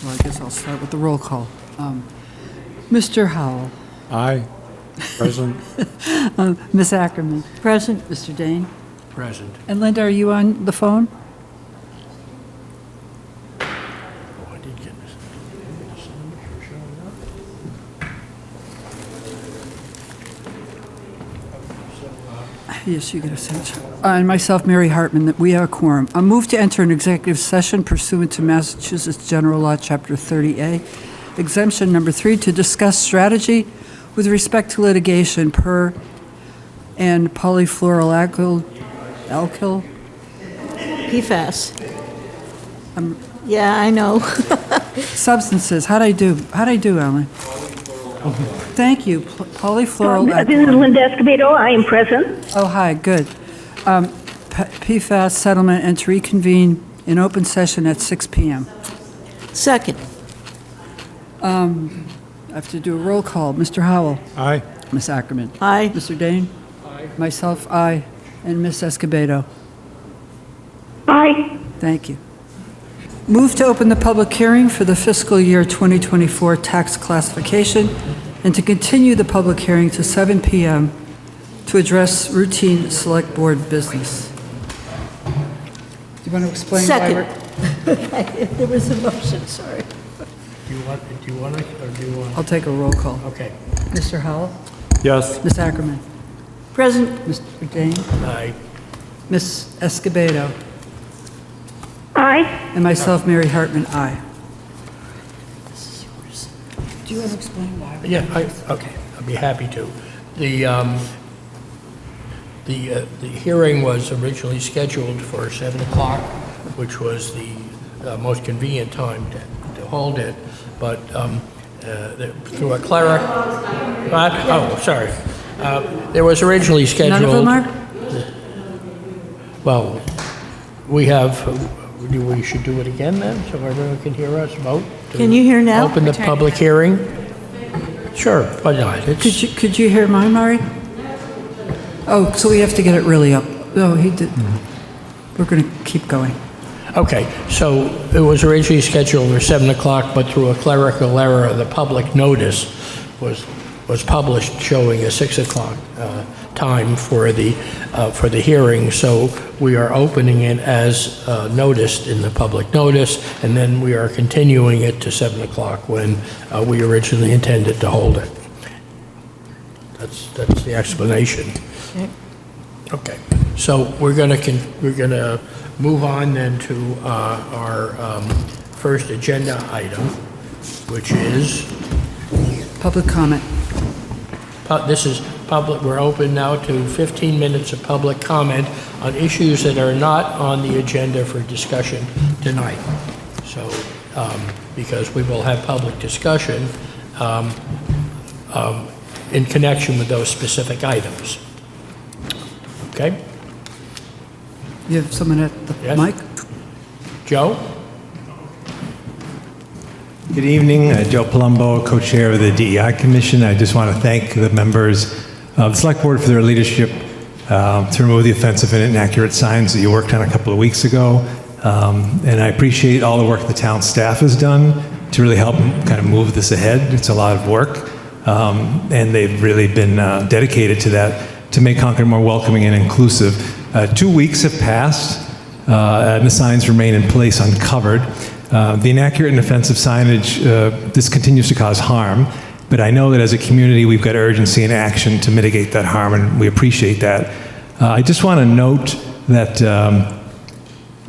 Well, I guess I'll start with the roll call. Mr. Howell. Aye. Present. Ms. Ackerman. Present. Mr. Dane. Present. And Linda, are you on the phone? Oh, I did get this. Yes, you get a sense. And myself, Mary Hartman, that we have a quorum. I move to enter an executive session pursuant to Massachusetts General Law, Chapter 30A, exemption number 3, to discuss strategy with respect to litigation per and polyfluoroalkyl PFAS. Yeah, I know. substances. How'd I do, Alan? Thank you. Polyfluoroalkyl. This is Linda Escobedo. I am present. Oh, hi, good. PFAS settlement and to reconvene in open session at 6 p.m. Second. I have to do a roll call. Mr. Howell. Aye. Ms. Ackerman. Aye. Mr. Dane. Aye. Myself, aye. And Ms. Escobedo. Aye. Thank you. Move to open the public hearing for the fiscal year 2024 tax classification and to continue the public hearing to 7 p.m. to address routine select board business. Do you want to explain why Second. we're... There was a motion, sorry. Do you want it, or do you want? I'll take a roll call. Okay. Mr. Howell? Yes. Ms. Ackerman? Present. Mr. Dane? Aye. Ms. Escobedo? Aye. And myself, Mary Hartman, aye. Do you want to explain why? Yeah, okay, I'd be happy to. The hearing was originally scheduled for 7 o'clock, which was the most convenient time to hold it, but through a cleric... What? Oh, sorry. There was originally scheduled... None of them are? Well, we should do it again then, so everyone can hear us vote? Can you hear now? Open the public hearing? Sure, why not? Could you hear mine, Mari? Oh, so we have to get it really up. No, he did. We're going to keep going. Okay, so it was originally scheduled for 7 o'clock, but through a clerical error, the public notice was published showing a 6 o'clock time for the hearing. So we are opening it as noticed in the public notice, and then we are continuing it to 7 o'clock when we originally intended to hold it. That's the explanation. Okay, so we're gonna move on then to our first agenda item, which is Public comment. this is public. We're open now to 15 minutes of public comment on issues that are not on the agenda for discussion tonight. So, because we will have public discussion in connection with those specific items. Okay? You have someone at the Yes. mic? Joe? Good evening, Joe Palumbo, co-chair of the DEI Commission. I just want to thank the members of the Select Board for their leadership to remove the offensive and inaccurate signs that you worked on a couple of weeks ago. And I appreciate all the work the town staff has done to really help kind of move this ahead. It's a lot of work, and they've really been dedicated to that, to make Concord more welcoming and inclusive. 2 weeks have passed, and the signs remain in place uncovered. The inaccurate and offensive signage, this continues to cause harm, but I know that as a community we've got urgency and action to mitigate that harm, and we appreciate that. I just want to note that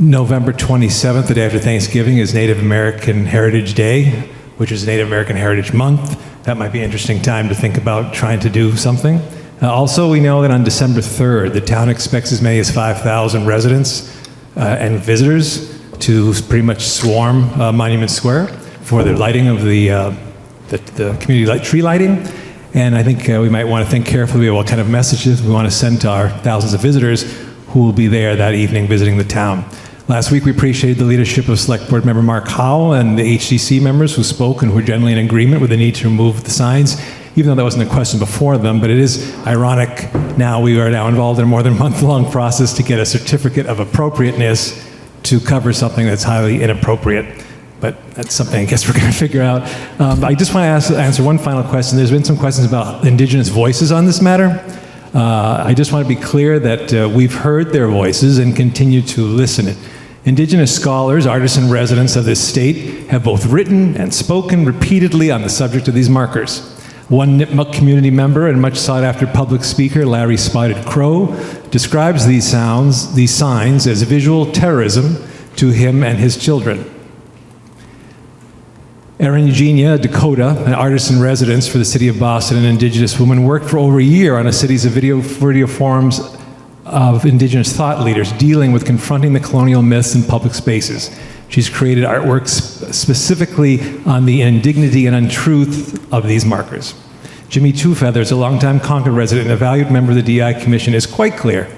November 27th, the day after Thanksgiving, is Native American Heritage Day, which is Native American Heritage Month. That might be an interesting time to think about trying to do something. Also, we know that on December 3rd, the town expects as many as 5,000 residents and visitors to pretty much swarm Monument Square for the lighting of the community tree lighting. And I think we might want to think carefully about what kind of messages we want to send to our thousands of visitors who will be there that evening visiting the town. Last week, we appreciated the leadership of Select Board Member Mark Howell and the HDC members who spoke and were generally in agreement with the need to remove the signs, even though that wasn't a question before them. But it is ironic now we are now involved in a more than month-long process to get a certificate of appropriateness to cover something that's highly inappropriate. but that's something I guess we're going to figure out. I just want to answer one final question. There's been some questions about Indigenous voices on this matter. I just want to be clear that we've heard their voices and continue to listen. Indigenous scholars, artists, and residents of this state have both written and spoken repeatedly on the subject of these markers. One Nipmuc community member and much sought-after public speaker, Larry Spotted Crow, describes these signs as visual terrorism to him and his children. Erin Eugenia Dakota, an artist in residence for the City of Boston, an Indigenous woman, worked for over a year on a series of video forums of Indigenous thought leaders dealing with confronting the colonial myths in public spaces. She's created artwork specifically on the indignity and untruth of these markers. Jimmy Two Feathers, a longtime Concord resident and a valued member of the DI Commission, is quite clear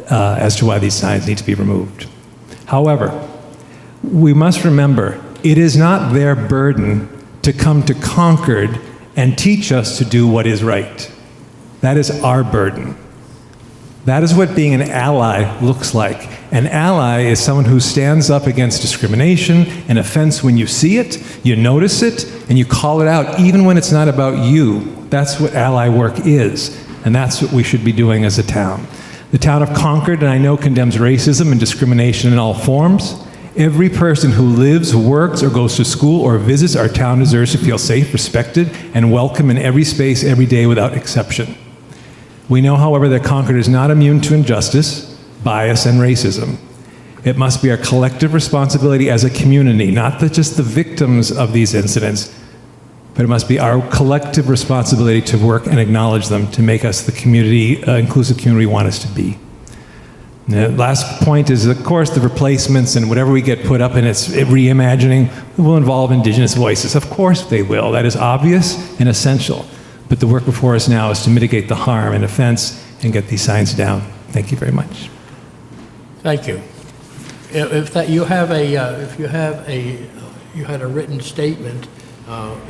as to why these signs need to be removed. However, we must remember it is not their burden to come to Concord and teach us to do what is right. That is our burden. That is what being an ally looks like. An ally is someone who stands up against discrimination and offense when you see it, you notice it, and you call it out, even when it's not about you. That's what ally work is, and that's what we should be doing as a town. The town of Concord, and I know, condemns racism and discrimination in all forms. Every person who lives, works, or goes to school or visits our town deserves to feel safe, respected, and welcome in every space, every day, without exception. We know, however, that Concord is not immune to injustice, bias, and racism. It must be our collective responsibility as a community, not just the victims of these incidents, but it must be our collective responsibility to work and acknowledge them to make us the community, inclusive community we want us to be. The last point is, of course, the replacements and whatever we get put up in its reimagining will involve Indigenous voices. Of course they will. That is obvious and essential. But the work before us now is to mitigate the harm and offense and get these signs down. Thank you very much. Thank you. If you had a written statement,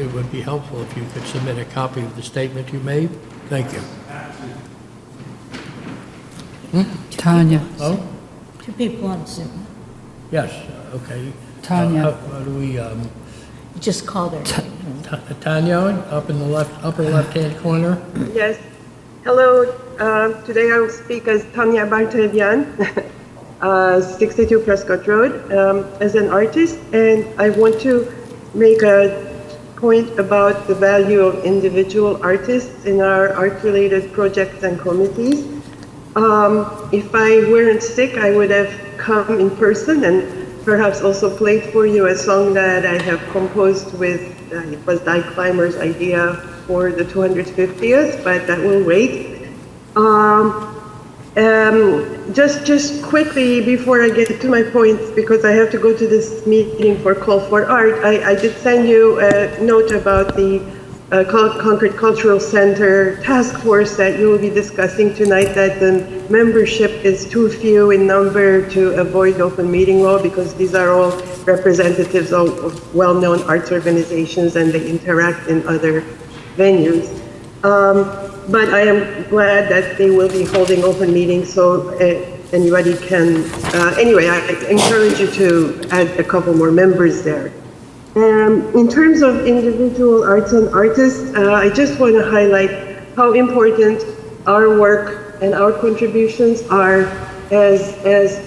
it would be helpful if you could submit a copy of the statement you made. Thank you. Tanya. Oh, Two people on Zoom. yes, okay. Tanya. How do we, Just call their name. Tanya, up in the upper left-hand corner? Yes. Hello. Today I will speak as Tanya Bartelian, 62 Prescott Road, as an artist, and I want to make a point about the value of individual artists in our art-related projects and committees. If I weren't sick, I would have come in person and perhaps also played for you a song that I have composed with, it was Di Clymer's idea for the 250th, but that will wait. Just quickly before I get to my points, because I have to go to this meeting for Call for Art, I did send you a note about the Concord Cultural Center task force that you will be discussing tonight, that the membership is too few in number to avoid open meeting law, because these are all representatives of well-known arts organizations and they interact in other venues. But I am glad that they will be holding open meetings, so anybody can, anyway, I encourage you to add a couple more members there. In terms of individual arts and artists, I just want to highlight how important our work and our contributions are as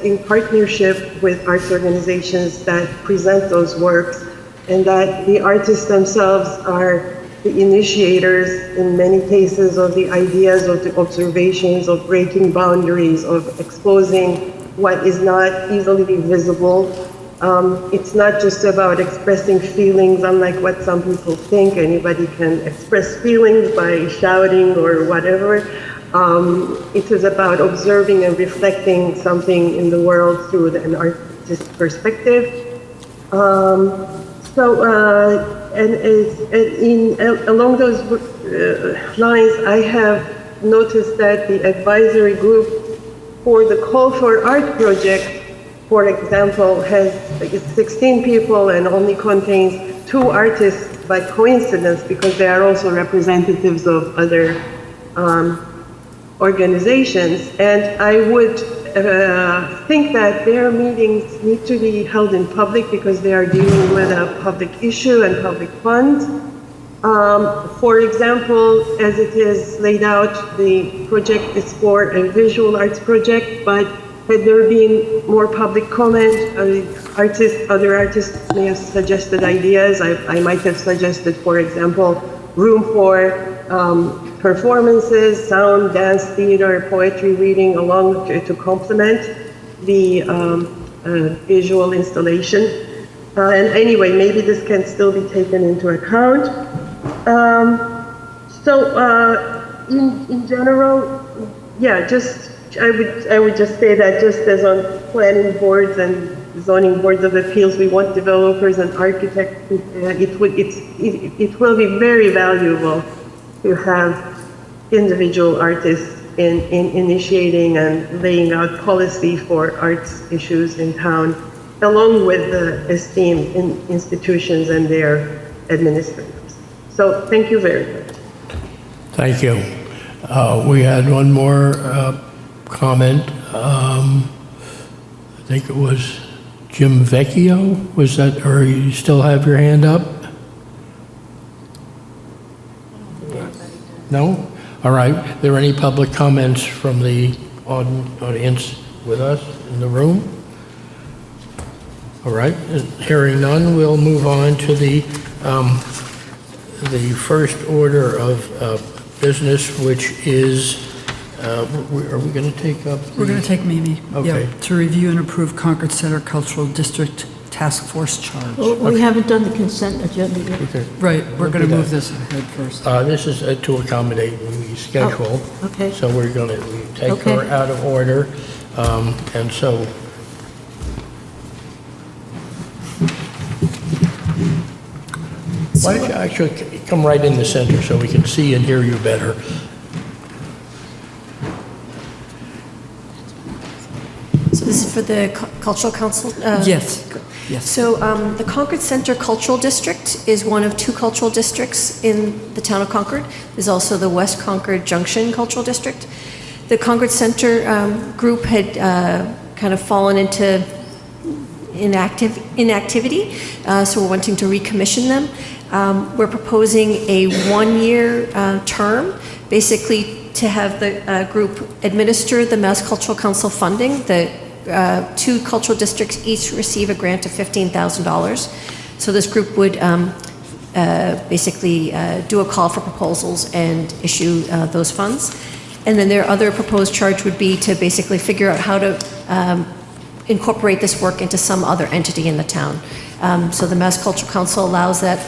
in partnership with arts organizations that present those works, and that the artists themselves are the initiators in many cases of the ideas, of the observations, of breaking boundaries, of exposing what is not easily visible. It's not just about expressing feelings, unlike what some people think. Anybody can express feelings by shouting or whatever. It is about observing and reflecting something in the world through an artist's perspective. Along those lines, I have noticed that the advisory group for the Call for Art project, for example, has 16 people and only contains 2 artists by coincidence, because they are also representatives of other organizations. And I would think that their meetings need to be held in public because they are dealing with a public issue and public funds. For example, as it is laid out, the project is for a visual arts project, but had there been more public comment, other artists may have suggested ideas. I might have suggested, for example, room for performances, sound, dance, theater, poetry reading, along to complement the visual installation. And anyway, maybe this can still be taken into account. In general, yeah, I would just say that just as on planning boards and zoning boards of appeals, we want developers and architects. It will be very valuable to have individual artists in initiating and laying out policy for arts issues in town, along with the esteemed institutions and their administrators. So thank you very much. Thank you. We had one more comment. I think it was Jim Vecchio. Was that, or you still have your hand up? No? All right. Are there any public comments from the audience with us in the room? All right. Hearing none, we'll move on to the first order of business, which is, are we going to take up? We're going to take Mimi. Okay. Yeah, to review and approve Concord Center Cultural District Task Force charge. Well, we haven't done the consent agenda yet. Okay. Right, we're going to do move that. this ahead first. This is to accommodate the schedule. Oh, okay. So we're going to take Okay. her out of order. And so, why don't you actually come right in the center so we can see and hear you better? So this is for the Cultural Council? Yes, yes. So the Concord Center Cultural District is one of two cultural districts in the town of Concord. There's also the West Concord Junction Cultural District. The Concord Center group had kind of fallen into inactivity, so we're wanting to recommission them. We're proposing a one-year term, basically to have the group administer the Mass Cultural Council funding. The two cultural districts each receive a grant of $15,000. So this group would basically do a call for proposals and issue those funds. And then their other proposed charge would be to basically figure out how to incorporate this work into some other entity in the town. So the Mass Cultural Council allows that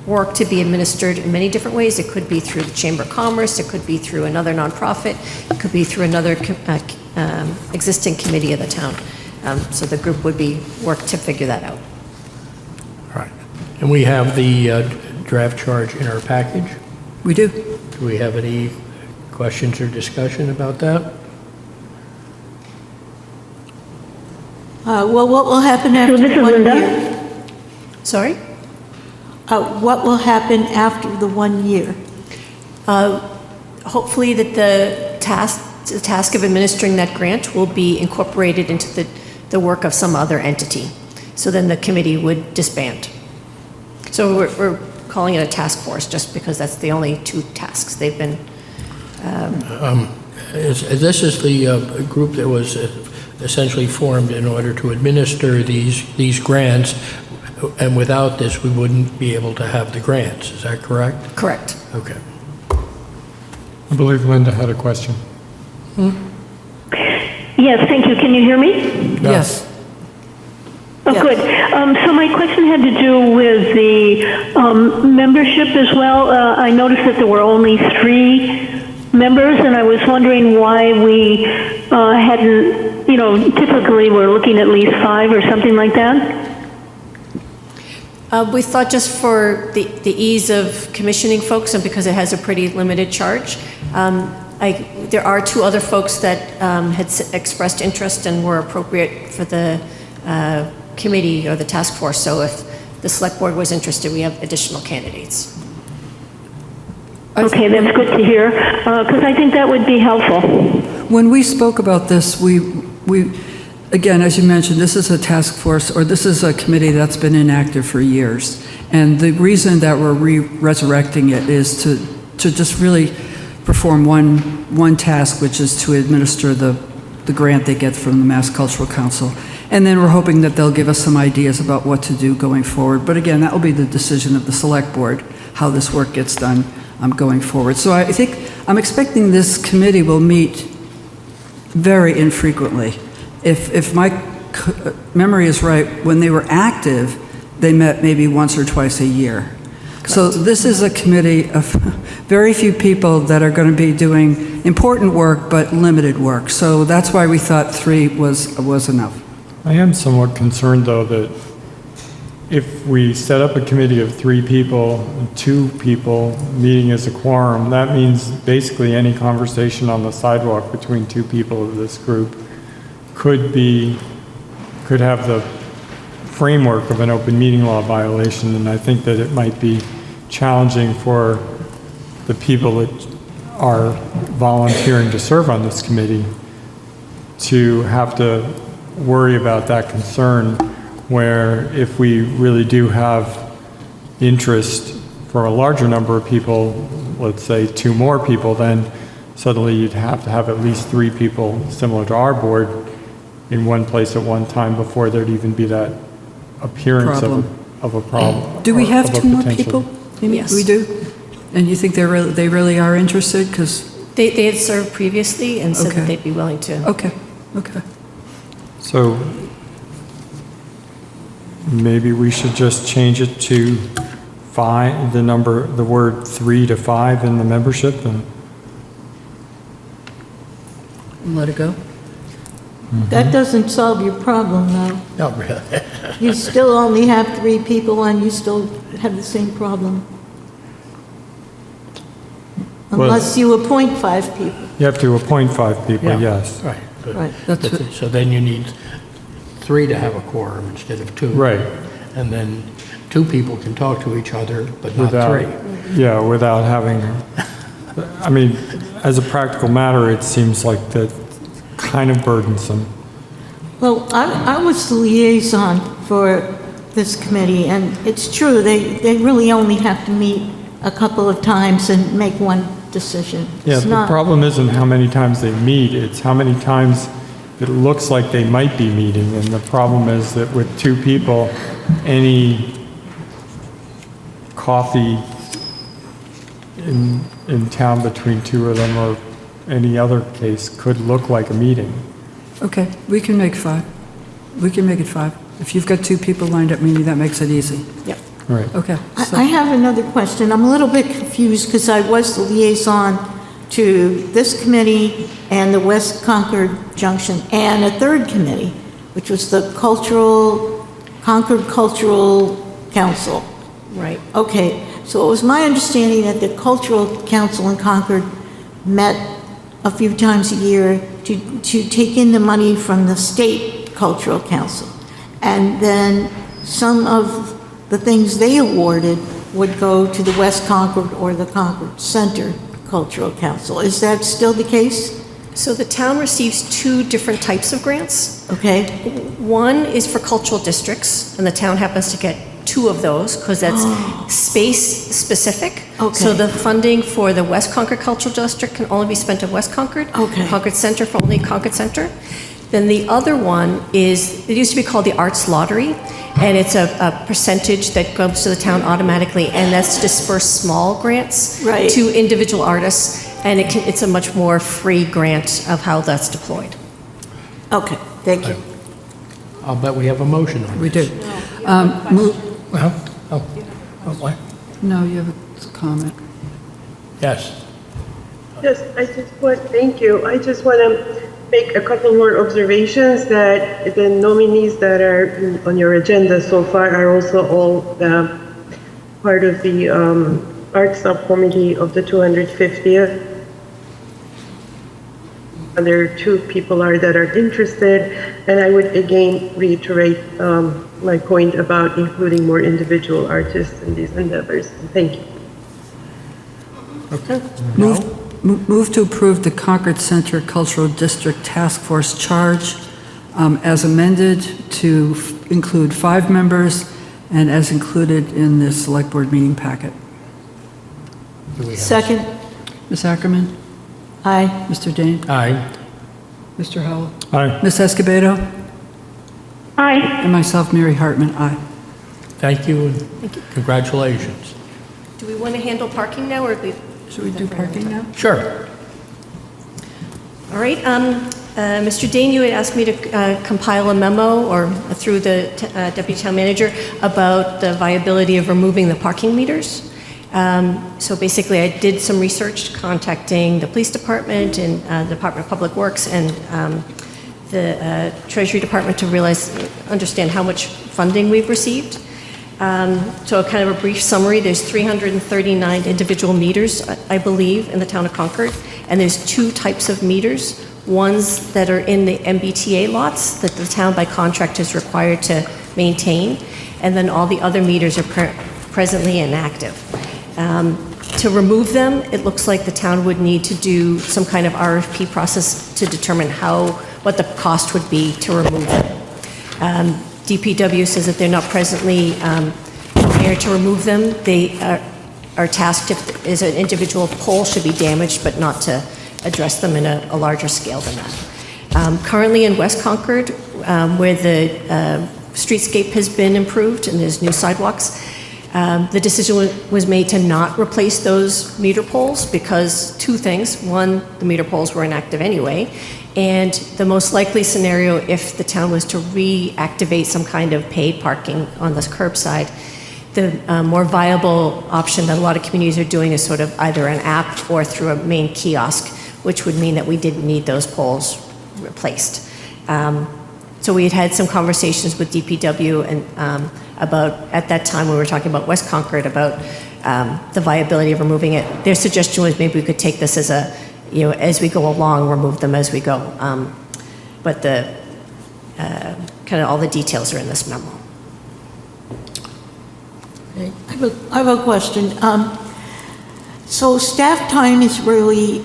work to be administered in many different ways. It could be through the Chamber of Commerce, it could be through another nonprofit, it could be through another existing committee of the town. So the group would be work to figure that out. All right. And we have the draft charge in our package. We do. Do we have any questions or discussion about that? Well, what will happen after this is the 1 Linda. year? Sorry? What will happen after the 1 year? Hopefully that the task of administering that grant will be incorporated into the work of some other entity. So then the committee would disband. So we're calling it a task force just because that's the only two tasks they've been. This is the group that was essentially formed in order to administer these grants, and without this, we wouldn't be able to have the grants. Is that correct? Correct. Okay. I believe Linda had a question. Yes, thank you. Can you hear me? Yes. Oh, Yeah. good. So my question had to do with the membership as well. I noticed that there were only 3 members, and I was wondering why we hadn't, typically we're looking at least 5 or something like that. We thought just for the ease of commissioning folks and because it has a pretty limited charge, there are 2 other folks that had expressed interest and were appropriate for the committee or the task force. So if the select board was interested, we have additional candidates. Okay, that's good to hear, because I think that would be helpful. When we spoke about this, we, again, as you mentioned, this is a task force, or this is a committee that's been inactive for years. And the reason that we're resurrecting it is to just really perform one task, which is to administer the grant they get from the Mass Cultural Council. And then we're hoping that they'll give us some ideas about what to do going forward. But again, that will be the decision of the Select Board, how this work gets done going forward. So I think I'm expecting this committee will meet very infrequently. If my memory is right, when they were active, they met maybe once or twice a year. Correct. So this is a committee of very few people that are going to be doing important work, but limited work. So that's why we thought 3 was enough. I am somewhat concerned, though, that if we set up a committee of 3 people, 2 people meeting as a quorum, that means basically any conversation on the sidewalk between 2 people of this group could have the framework of an open meeting law violation, and I think that it might be challenging for the people that are volunteering to serve on this committee to have to worry about that concern, where if we really do have interest for a larger number of people, let's say 2 more people, then suddenly you'd have to have at least 3 people similar to our board in one place at one time before there'd even be that appearance of a problem. Do we have of a 2 more potential- people? Yes. We do? And you think they really are interested? Because, They had served previously and said Okay. that they'd be willing to. okay. So maybe we should just change it to 5, the word 3 to 5 in the membership, and Let it go? That doesn't solve your problem, though. Not really. You still only have 3 people, and you still have the same problem. Unless you appoint 5 people. you have to appoint 5 people, Yeah. yes. Right. But- Right. That's but- what- So then you need 3 to have a quorum instead of 2. Right. And then 2 people can talk to each other, but not Without, 3. yeah, without having, I mean, as a practical matter, it seems like that kind of burdensome. Well, I was the liaison for this committee, and it's true, they really only have to meet a couple of times and make one decision. Yeah, It's the not- problem isn't how many times they meet, it's how many times it looks like they might be meeting. And the problem is that with 2 people, any coffee in town between 2 of them or any other case could look like a meeting. Okay, we can make 5. We can make it 5. If you've got 2 people lined up, maybe that makes it easy. Yep. Right. Okay. so- I have another question. I'm a little bit confused because I was the liaison to this committee and the West Concord Junction and a third committee, which was the Concord Cultural Council. Right. Okay, so it was my understanding that the Cultural Council in Concord met a few times a year to take in the money from the State Cultural Council. And then some of the things they awarded would go to the West Concord or the Concord Center Cultural Council. Is that still the case? So the town receives 2 different types of grants. Okay, One is for cultural districts, and the town happens to get 2 of those because that's space specific. Okay. So the funding for the West Concord Cultural District can only be spent at West Concord. Okay. Concord Center for only Concord Center. Then the other one is, it used to be called the Arts Lottery, and it's a percentage that goes to the town automatically, and that's to disperse small grants Right. to individual artists, and it's a much more free grant of how that's deployed. okay, thank you. I'll bet we have a motion on We this. do. Well, what? No, you have a comment. Yes. Yes, thank you. I just want to make a couple more observations that the nominees that are on your agenda so far are also all part of the art subcommittee of the 250th. Other 2 people that are interested, and I would again reiterate my point about including more individual artists in these endeavors. Thank you. Okay. Move. Move to approve the Concord Center Cultural District Task Force charge as amended to include 5 members and as included in the Select Board meeting packet. Do we have- Second. Ms. Ackerman? Aye. Mr. Dane? Aye. Mr. Howell? Aye. Ms. Escobedo? Aye. And myself, Mary Hartman, aye. Thank you and congratulations. Do we want to handle parking now, or do we? Should we do parking now? Sure. All right, Mr. Dane, you had asked me to compile a memo, or through the Deputy Town Manager, about the viability of removing the parking meters. So basically, I did some research contacting the Police Department and the Department of Public Works and the Treasury Department to understand how much funding we've received. So kind of a brief summary, there's 339 individual meters, I believe, in the town of Concord, and there's 2 types of meters. Ones that are in the MBTA lots that the town by contract is required to maintain, and then all the other meters are presently inactive. To remove them, it looks like the town would need to do some kind of RFP process to determine what the cost would be to remove them. DPW says that they're not presently prepared to remove them. They are tasked if an individual pole should be damaged, but not to address them in a larger scale than that. Currently in West Concord, where the streetscape has been improved and there's new sidewalks, the decision was made to not replace those meter poles because 2 things. One, the meter poles were inactive anyway, and the most likely scenario, if the town was to reactivate some kind of paid parking on the curbside, the more viable option that a lot of communities are doing is sort of either an app or through a main kiosk, which would mean that we didn't need those poles replaced. So we had some conversations with DPW and about, at that time we were talking about West Concord, about the viability of removing it. Their suggestion was maybe we could take this as as we go along, remove them as we go. But the kind of all the details are in this memo. Okay. I have a question. So staff time is really,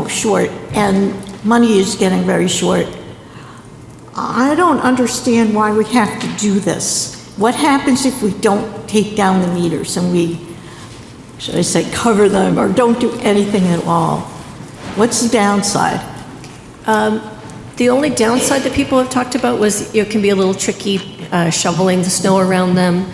short, and money is getting very short. I don't understand why we have to do this. What happens if we don't take down the meters and we, should I say, cover them or don't do anything at all? What's the downside? The only downside that people have talked about was it can be a little tricky shoveling the snow around them.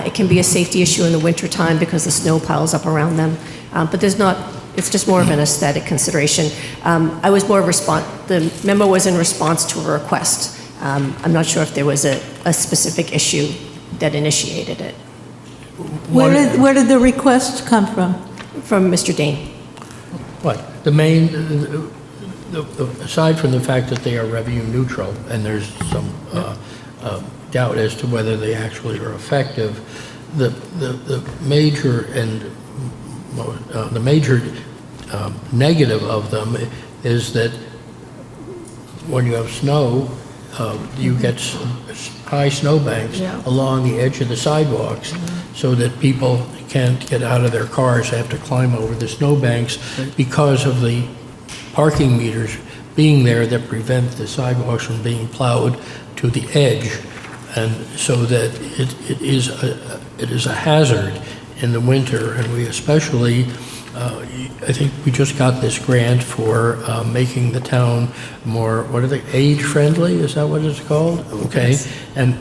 It can be a safety issue in the wintertime because the snow piles up around them. But it's just more of an aesthetic consideration. I was more the memo was in response to a request. I'm not sure if there was a specific issue that initiated it. Where did the requests come from? From Mr. Dane. What? The main, aside from the fact that they are revenue neutral, and there's some doubt as to whether they actually are effective, the major negative of them is that when you have snow, you get high snowbanks along the edge of the sidewalks, so that people can't get out of their cars, they have to climb over the snowbanks because of the parking meters being there that prevent the sidewalks from being plowed to the edge, and so that it is a hazard in the winter, and we especially, I think we just got this grant for making the town more, what are they, age-friendly, is that what it's called? Okay, and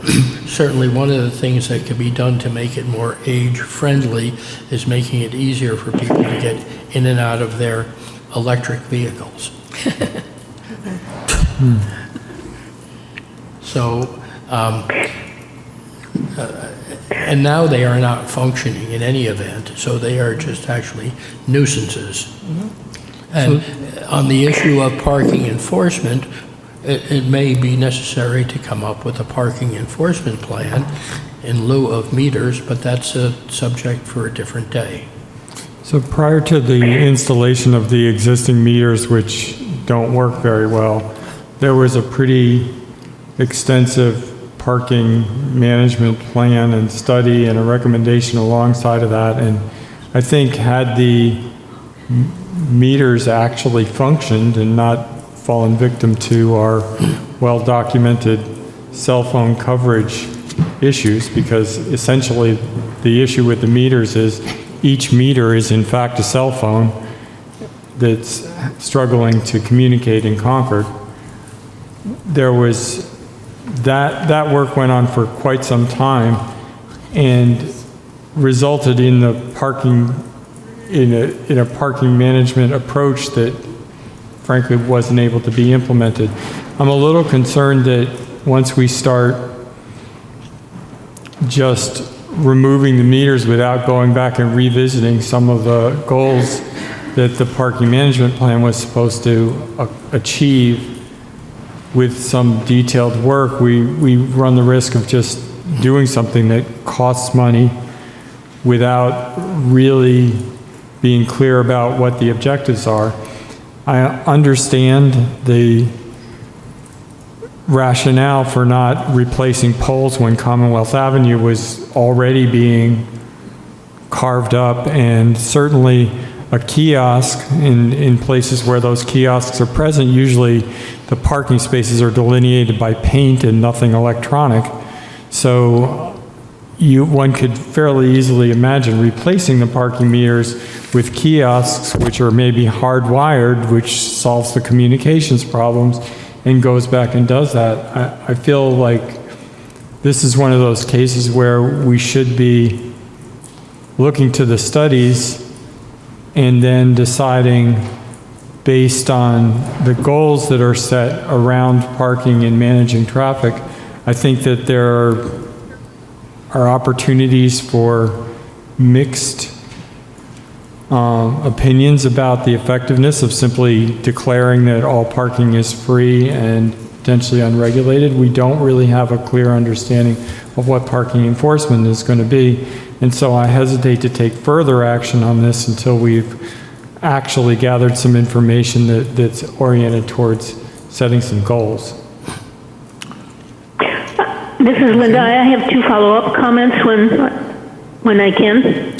certainly one of the things that can be done to make it more age-friendly is making it easier for people to get in and out of their electric vehicles. So, and now they are not functioning in any event, so they are just actually nuisances. And on the issue of parking enforcement, it may be necessary to come up with a parking enforcement plan in lieu of meters, but that's a subject for a different day. So prior to the installation of the existing meters, which don't work very well, there was a pretty extensive parking management plan and study and a recommendation alongside of that. And I think had the meters actually functioned and not fallen victim to our well-documented cell phone coverage issues, because essentially the issue with the meters is each meter is in fact a cell phone that's struggling to communicate in Concord. There was that work went on for quite some time and resulted in the parking in a parking management approach that frankly wasn't able to be implemented. I'm a little concerned that once we start just removing the meters without going back and revisiting some of the goals that the parking management plan was supposed to achieve with some detailed work, we run the risk of just doing something that costs money without really being clear about what the objectives are. I understand the rationale for not replacing poles when Commonwealth Avenue was already being carved up, and certainly a kiosk in places where those kiosks are present, usually the parking spaces are delineated by paint and nothing electronic. So one could fairly easily imagine replacing the parking meters with kiosks, which are maybe hardwired, which solves the communications problems and goes back and does that. I feel like this is one of those cases where we should be looking to the studies and then deciding based on the goals that are set around parking and managing traffic. I think that there are opportunities for mixed opinions about the effectiveness of simply declaring that all parking is free and potentially unregulated. We don't really have a clear understanding of what parking enforcement is going to be. And so I hesitate to take further action on this until we've actually gathered some information that's oriented towards setting some goals. This is Linda. I have two follow-up comments when I can.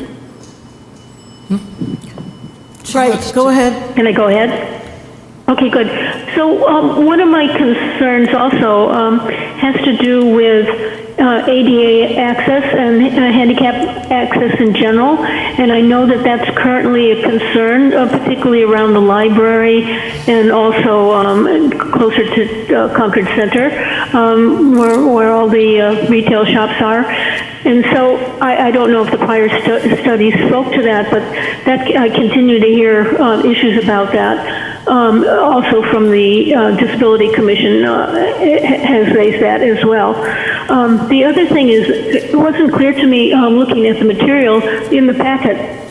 Right, go ahead. Can I go ahead? Okay, good. So one of my concerns also has to do with ADA access and handicap access in general, and I know that that's currently a concern, particularly around the library and also closer to Concord Center, where all the retail shops are. And so I don't know if the prior studies spoke to that, but I continue to hear issues about that. Also from the Disability Commission has raised that as well. The other thing is, it wasn't clear to me looking at the material in the packet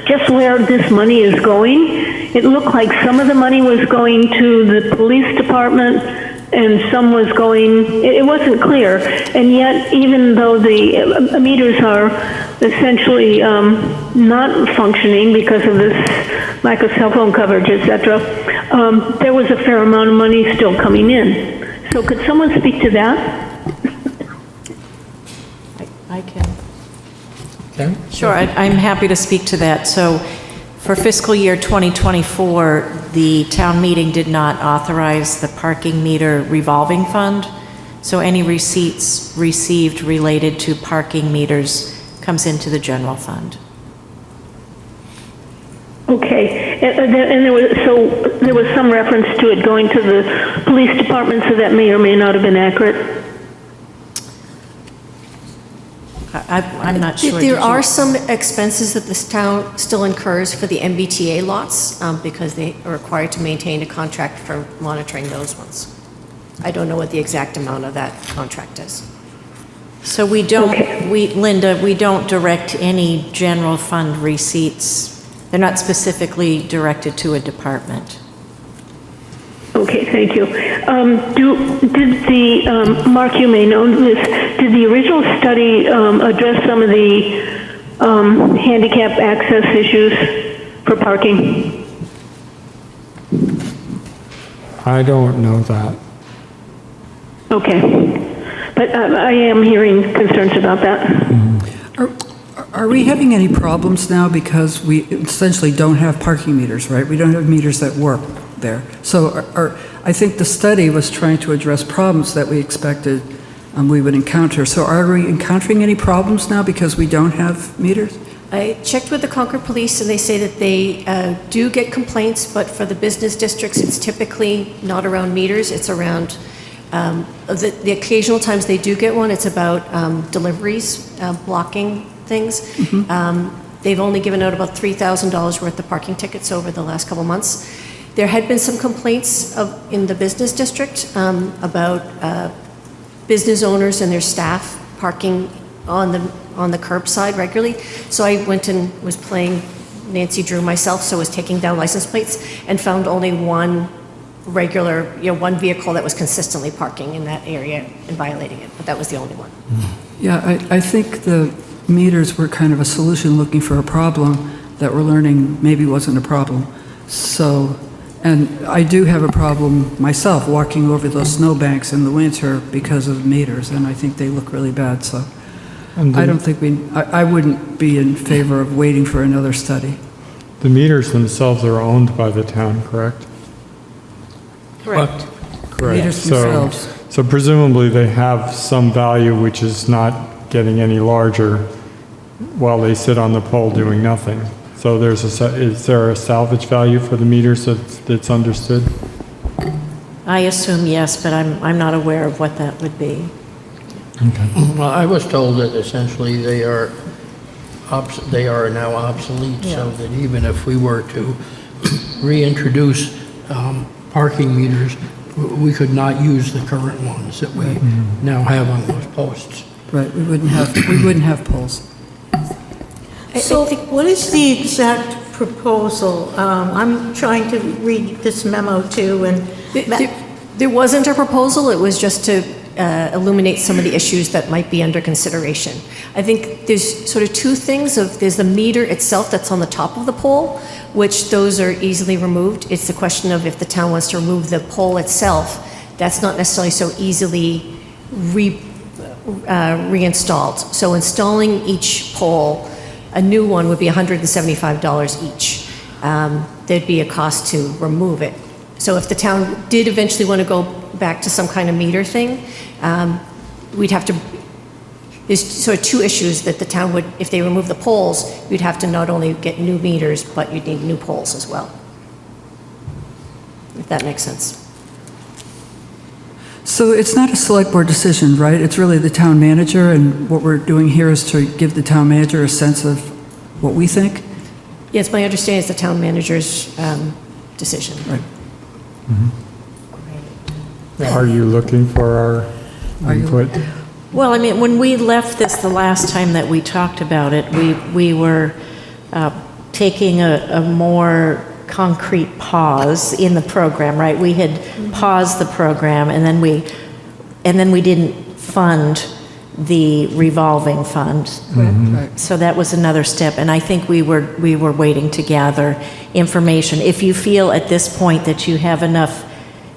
just where this money is going. It looked like some of the money was going to the police department and some was going, it wasn't clear. And yet, even though the meters are essentially not functioning because of this lack of cell phone coverage, etc., there was a fair amount of money still coming in. So could someone speak to that? I can. Okay? Sure, I'm happy to speak to that. So for fiscal year 2024, the town meeting did not authorize the parking meter revolving fund. So any receipts received related to parking meters comes into the general fund. Okay, and there was some reference to it going to the police department, so that may or may not have been accurate. I'm not sure. There are some expenses that this town still incurs for the MBTA lots because they are required to maintain a contract for monitoring those ones. I don't know what the exact amount of that contract is. So we don't, Okay. Linda, we don't direct any general fund receipts. They're not specifically directed to a department. Okay, thank you. Did the, Mark, you may know this, did the original study address some of the handicap access issues for parking? I don't know that. Okay. But I am hearing concerns about that. Are we having any problems now because we essentially don't have parking meters, right? We don't have meters that work there. So I think the study was trying to address problems that we expected we would encounter. So are we encountering any problems now because we don't have meters? I checked with the Concord Police, and they say that they do get complaints, but for the business districts, it's typically not around meters. It's around the occasional times they do get one. It's about deliveries, blocking things. They've only given out about $3,000 worth of parking tickets over the last couple months. There had been some complaints in the business district about business owners and their staff parking on the curbside regularly. So I went and was playing Nancy Drew myself, so was taking down license plates and found only one regular, one vehicle that was consistently parking in that area and violating it, but that was the only one. Yeah, I think the meters were kind of a solution looking for a problem that we're learning maybe wasn't a problem. So, and I do have a problem myself walking over those snowbanks in the winter because of meters, and I think they look really bad, so. I don't think I wouldn't be in favor of waiting for another study. The meters themselves are owned by the town, correct? Correct. Correct. Meters themselves. So presumably they have some value which is not getting any larger while they sit on the pole doing nothing. So is there a salvage value for the meters that's understood? I assume yes, but I'm not aware of what that would be. Well, I was told that essentially they are now obsolete, so that even if we were to reintroduce parking meters, we could not use the current ones that we now have on those posts. Right, we wouldn't have poles. So what is the exact proposal? I'm trying to read this memo too, and There wasn't a proposal, it was just to illuminate some of the issues that might be under consideration. I think there's sort of two things. There's the meter itself that's on the top of the pole, which those are easily removed. It's the question of if the town wants to remove the pole itself, that's not necessarily so easily reinstalled. So installing each pole, a new one would be $175 each. There'd be a cost to remove it. So if the town did eventually want to go back to some kind of meter thing, we'd have to, there's sort of two issues that the town would, if they remove the poles, you'd have to not only get new meters, but you'd need new poles as well. If that makes sense. So it's not a select board decision, right? It's really the town manager, and what we're doing here is to give the town manager a sense of what we think? Yes, my understanding is the town manager's decision. Right. Are you looking for our input? Well, I mean, when we left this the last time that we talked about it, we were taking a more concrete pause in the program, right? We had paused the program, and then we didn't fund the revolving fund. Right. So that was another step, and I think we were waiting to gather information. If you feel at this point that you have enough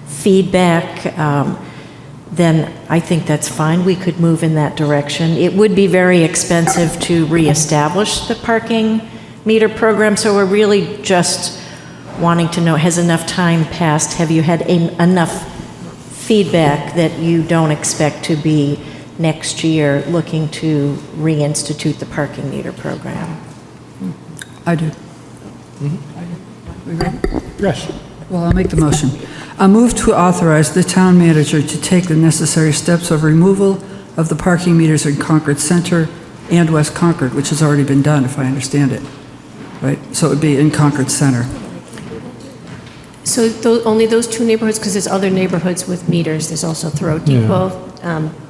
feedback, then I think that's fine. We could move in that direction. It would be very expensive to reestablish the parking meter program, so we're really just wanting to know, has enough time passed? Have you had enough feedback that you don't expect to be next year looking to reinstitute the parking meter program? I do. Mm-hmm. We ready? Yes. Well, I'll make the motion. I move to authorize the town manager to take the necessary steps of removal of the parking meters in Concord Center and West Concord, which has already been done, if I understand it. Right? So it would be in Concord Center. So only those two neighborhoods, because there's other neighborhoods with meters. There's also Thoreau Depot.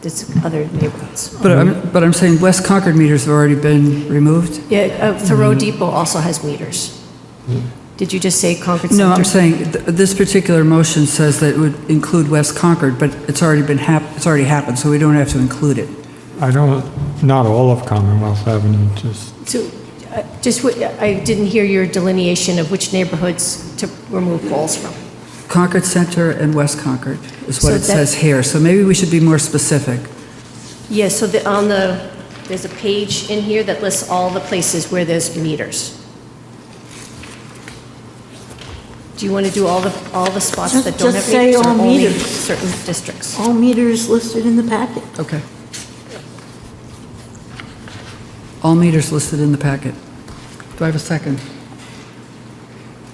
There's other neighborhoods. But I'm saying West Concord meters have already been removed? Yeah, Thoreau Depot also has meters. Did you just say Concord Center? No, I'm saying this particular motion says that it would include West Concord, but it's already happened, so we don't have to include it. Not all of Commonwealth Avenue, So, I didn't hear your delineation of which neighborhoods to remove poles from. Concord Center and West Concord is what So it says here, so maybe we should be more specific. Yeah, so on the There's a page in here that lists all the places where there's meters. Do you want to do all the spots that don't have Just say meters, or all only meters. certain districts? All meters listed in the packet. Okay. All meters listed in the packet. Do I have a second?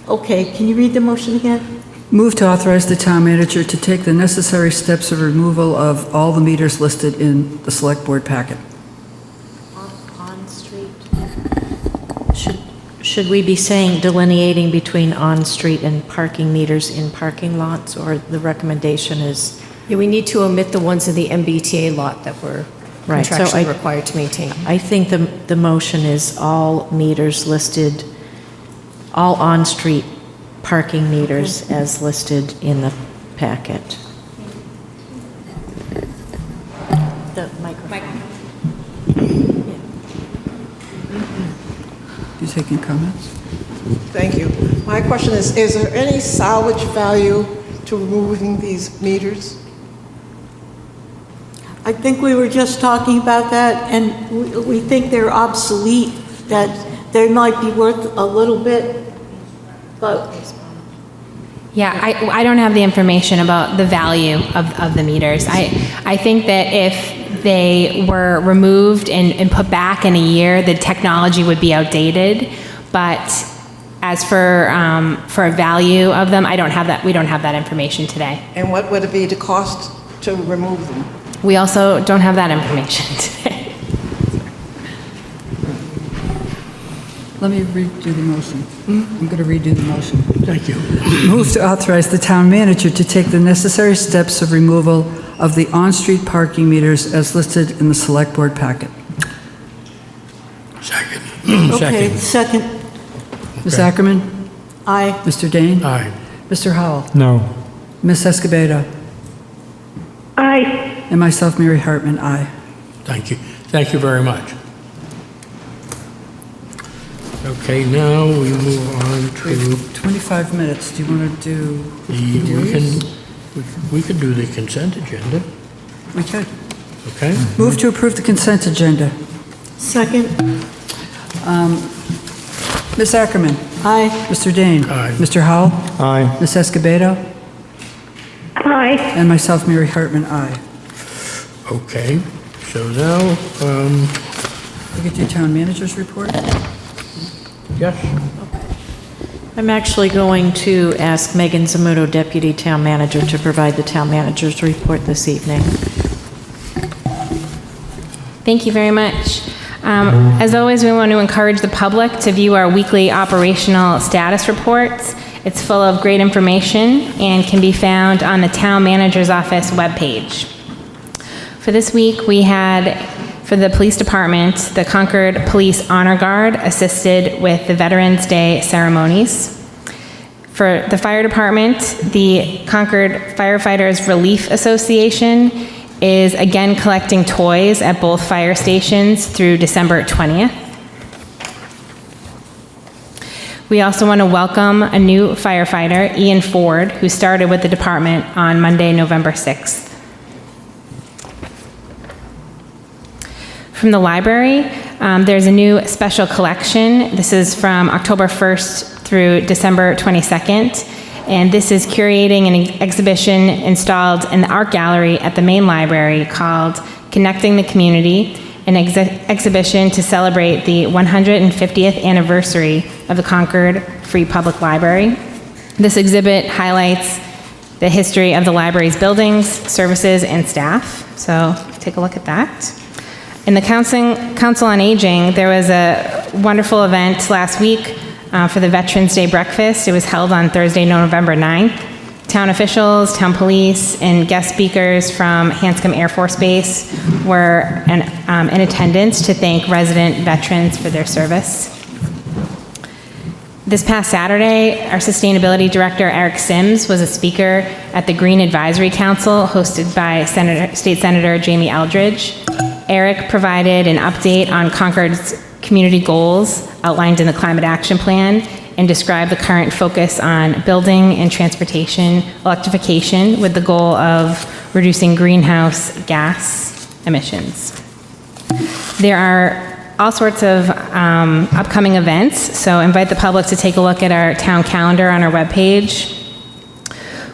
Okay, can you read the motion again? Move to authorize the town manager to take the necessary steps of removal of all the meters listed in the select board packet. On-street. Should we be saying delineating between on-street and parking meters in parking lots, or the recommendation is? Yeah, we need to omit the ones in the MBTA lot that we're Right, so contractually I- required to maintain. I think the motion is all meters listed, all on-street parking meters as listed in the packet. The microphone. You taking comments? Thank you. My question is there any salvage value to removing these meters? I think we were just talking about that, and we think they're obsolete, that they might be worth a little bit, but Yeah, I don't have the information about the value of the meters. I think that if they were removed and put back in a year, the technology would be outdated. But as for a value of them, I don't have that. We don't have that information today. And what would it be to cost to remove them? We also don't have that information today. Let me redo the motion. I'm going to redo the motion. Thank you. Move to authorize the town manager to take the necessary steps of removal of the on-street parking meters as listed in the select board packet. Second. okay, second, Ms. Ackerman? aye. Mr. Dane? Aye. Mr. Howell? No. Ms. Escobedo? Aye. And myself, Mary Hartman, aye. Thank you. Thank you very much. Okay, now we move on to 25 minutes. Do you want to do? we can do the consent agenda, We could. okay? Move to approve the consent agenda. Second, Ms. Ackerman? aye. Mr. Dane? Aye. Mr. Howell? Aye. Ms. Escobedo? Aye. And myself, Mary Hartman, aye. Okay, so now, We could do town manager's report? yes, I'm actually going to ask Megan Zamuto, Deputy Town Manager, to provide the town manager's report this evening. Thank you very much. As always, we want to encourage the public to view our weekly operational status reports. It's full of great information and can be found on the Town Manager's Office webpage. For this week, we had, for the police department, the Concord Police Honor Guard assisted with the Veterans Day ceremonies. For the fire department, the Concord Firefighters Relief Association is again collecting toys at both fire stations through December 20th. We also want to welcome a new firefighter, Ian Ford, who started with the department on Monday, November 6th. From the library, there's a new special collection. This is from October 1st through December 22nd. And this is curating an exhibition installed in the art gallery at the main library called Connecting the Community, an exhibition to celebrate the 150th anniversary of the Concord Free Public Library. This exhibit highlights the history of the library's buildings, services, and staff. So take a look at that. In the Council on Aging, there was a wonderful event last week for the Veterans Day breakfast. It was held on Thursday, November 9th. Town officials, town police, and guest speakers from Hanscom Air Force Base were in attendance to thank resident veterans for their service. This past Saturday, our Sustainability Director, Eric Sims, was a speaker at the Green Advisory Council hosted by State Senator Jamie Eldridge. Eric provided an update on Concord's community goals outlined in the Climate Action Plan and described the current focus on building and transportation electrification with the goal of reducing greenhouse gas emissions. There are all sorts of upcoming events, so invite the public to take a look at our town calendar on our webpage.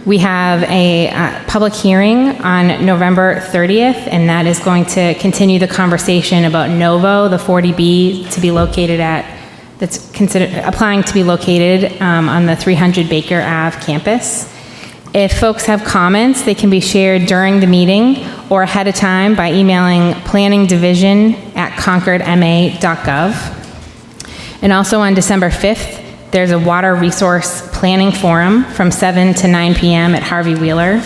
We have a public hearing on November 30th, and that is going to continue the conversation about Novo, the 40B to be located at, that's considered applying to be located on the 300 Baker Ave campus. If folks have comments, they can be shared during the meeting or ahead of time by emailing planningdivision@concordma.gov. And also on December 5th, there's a water resource planning forum from 7 to 9 p.m. at Harvey Wheeler.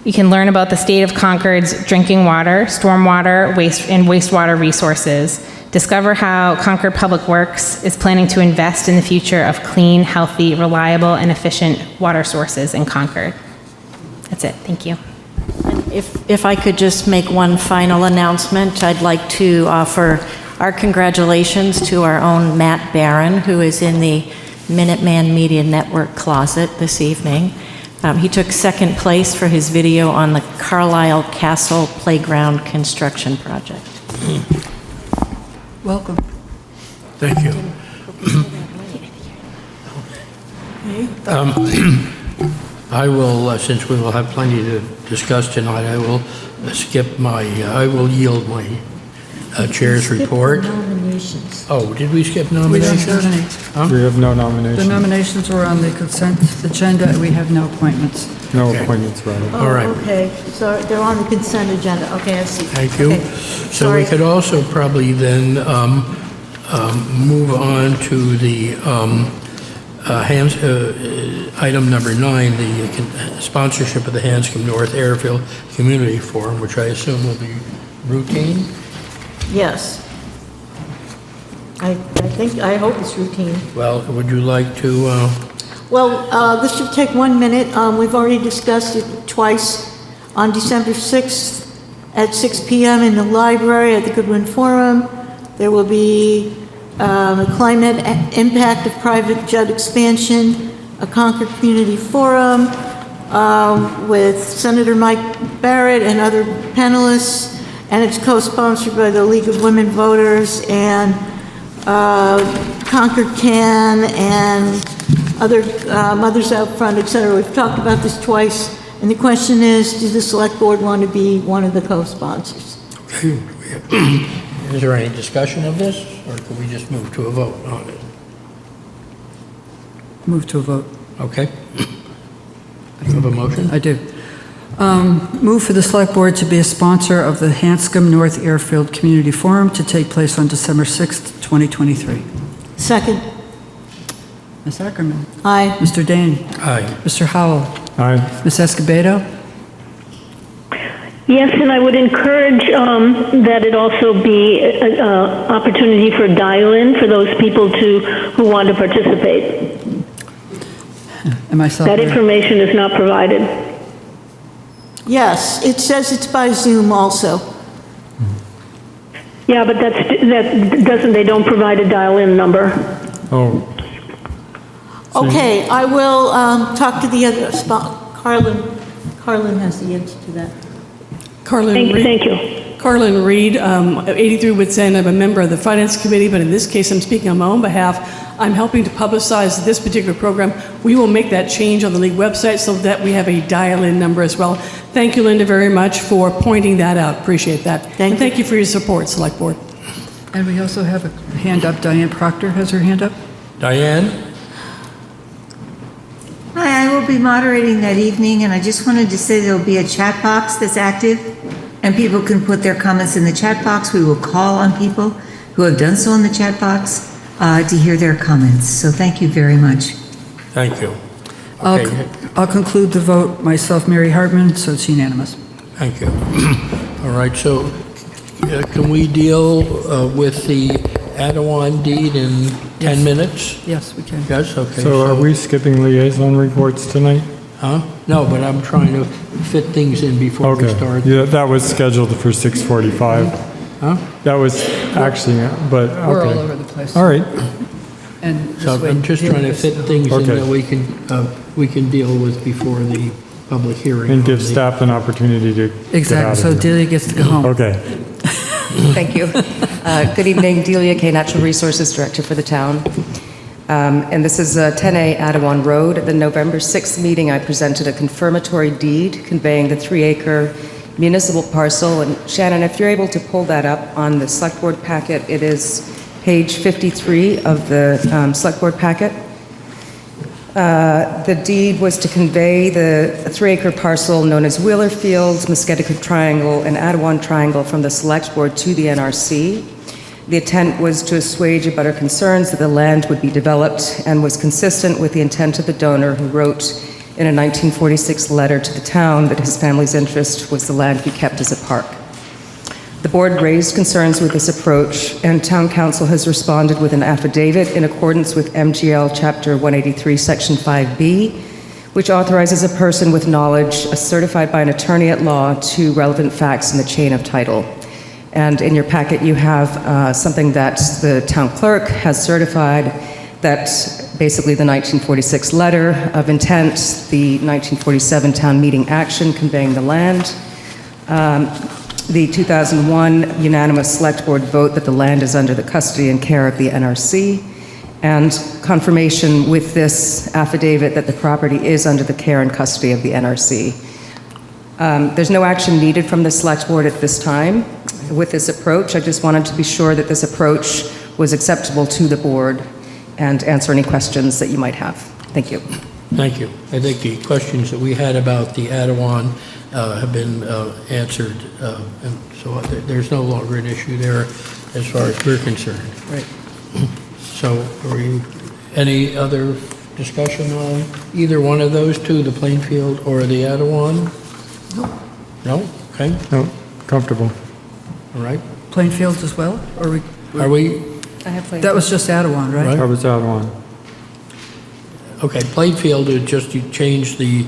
You can learn about the state of Concord's drinking water, stormwater, and wastewater resources. Discover how Concord Public Works is planning to invest in the future of clean, healthy, reliable, and efficient water sources in Concord. That's it. Thank you. If I could just make one final announcement, I'd like to offer our congratulations to our own Matt Barron, who is in the Minuteman Media Network closet this evening. He took second place for his video on the Carlisle Castle Playground construction project. Welcome. Thank you. I will, since we will have plenty to discuss tonight, I will I will yield my chair's report. Nominations. Oh, did we skip We nominations? don't have any. We have no The nominations, nominations were on the consent agenda. We have no appointments. no Okay. appointments, rather. All right. Okay, so they're on the consent agenda. Okay, I see. Thank you. Okay. So we Sorry. could also probably then move on to the item number 9, the sponsorship of the Hanscom North Airfield Community Forum, which I assume will be routine. Yes. I hope it's routine. Well, would you like to, Well, this should take 1 minute. We've already discussed it twice. On December 6th at 6 p.m. in the library at the Goodwin Forum, there will be a climate impact of private jet expansion, a Concord Community Forum with Senator Mike Barrett and other panelists, and it's co-sponsored by the League of Women Voters and Concord Can and other Mothers Out Front, et cetera. We've talked about this twice, and the question is, does the Select Board want to be one of the co-sponsors? is there any discussion of this, or can we just move to a vote on it? Move to a vote. Okay. Do you have a motion? I do. Move for the Select Board to be a sponsor of the Hanscom North Airfield Community Forum to take place on December 6th, 2023. Second. Ms. Ackerman. Aye. Mr. Dane. Aye. Mr. Howell. Aye. Ms. Escobedo. Yes, and I would encourage that it also be an opportunity for dial-in for those people who want to participate. And myself. That information is not provided. Yes, it says it's by Zoom also. Yeah, but they don't provide a dial-in number. Oh, Okay, I will talk to the other spot. Carlin has the answer to that. Carlin Reed. Thank you. Carlin Reed, 83 Woods End. I'm a member of the Finance Committee, but in this case, I'm speaking on my own behalf. I'm helping to publicize this particular program. We will make that change on the League website so that we have a dial-in number as well. Thank you, Linda, very much for pointing that out. Appreciate that. Thank you. Thank you for your support, Select Board. And we also have a hand up. Diane Proctor has her hand up. Diane? Hi, I will be moderating that evening, and I just wanted to say there'll be a chat box that's active, and people can put their comments in the chat box. We will call on people who have done so in the chat box to hear their comments. So thank you very much. Thank you. I'll Okay. I'll conclude the vote. Myself, Mary Hartman, so it's unanimous. Thank you. All right, so can we deal with the Adawan deed in 10 minutes? Yes, we can. Yes, okay. so are we skipping liaison reports tonight? Huh? No, but I'm trying to fit things in before we Okay. start. Yeah, that was scheduled for 6:45. Huh? That was actually, but, okay. We're all over the place. All right. And So this way, I'm just trying to fit things in Okay. that we can deal with before the public hearing. And on give the- staff an opportunity to get out Exactly, of so here. Delia gets to go home. Okay. Thank you. Good evening, Delia Kay, Natural Resources Director for the town. And this is 10A Adawan Road. At the November 6th meeting, I presented a confirmatory deed conveying the 3-acre municipal parcel. And Shannon, if you're able to pull that up on the select board packet, it is page 53 of the select board packet. The deed was to convey the 3-acre parcel known as Wheeler Field, Musketaquid Triangle, and Adawan Triangle from the select board to the NRC. The intent was to assuage abutter concerns that the land would be developed and was consistent with the intent of the donor, who wrote in a 1946 letter to the town that his family's interest was the land be kept as a park. The board raised concerns with this approach, and town council has responded with an affidavit in accordance with MGL Chapter 183, Section 5B, which authorizes a person with knowledge, certified by an attorney at law, to relevant facts in the chain of title. And in your packet, you have something that the town clerk has certified, that basically the 1946 letter of intent, the 1947 town meeting action conveying the land, the 2001 unanimous select board vote that the land is under the custody and care of the NRC, and confirmation with this affidavit that the property is under the care and custody of the NRC. There's no action needed from the select board at this time with this approach. I just wanted to be sure that this approach was acceptable to the board and answer any questions that you might have. Thank you. Thank you. I think the questions that we had about the Adawan have been answered, and so there's no longer an issue there as far as we're concerned. Right. So, any other discussion on either one of those two, the Plainfield or the Adawan? No? Okay. No, comfortable. All right. Plainfield as well? Or Are we? I have plenty. that was just Adawan, right? That was that one. Okay, Plainfield, just you change the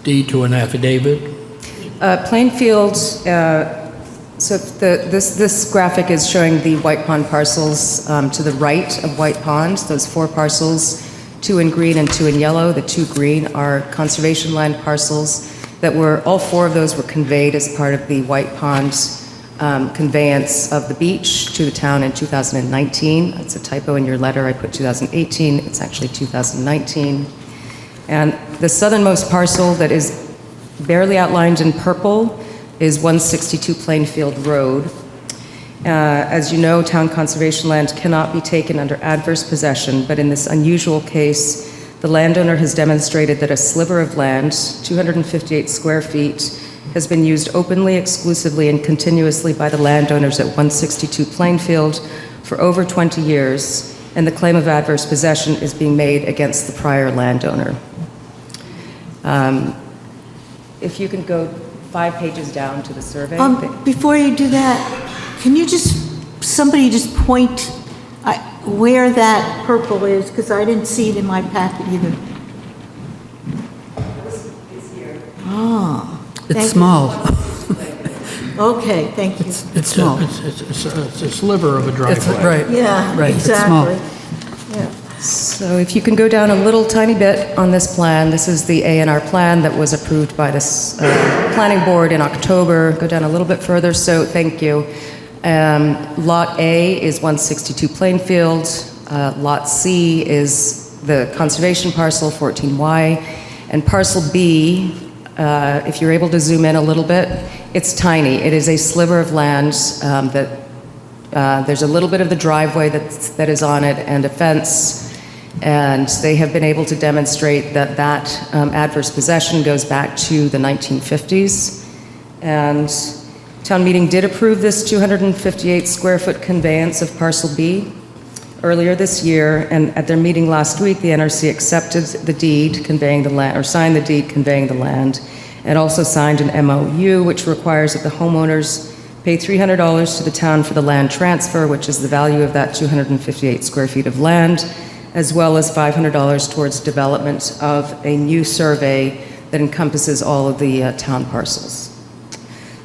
deed to an affidavit? Plainfield, so this graphic is showing the White Pond parcels to the right of White Pond. Those 4 parcels, 2 in green and 2 in yellow. The 2 green are conservation land parcels that were, all 4 of those were conveyed as part of the White Pond conveyance of the beach to the town in 2019. It's a typo in your letter. I put 2018. It's actually 2019. And the southernmost parcel that is barely outlined in purple is 162 Plainfield Road. As you know, town conservation land cannot be taken under adverse possession, but in this unusual case, the landowner has demonstrated that a sliver of land, 258 square feet, has been used openly, exclusively, and continuously by the landowners at 162 Plainfield for over 20 years, and the claim of adverse possession is being made against the prior landowner. If you can go 5 pages down to the survey. Before you do that, can you somebody just point where that purple is? Because I didn't see it in my packet either. It's here. Oh. It's small. Okay, thank you. It's small. It's a sliver of a driveway. Right. Yeah, Right, it's small. exactly. Yeah. So if you can go down a little tiny bit on this plan, this is the A&R plan that was approved by this planning board in October. Go down a little bit further, so thank you. Lot A is 162 Plainfield. Lot C is the conservation parcel, 14Y. And parcel B, if you're able to zoom in a little bit, it's tiny. It is a sliver of land that there's a little bit of the driveway that is on it and a fence. And they have been able to demonstrate that adverse possession goes back to the 1950s. And town meeting did approve this 258 square foot conveyance of parcel B earlier this year. And at their meeting last week, the NRC accepted the deed conveying the land, or signed the deed conveying the land, and also signed an MOU, which requires that the homeowners pay $300 to the town for the land transfer, which is the value of that 258 square feet of land, as well as $500 towards development of a new survey that encompasses all of the town parcels.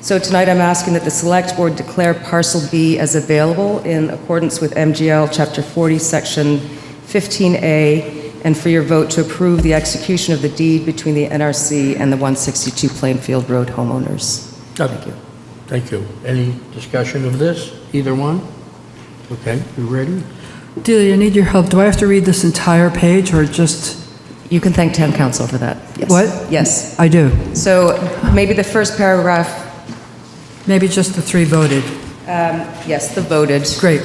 So tonight I'm asking that the Select Board declare Parcel B as available in accordance with MGL Chapter 40, Section 15A, and for your vote to approve the execution of the deed between the NRC and the 162 Plainfield Road homeowners. Thank you. Thank you. Any discussion of this? Either one? Okay, you ready? Delia, I need your help. Do I have to read this entire page or just? You can thank town council for that. Yes. What? Yes. I do. So maybe the first paragraph, Maybe just the 3 voted. yes, the voted. Great.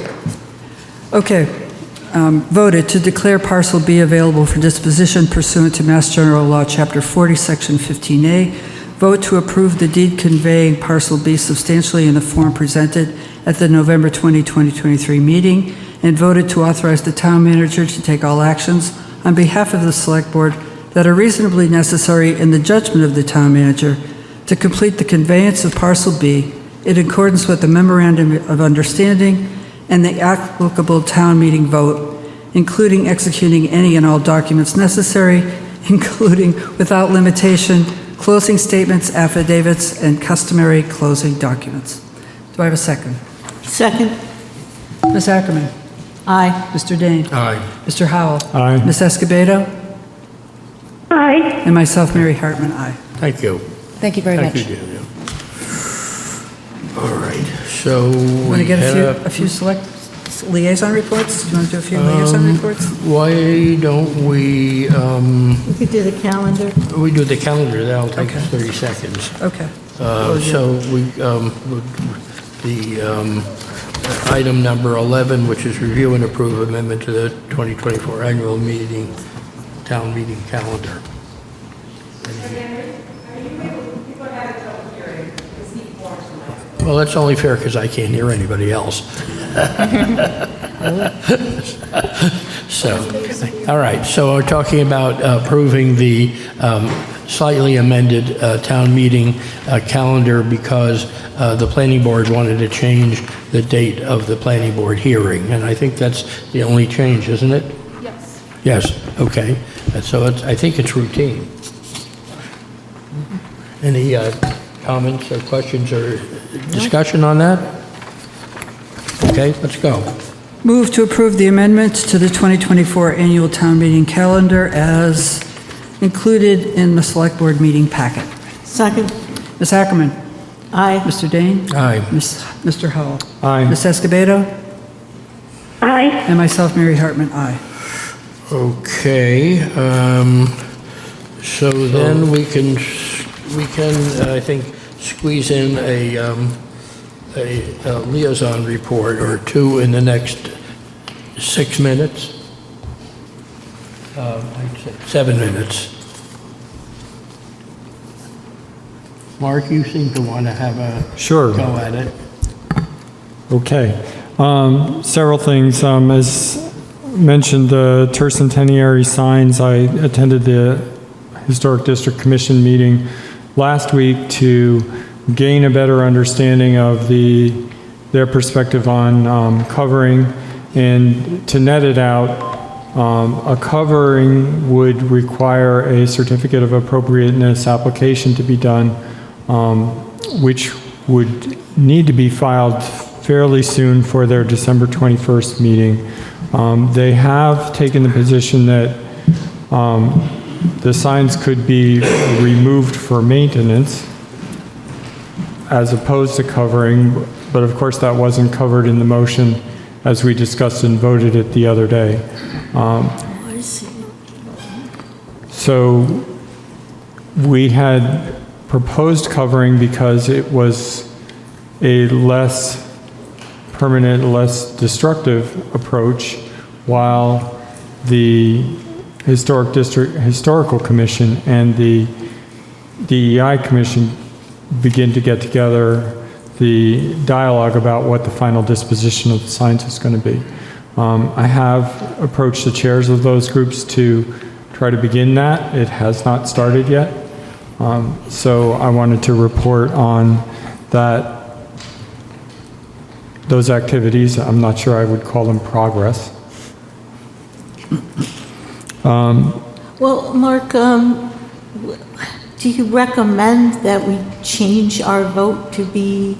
Okay. Voted to declare parcel B available for disposition pursuant to Mass General Law, Chapter 40, Section 15A. Vote to approve the deed conveying parcel B substantially in the form presented at the November 20, 2023 meeting, and voted to authorize the town manager to take all actions on behalf of the select board that are reasonably necessary in the judgment of the town manager to complete the conveyance of parcel B in accordance with the memorandum of understanding and the applicable town meeting vote, including executing any and all documents necessary, including without limitation, closing statements, affidavits, and customary closing documents. Do I have a second? Second. Ms. Ackerman? Aye. Mr. Dane? Aye. Mr. Howell? Aye. Ms. Escobedo? Aye. And myself, Mary Hartman, aye. Thank you. Thank you very Thank much. you, Delia. All right, so Want to we get have... a few select liaison reports? Do you want to do a few liaison reports? Why don't we, We could do the calendar. we do the calendar, that'll take us 30 seconds. Okay. So we, item number 11, which is review and approve amendment to the 2024 annual meeting, town meeting calendar. Well, that's only fair because I can't hear anybody else. So, all right, so we're talking about approving the slightly amended town meeting calendar because the planning board wanted to change the date of the planning board hearing, and I think that's the only change, isn't it? Yes. Yes, okay. And so I think it's routine. Any comments or questions or discussion on that? Okay, let's go. Move to approve the amendment to the 2024 annual town meeting calendar as included in the select board meeting packet. Second. Ms. Ackerman? Aye. Mr. Dane? Aye. Mr. Howell? Aye. Ms. Escobedo? Aye. And myself, Mary Hartman, aye. Okay, so then we can, I think, squeeze in a liaison report or two in the next 6 minutes. I'd say 7 minutes. Mark, you seem to want to have a Sure. go at it. Okay. Several things. As mentioned, the tercentenary signs, I attended the Historic District Commission meeting last week to gain a better understanding of their perspective on covering, and to net it out, a covering would require a certificate of appropriateness application to be done, which would need to be filed fairly soon for their December 21st meeting. They have taken the position that the signs could be removed for maintenance as opposed to covering, but of course that wasn't covered in the motion as we discussed and voted it the other day. So we had proposed covering because it was a less permanent, less destructive approach, while the Historical Commission and the DEI Commission begin to get together the dialogue about what the final disposition of the signs is going to be. I have approached the chairs of those groups to try to begin that. It has not started yet. So I wanted to report on those activities. I'm not sure I would call them progress. Well, Mark, do you recommend that we change our vote to be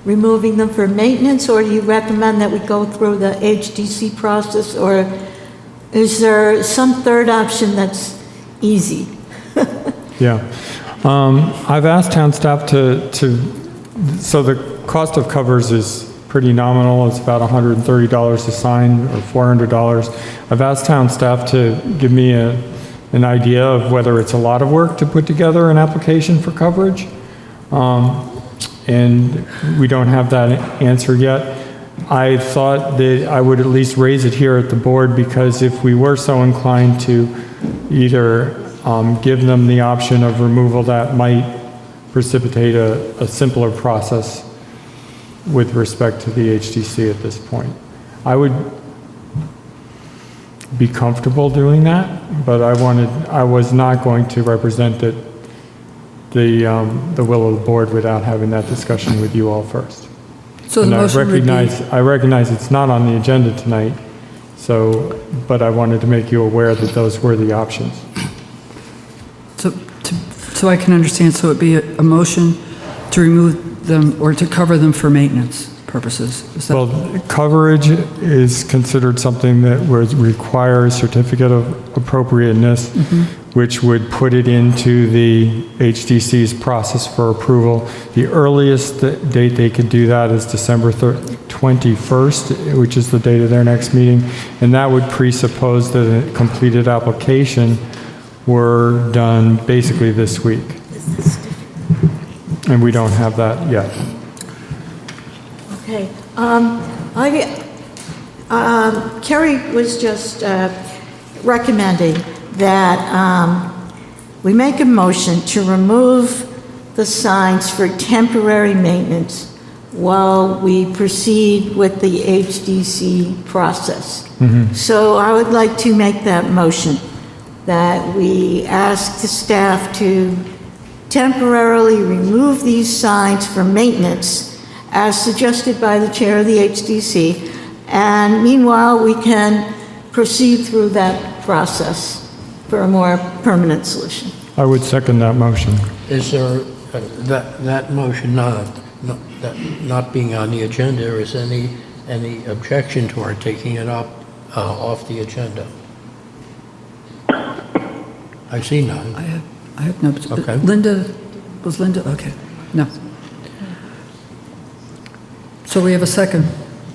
removing them for maintenance, or do you recommend that we go through the HDC process, or is there some third option that's easy? Yeah. I've asked town staff to So the cost of covers is pretty nominal. It's about $130 a sign or $400. I've asked town staff to give me an idea of whether it's a lot of work to put together an application for coverage. And we don't have that answer yet. I thought that I would at least raise it here at the board, because if we were so inclined to either give them the option of removal, that might precipitate a simpler process with respect to the HDC at this point. I would be comfortable doing that, but I was not going to represent the will of the board without having that discussion with you all first. So the And motion would be... I recognize it's not on the agenda tonight, but I wanted to make you aware that those were the options. So I can understand, so it'd be a motion to remove them or to cover them for maintenance purposes? Is that... Well, coverage is considered something that would require a certificate of appropriateness, which would put it into the HDC's process for approval. The earliest date they could do that is December 21st, which is the date of their next meeting, and that would presuppose that a completed application were done basically this week. And we don't have that yet. Okay. Kerry was just recommending that we make a motion to remove the signs for temporary maintenance while we proceed with the HDC process. So I would like to make that motion, that we ask the staff to temporarily remove these signs for maintenance as suggested by the chair of the HDC, and meanwhile we can proceed through that process for a more permanent solution. I would second that motion. Is there, that motion not being on the agenda, is any objection to our taking it up off the agenda? I see none. I have no... Okay. Was Linda? Okay. No. So we have a second.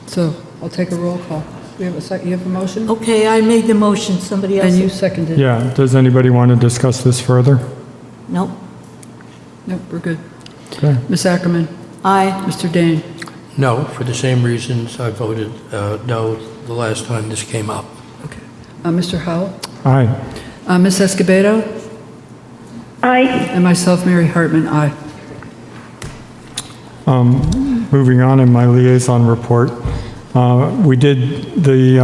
So I'll take a roll call. We have a second. You have a motion? Okay, I made the motion. Somebody else? And you seconded. Yeah, does anybody want to discuss this further? Nope. Nope, we're good. Okay. Ms. Ackerman? Aye. Mr. Dane? No, for the same reasons I voted no the last time this came up. Okay. Mr. Howell? Aye. Ms. Escobedo? Aye. And myself, Mary Hartman, aye. Moving on in my liaison report, we did, the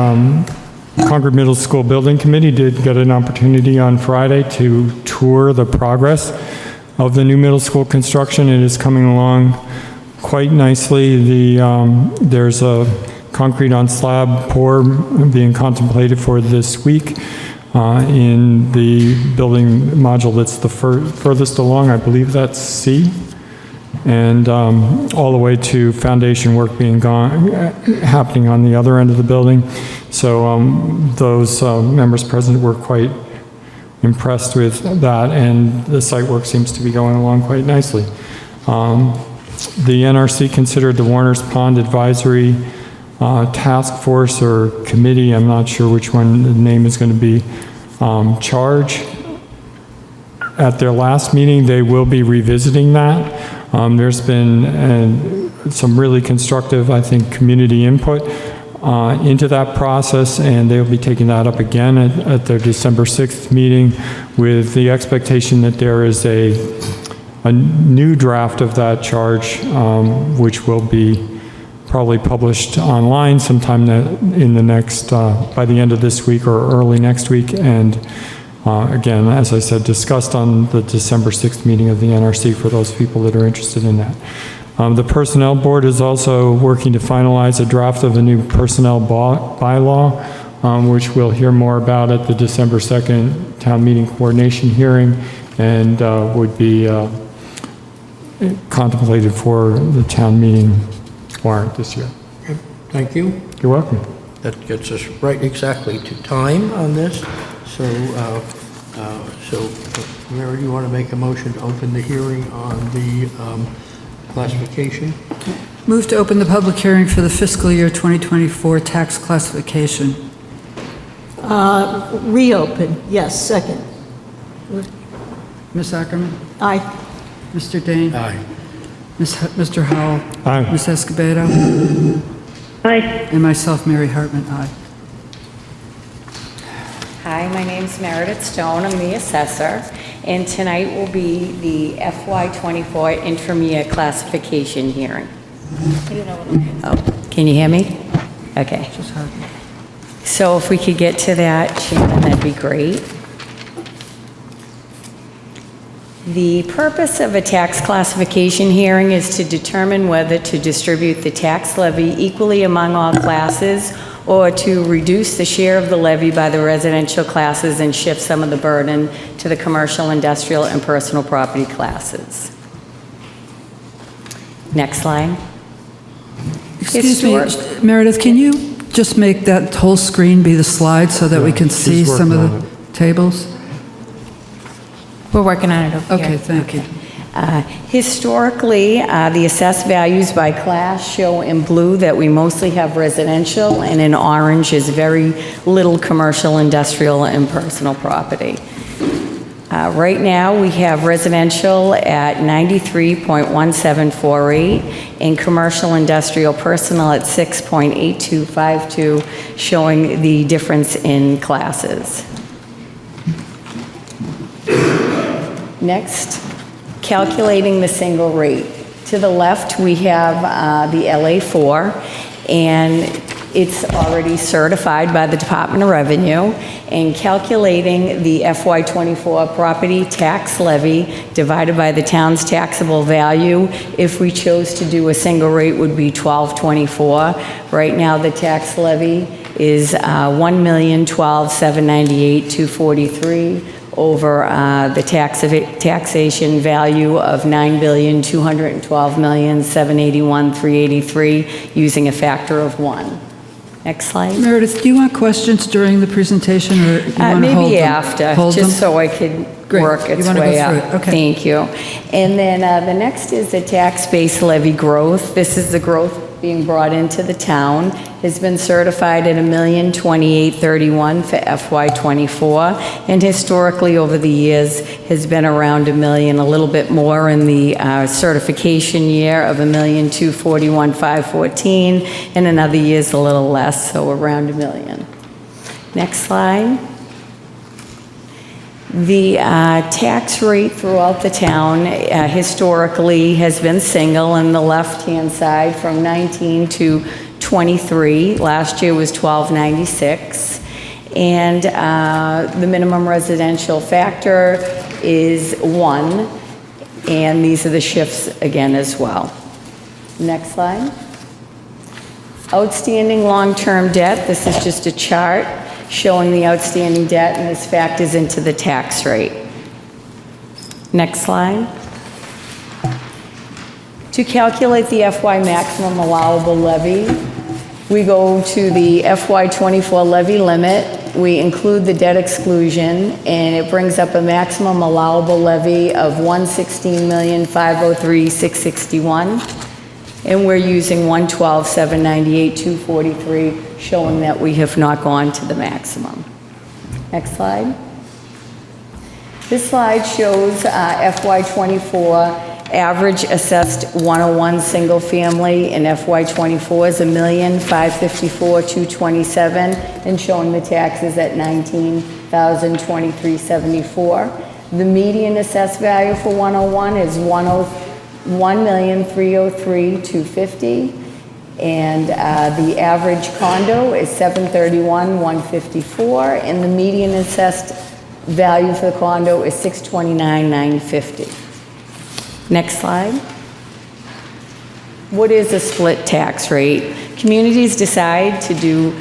Concord Middle School Building Committee did get an opportunity on Friday to tour the progress of the new middle school construction. It is coming along quite nicely. There's a concrete on slab pour being contemplated for this week in the building module that's the furthest along. I believe that's C. And all the way to foundation work happening on the other end of the building. So those members present were quite impressed with that, and the site work seems to be going along quite nicely. The NRC considered the Warner's Pond Advisory Task Force or Committee, I'm not sure which one the name is going to be, charge. At their last meeting, they will be revisiting that. There's been some really constructive, I think, community input into that process, and they'll be taking that up again at their December 6th meeting with the expectation that there is a new draft of that charge, which will be probably published online sometime in the next, by the end of this week or early next week, and again, as I said, discussed on the December 6th meeting of the NRC for those people that are interested in that. The Personnel Board is also working to finalize a draft of a new personnel bylaw, which we'll hear more about at the December 2nd town meeting coordination hearing, and would be contemplated for the town meeting warrant this year. Okay, thank you. You're welcome. That gets us right exactly to time on this. So, Mary, do you want to make a motion to open the hearing on the classification. Move to open the public hearing for the fiscal year 2024 tax classification. Reopen, yes, second. Ms. Ackerman? Aye. Mr. Dane? Aye. Mr. Howell? Aye. Ms. Escobedo? Aye. And myself, Mary Hartman, aye. Hi, my name's Meredith Stone. I'm the assessor, and tonight will be the FY24 interim-year classification hearing. Oh, can you hear me? Okay. So if we could get to that, Shannon, that'd be great. The purpose of a tax classification hearing is to determine whether to distribute the tax levy equally among all classes or to reduce the share of the levy by the residential classes and shift some of the burden to the commercial, industrial, and personal property classes. Next slide. Excuse me, Meredith, can you just make that whole screen be the slide so that we can see she's some of working on the tables? We're working on it over here. Okay, thank you. Historically, the assessed values by class show in blue that we mostly have residential, and in orange is very little commercial, industrial, and personal property. Right now, we have residential at 93.1748 and commercial, industrial, personal at 6.8252, showing the difference in classes. Next, calculating the single rate. To the left, we have the LA4, and it's already certified by the Department of Revenue, and calculating the FY24 property tax levy divided by the town's taxable value, if we chose to do a single rate, would be $12.24. Right now, the tax levy is $1,012,798,243 over the taxation value of $9,212,781,383 using a factor of 1. Next slide. Meredith, do you want questions during the presentation, or you want to hold them? Maybe after, Hold just them? so I could Great. work You its wanna go way through up. it. Okay. Thank you. And then the next is the tax base levy growth. This is the growth being brought into the town. Has been certified at $1,028,31 for FY24, and historically over the years has been around $1 million, a little bit more in the certification year of $1,241,514, and in other years a little less, so around $1 million. Next slide. The tax rate throughout the town historically has been single on the left-hand side from 19 to 23. Last year was $12.96. And the minimum residential factor is 1. And these are the shifts again as well. Next slide. Outstanding long-term debt. This is just a chart showing the outstanding debt, and this factors into the tax rate. Next slide. To calculate the FY maximum allowable levy, we go to the FY24 levy limit, we include the debt exclusion, and it brings up a maximum allowable levy of $116,503,661. And we're using $112,798,243, showing that we have not gone to the maximum. Next slide. This slide shows FY24 average assessed 101 single family in FY24 is $1,554,227, and showing the taxes at $19,023.74. The median assessed value for 101 is $1,303,250, and the average condo is $731,154, and the median assessed value for the condo is $629,950. Next slide. What is a split tax rate? Communities decide to do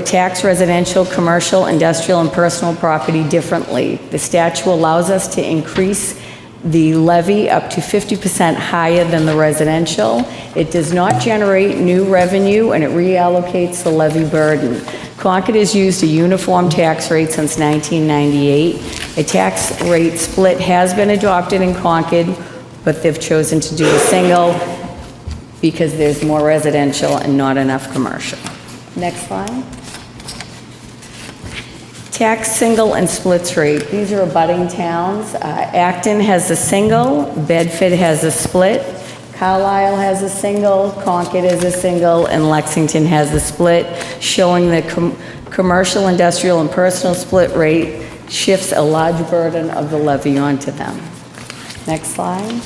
tax residential, commercial, industrial, and personal property differently. The statute allows us to increase the levy up to 50% higher than the residential. It does not generate new revenue, and it reallocates the levy burden. Concord has used a uniform tax rate since 1998. A tax rate split has been adopted in Concord but they've chosen to do a single because there's more residential and not enough commercial. Next slide. Tax single and splits rate. These are abutting towns. Acton has a single, Bedford has a split, Carlisle has a single, Concord has a single, and Lexington has a split, showing the commercial, industrial, and personal split rate shifts a large burden of the levy onto them. Next slide.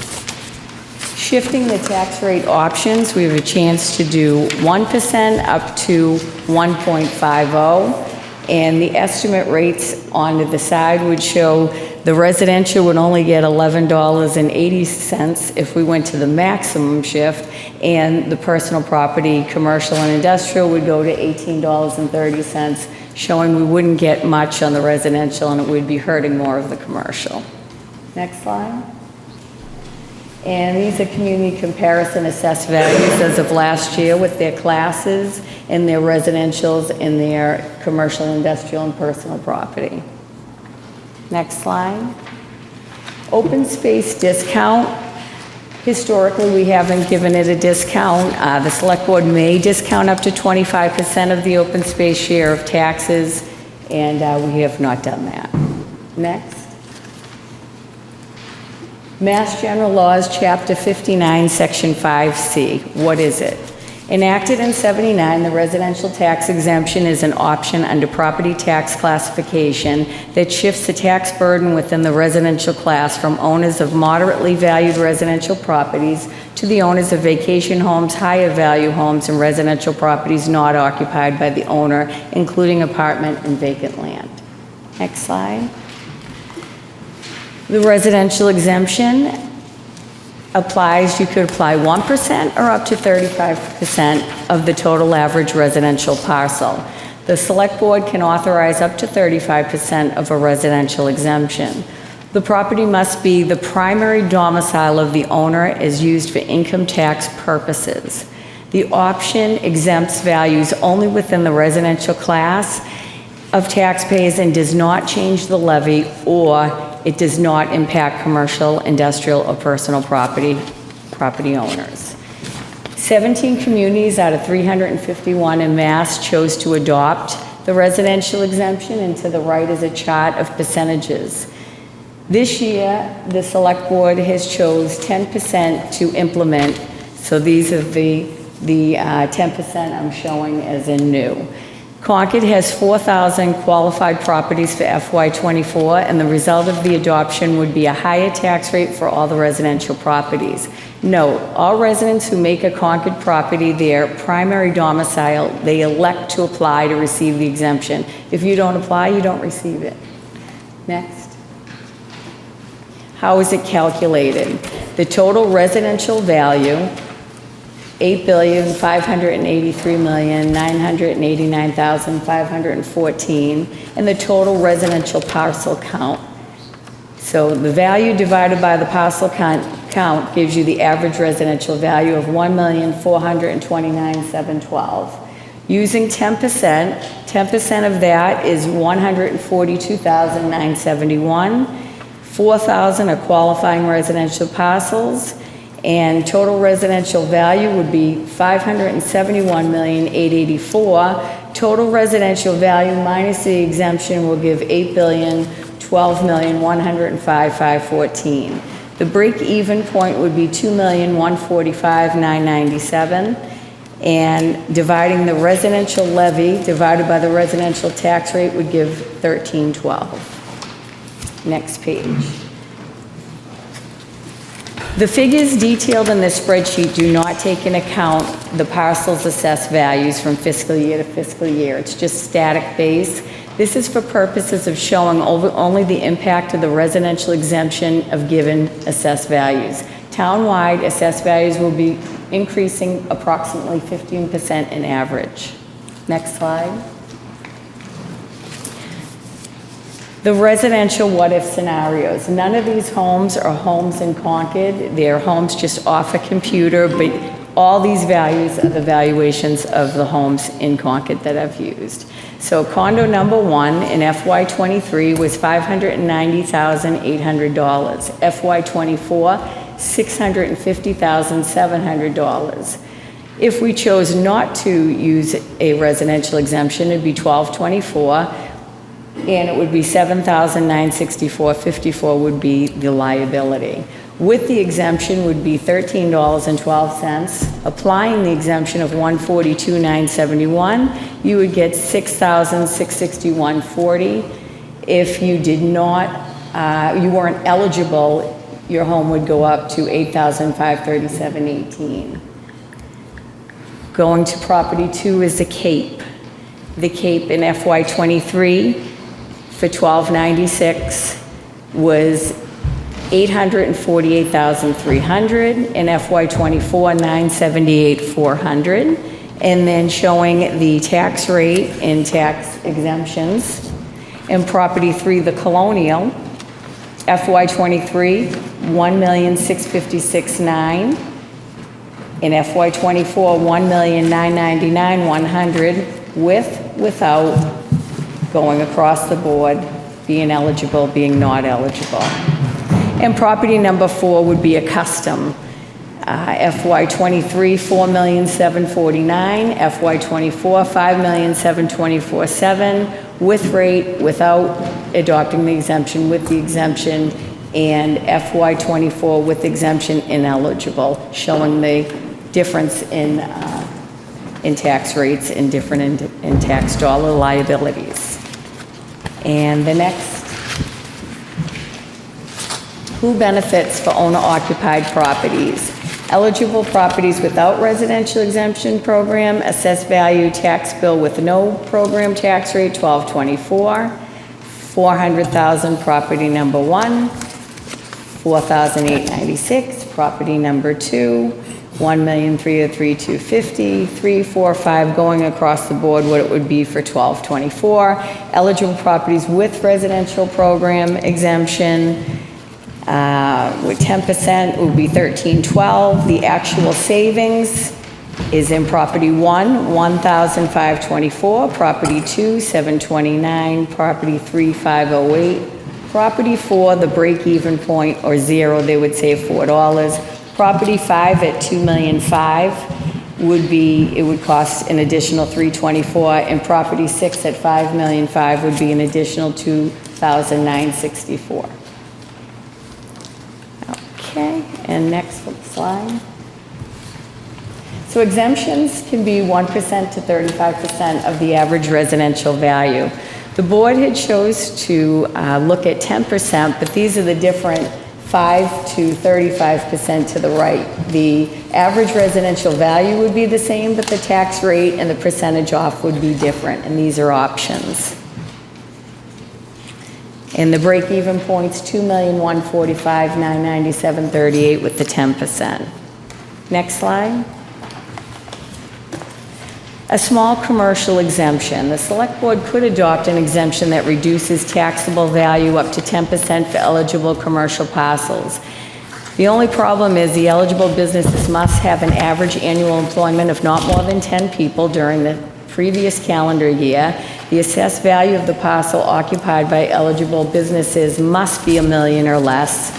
Shifting the tax rate options, we have a chance to do 1% up to 1.50, and the estimate rates on the side would show the residential would only get $11.80 if we went to the maximum shift, and the personal property, commercial and industrial would go to $18.30, showing we wouldn't get much on the residential and it would be hurting more of the commercial. Next slide. And these are community comparison assessed values as of last year with their classes and their residentials and their commercial, industrial, and personal property. Next slide. Open space discount. Historically, we haven't given it a discount. The select board may discount up to 25% of the open space share of taxes, and we have not done that. Next. Mass General Laws, Chapter 59, Section 5C. What is it? Enacted in '79, the residential tax exemption is an option under property tax classification that shifts the tax burden within the residential class from owners of moderately valued residential properties to the owners of vacation homes, higher value homes, and residential properties not occupied by the owner, including apartment and vacant land. Next slide. The residential exemption applies, you could apply 1% or up to 35% of the total average residential parcel. The select board can authorize up to 35% of a residential exemption. The property must be the primary domicile of the owner as used for income tax purposes. The option exempts values only within the residential class of taxpayers and does not change the levy, or it does not impact commercial, industrial, or personal property owners. 17 communities out of 351 in Mass chose to adopt the residential exemption, and to the right is a chart of percentages. This year, the select board has chose 10% to implement, so these are the 10% I'm showing as in new. Concord has 4,000 qualified properties for FY24, and the result of the adoption would be a higher tax rate for all the residential properties. Note, all residents who make a Concord property their primary domicile, they elect to apply to receive the exemption. If you don't apply, you don't receive it. Next. How is it calculated? The total residential value, $8,583,989,514, and the total residential parcel count. So the value divided by the parcel count gives you the average residential value of $1,429,712. Using 10%, 10% of that is $142,971. 4,000 are qualifying residential parcels, and total residential value would be $571,884,000. Total residential value minus the exemption will give $8,012,105,514. The break-even point would be $2,145,997, and dividing the residential levy divided by the residential tax rate would give $1,312. Next page. The figures detailed in this spreadsheet do not take into account the parcels' assessed values from fiscal year to fiscal year. It's just static base. This is for purposes of showing only the impact of the residential exemption of given assessed values. Townwide, assessed values will be increasing approximately 15% in average. Next slide. The residential what-if scenarios. None of these homes are homes in Concord. They're homes just off a computer, but all these values are the valuations of the homes in Concord that I've used. So condo number 1 in FY23 was $590,800. FY24, $650,700. If we chose not to use a residential exemption, it'd be $1,224, and it would be $7,964.54 would be the liability. With the exemption would be $13.12. Applying the exemption of $142,971, you would get $6,661.40. If you did not, you weren't eligible, your home would go up to $8,537.18. Going to property 2 is the Cape. The Cape in FY23 for $1,296 was $848,300, in FY24 $978,400, and then showing the tax rate and tax exemptions. In property 3, the Colonial, FY23 $1,656,900. In FY24, $1,999,100 without going across the board, being eligible, being not eligible. And property number 4 would be a custom. FY23, $4,749,000, FY24, $5,724,700 with rate, without adopting the exemption, with the exemption, and FY24 with exemption, ineligible, showing the difference in tax rates and different in tax dollar liabilities. And the next, who benefits for owner-occupied properties? Eligible properties without residential exemption program, assessed value tax bill with no program tax rate, $1,224. $400,000 property number 1, $4,896. Property number 2, $1,303,250. 3, 4, 5 going across the board, what it would be for $1,224. Eligible properties with residential program exemption with 10% would be $1,312. The actual savings is in property 1, $1,524, property 2, $729, property 3, $508, property 4, the break-even point, or 0, they would save $4. Property 5 at $2,500,000 would be, it would cost an additional $324, and property 6 at $5,500,000 would be an additional $2,964. Okay, and next slide. So exemptions can be 1% to 35% of the average residential value. The board had chose to look at 10%, but these are the different 5 to 35% to the right. The average residential value would be the same, but the tax rate and the percentage off would be different, and these are options. And the break-even points, $2,145,997.38 with the 10%. Next slide. A small commercial exemption. The Select Board could adopt an exemption that reduces taxable value up to 10% for eligible commercial parcels. The only problem is the eligible businesses must have an average annual employment of not more than 10 people during the previous calendar year. The assessed value of the parcel occupied by eligible businesses must be $1 million or less.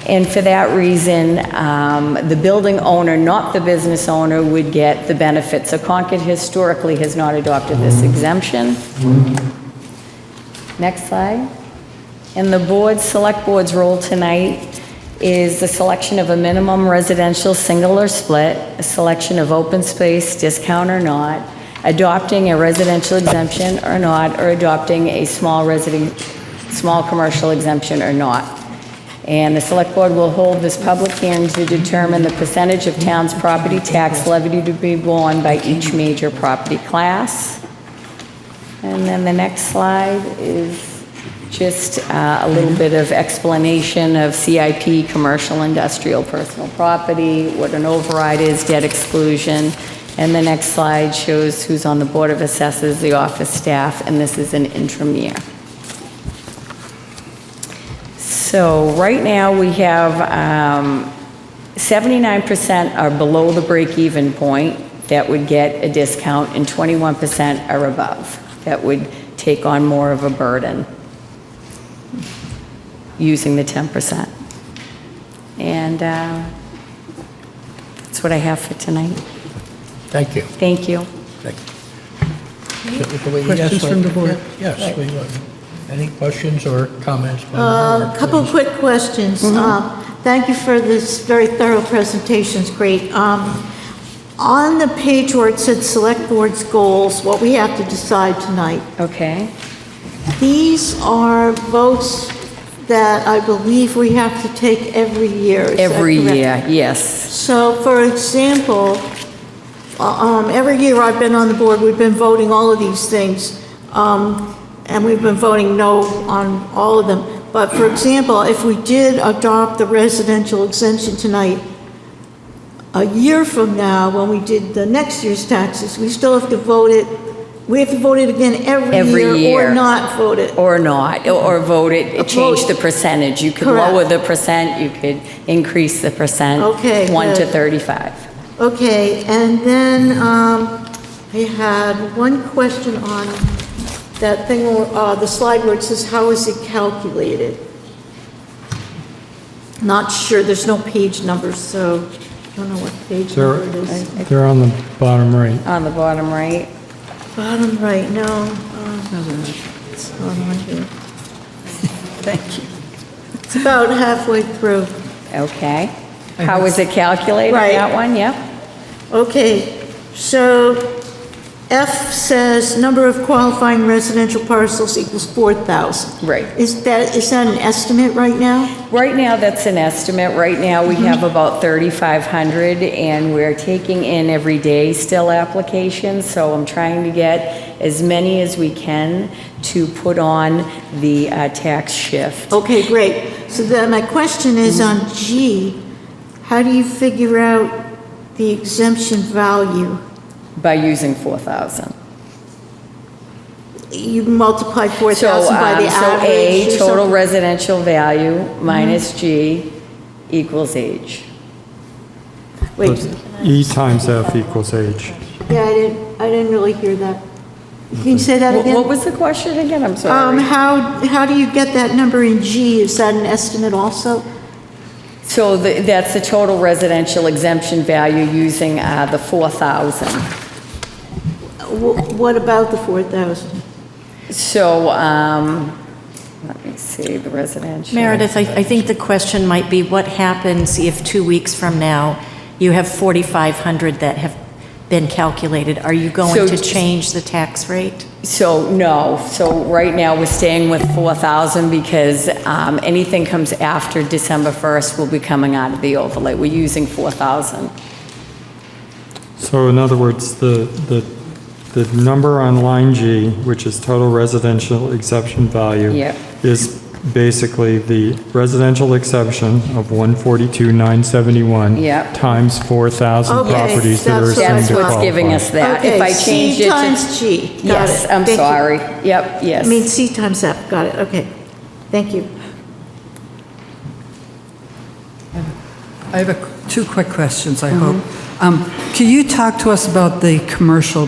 And for that reason, the building owner, not the business owner, would get the benefit. So Concord historically has not adopted this exemption. Next slide. And the Select Board's role tonight is the selection of a minimum residential single or split, a selection of open space, discount or not, adopting a residential exemption or not, or adopting a small commercial exemption or not. And the Select Board will hold this public hearing to determine the percentage of town's property tax levy to be borne by each major property class. And then the next slide is just a little bit of explanation of CIP, commercial, industrial, personal property, what an override is, debt exclusion. And the next slide shows who's on the Board of Assessors, the office staff, and this is an interim year. So right now we have 79% are below the break-even point that would get a discount, and 21% are above that would take on more of a burden using the 10%. And that's what I have for tonight. Thank you. Thank you. Thank you. Questions from the board? Yes, we would. Any questions or comments? by the A board, couple of please? quick questions. Thank you for this very thorough presentation, it's great. On the page where it said Select Board's goals, what we have to decide tonight, Okay. these are votes that I believe we have to take every year. Is that Every correct? year, yes. So, for example, every year I've been on the board, we've been voting all of these things, and we've been voting no on all of them. But for example, if we did adopt the residential exemption tonight, a year from now, when we did the next year's taxes, we still have to vote it. We have to vote it again every year, or not vote it. Or not, or vote it, change the percentage. You could Correct. lower the percent, you could increase the percent. Okay, 1 to good. 35. Okay, and then I had one question on that thing, the slide where it says, how is it calculated? Not sure, there's no page numbers, so I don't know what page number it is. They're on the bottom right. On the bottom right. Bottom right, no. It's not on here. Thank you. It's about halfway through. Okay. How was it calculated, Right. that one? Yep. Okay, so F says number of qualifying residential parcels equals 4,000. Right. Is that an estimate right now? Right now, that's an estimate. Right now, we have about 3,500, and we're taking in every day still applications, so I'm trying to get as many as we can to put on the tax shift. Okay, great. So then my question is on G, how do you figure out the exemption value? By using 4,000. You multiply 4,000 by the So average? A, or total something? residential value minus G equals age. Wait, E times F equals H. yeah, I didn't really hear that. Can you say that again? What was the question again? I'm sorry. How do you get that number in G? Is that an estimate also? So that's the total residential exemption value using the 4,000. What about the 4,000? So, let me see, the residential. Meredith, I think the question might be, what happens if 2 weeks from now you have 4,500 that have been calculated? Are you going So- to change the tax rate? So, no. So right now, we're staying with 4,000 because anything comes after December 1st will be coming out of the overlay. We're using 4,000. So in other words, the number on line G, which is total residential exception value, Yep. is basically the residential exception of 142,971 Yep. times 4,000 Okay, properties that are that's what I assumed to That's what's qualify. giving us that. Okay, If I changed C it to... times G. Got Yes, it. I'm Thank you. sorry. Yep, yes. I mean, C times F. Got it. Okay. Thank you. I have two quick questions, I hope. Can you talk to us about the commercial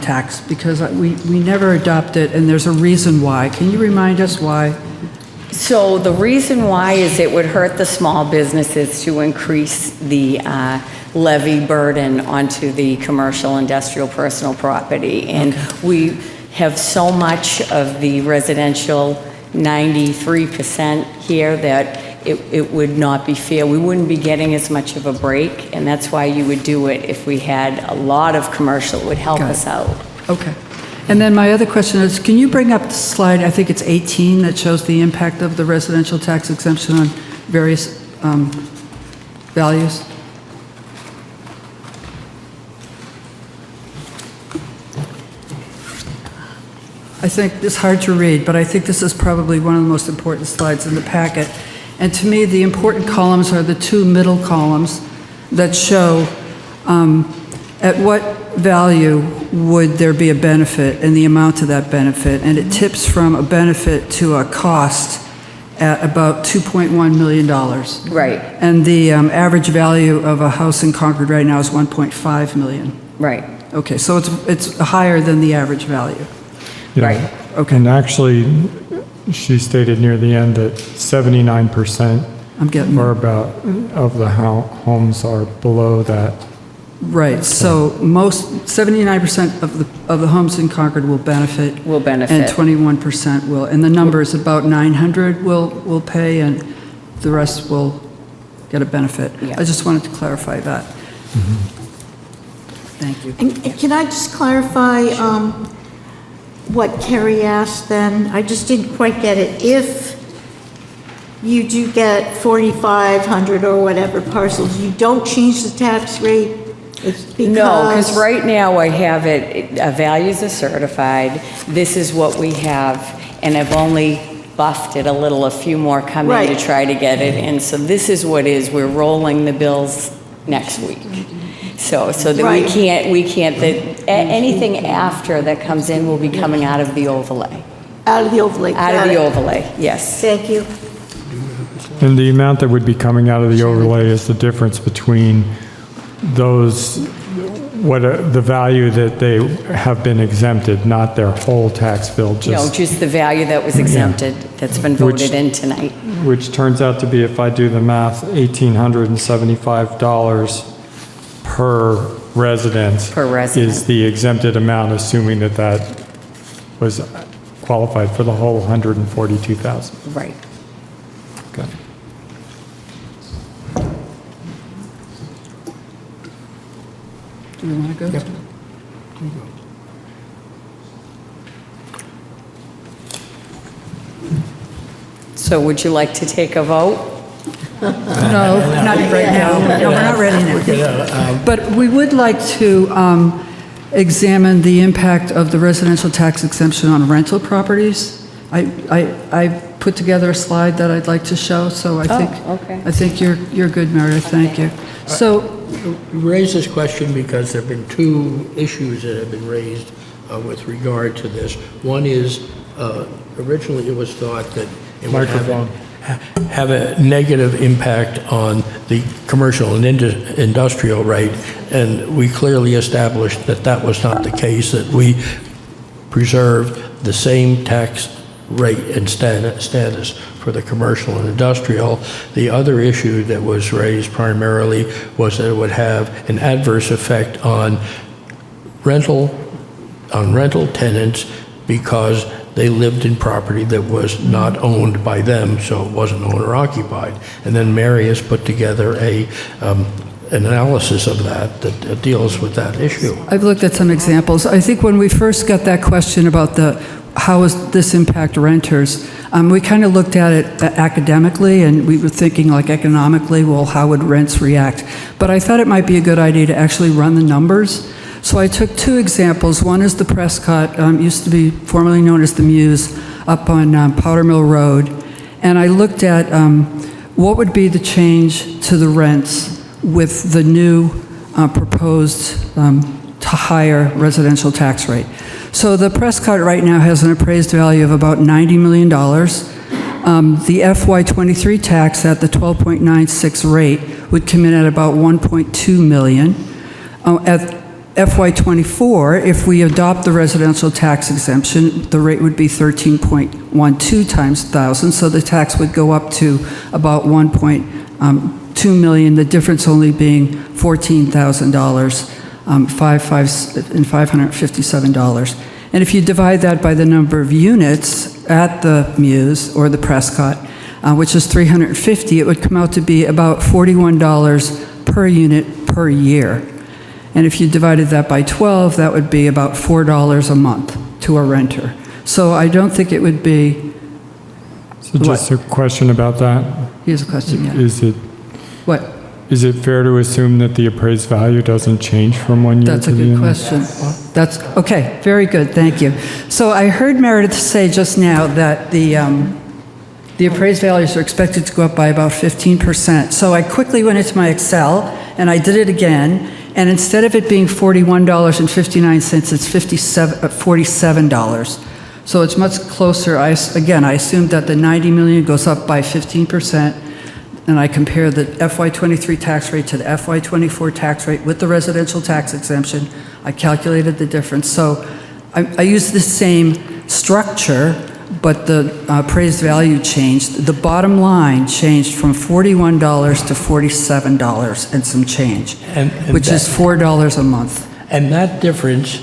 tax? Because we never adopt it, and there's a reason why. Can you remind us why? So the reason why is it would hurt the small businesses to increase the levy burden onto the commercial, industrial, personal property. And we have so much of the residential, 93% here, that it would not be fair. We wouldn't be getting as much of a break, and that's why you would do it if we had a lot of commercial. It would help Got it. us out. Okay. And then my other question is, can you bring up the slide, I think it's 18, that shows the impact of the residential tax exemption on various values? I think it's hard to read, but I think this is probably one of the most important slides in the packet. And to me, the important columns are the two middle columns that show at what value would there be a benefit and the amount of that benefit. And it tips from a benefit to a cost at about $2.1 million. Right. And the average value of a house in Concord right now is $1.5 million. Right. Okay, so it's higher than the average value. Yeah. Right. Okay. And actually, she stated near the end that 79% I'm getting. Or about, of the homes are below that. Right, so 79% of the homes in Concord will benefit. Will benefit. And 21% will, and the number is about 900 will pay, and the rest will get a benefit. Yeah. I just wanted to clarify that. Thank you. And can I just clarify what Kerry asked then? I just didn't quite get it. If you do get 4,500 or whatever parcels, you don't change the tax rate? It's because... No, because right now I have it, values are certified, this is what we have, and I've only buffed it a few more come in Right. to try to get it in. So this is what is, we're rolling the bills next week. So that Right. we can't, anything after that comes in will be coming out of the overlay. Out of the overlay. Out of Got the it. overlay, yes. Thank you. And the amount that would be coming out of the overlay is the difference between those, the value that they have been exempted, not their whole tax bill, No, just, just the value that was exempted, that's been voted in tonight. which turns out to be, if I do the math, $1,875 per resident. Per resident. Is the exempted amount, assuming that that was qualified for the whole 142,000. Right. Okay. Do you want to go? So would you like to take a vote? No, not right now. No, we're not ready now. But we would like to examine the impact of the residential tax exemption on rental properties. I put together a slide that I'd like to show, so okay. I think you're good, Meredith, thank you. So, We raised this question because there have been two issues that have been raised with regard to this. One is, originally it was thought that it would have a negative impact on the commercial and industrial rate, and we clearly established that that was not the case, that we preserved the same tax rate and status for the commercial and industrial. The other issue that was raised primarily was that it would have an adverse effect on rental tenants because they lived in property that was not owned by them, so it wasn't owner occupied. And then Mary has put together an analysis of that deals with that issue. I've looked at some examples. I think when we first got that question about how does this impact renters, we kind of looked at it academically, and we were thinking like economically, well, how would rents react? But I thought it might be a good idea to actually run the numbers. So I took two examples. One is the Prescott, used to be formerly known as the Muse, up on Powder Mill Road. And I looked at what would be the change to the rents with the new proposed higher residential tax rate. So the Prescott right now has an appraised value of about $90 million. The FY23 tax at the 12.96 rate would come in at about $1.2 million. At FY24, if we adopt the residential tax exemption, the rate would be 13.12 times 1,000, so the tax would go up to about $1.2 million, the difference only being $14,000, $557. And if you divide that by the number of units at the Muse or the Prescott, which is 350, it would come out to be about $41 per unit per year. And if you divided that by 12, that would be about $4 a month to a renter. So I don't think it would be... So just a question about that. Here's a question, yeah. What? Is it fair to assume that the appraised value doesn't change from one year That's to a the good next? question. That's, okay, very good, thank you. So I heard Meredith say just now that the appraised values are expected to go up by about 15%. So I quickly went into my Excel, and I did it again, and instead of it being $41.59, it's $47. So it's much closer. I assumed that the $90 million goes up by 15%, and I compare the FY23 tax rate to the FY24 tax rate with the residential tax exemption. I calculated the difference. So I used the same structure, but the appraised value changed. The bottom line changed from $41 to $47 and some change, which is $4 a month. And that difference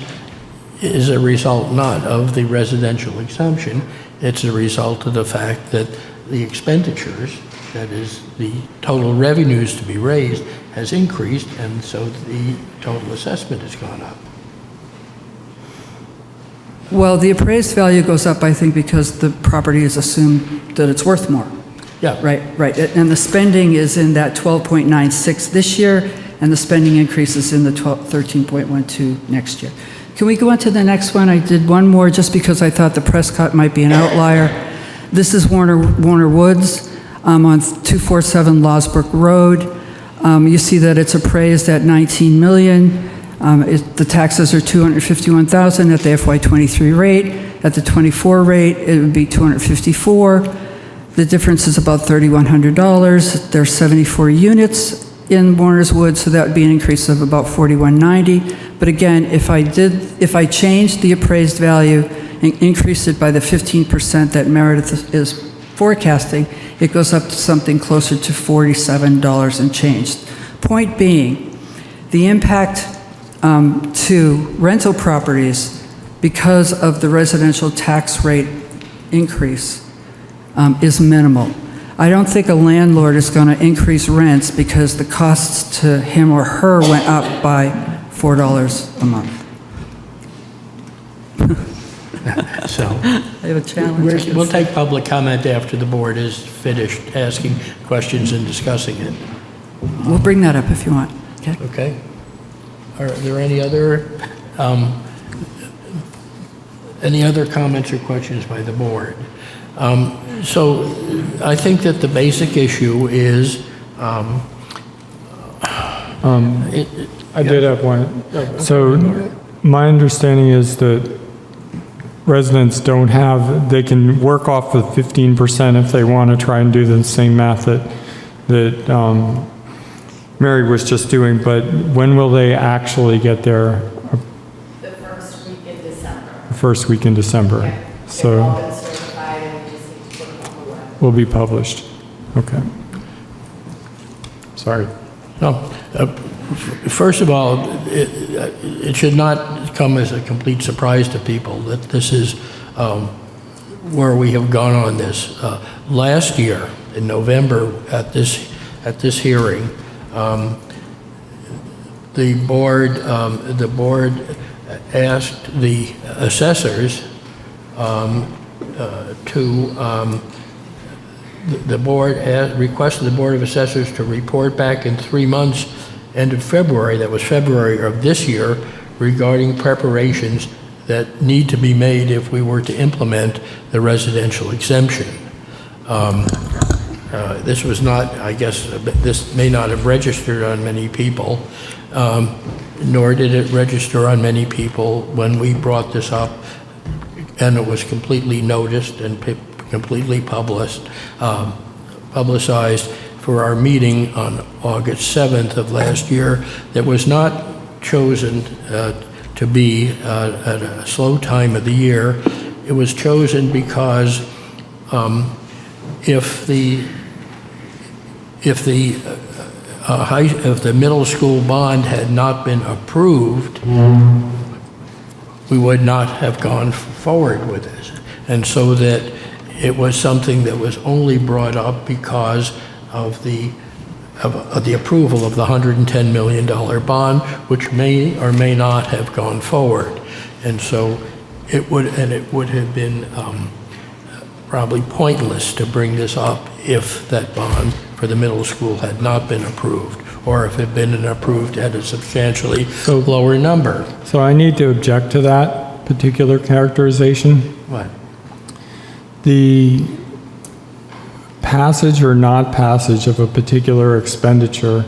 is a result not of the residential exemption, it's a result of the fact that the expenditures, that is, the total revenues to be raised, has increased, and so the total assessment has gone up. Well, the appraised value goes up, I think, because the property is assumed that it's worth more. Yeah. Right. And the spending is in that 12.96 this year, and the spending increase is in the 13.12 next year. Can we go on to the next one? I did one more just because I thought the Prescott might be an outlier. This is Warner Woods on 247 Losbrook Road. You see that it's appraised at $19 million. The taxes are $251,000 at the FY23 rate. At the 24 rate, it would be $254,000. The difference is about $3,100. There's 74 units in Warner's Woods, so that would be an increase of about $4,190. But again, if I changed the appraised value and increased it by the 15% that Meredith is forecasting, it goes up to something closer to $47 and change. Point being, the impact to rental properties because of the residential tax rate increase is minimal. I don't think a landlord is going to increase rents because the costs to him or her went up by $4 a month. So I have a challenge. we'll take public comment after the board is finished asking questions and discussing it. We'll bring that up if you want. Okay. Okay. Are there any other comments or questions by the board? So I think that the basic issue is. I did have one. So my understanding is that residents they can work off the 15% if they want to try and do the same math that Mary was just doing, but when will they actually get their? The first week in December. First week in December. Yeah. So they've all been certified and we just need to put them on the web. will be published. Okay. Sorry. No. First of all, it should not come as a complete surprise to people that this is where we have gone on this. Last year, in November, at this hearing, the board asked the assessors requested the Board of Assessors to report back in 3 months, end of February, that was February of this year, regarding preparations that need to be made if we were to implement the residential exemption. This was not, I guess, this may not have registered on many people, nor did it register on many people when we brought this up, and it was completely noticed and completely publicized for our meeting on August 7th of last year. That was not chosen to be at a slow time of the year. It was chosen because if the middle school bond had not been approved, we would not have gone forward with this. And so that it was something that was only brought up because of the approval of the $110 million bond, which may or may not have gone forward. And so it would have been probably pointless to bring this up if that bond for the middle school had not been approved, or if it had been approved at a substantially lower number. So I need to object to that particular characterization. What? The passage or not passage of a particular expenditure,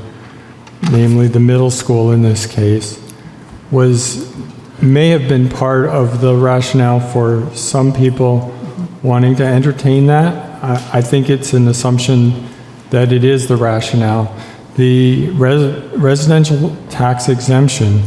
namely the middle school in this case, may have been part of the rationale for some people wanting to entertain that. I think it's an assumption that it is the rationale. The residential tax exemption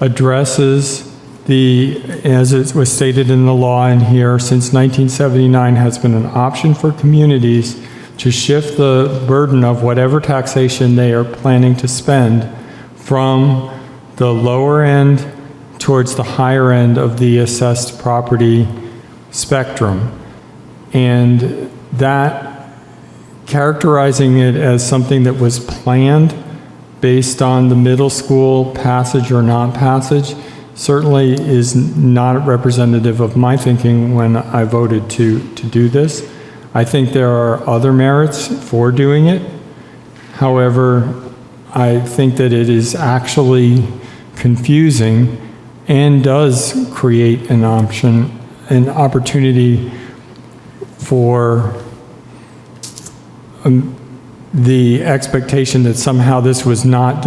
addresses as it was stated in the law in here, since 1979 has been an option for communities to shift the burden of whatever taxation they are planning to spend from the lower end towards the higher end of the assessed property spectrum. And that, characterizing it as something that was planned based on the middle school passage or non-passage, certainly is not representative of my thinking when I voted to do this. I think there are other merits for doing it. However, I think that it is actually confusing and does create an opportunity for the expectation that somehow this was not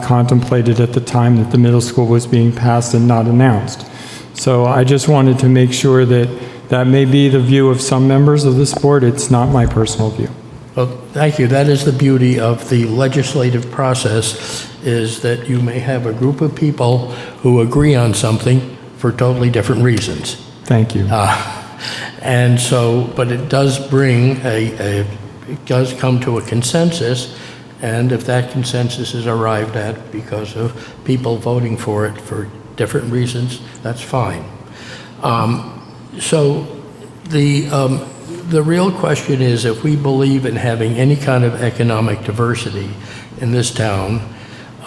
contemplated at the time that the middle school was being passed and not announced. So I just wanted to make sure that that may be the view of some members of this board. It's not my personal view. Well, thank you. That is the beauty of the legislative process, is that you may have a group of people who agree on something for totally different reasons. Thank you. And so, but it does bring it does come to a consensus, and if that consensus is arrived at because of people voting for it for different reasons, that's fine. So the real question is, if we believe in having any kind of economic diversity in this town,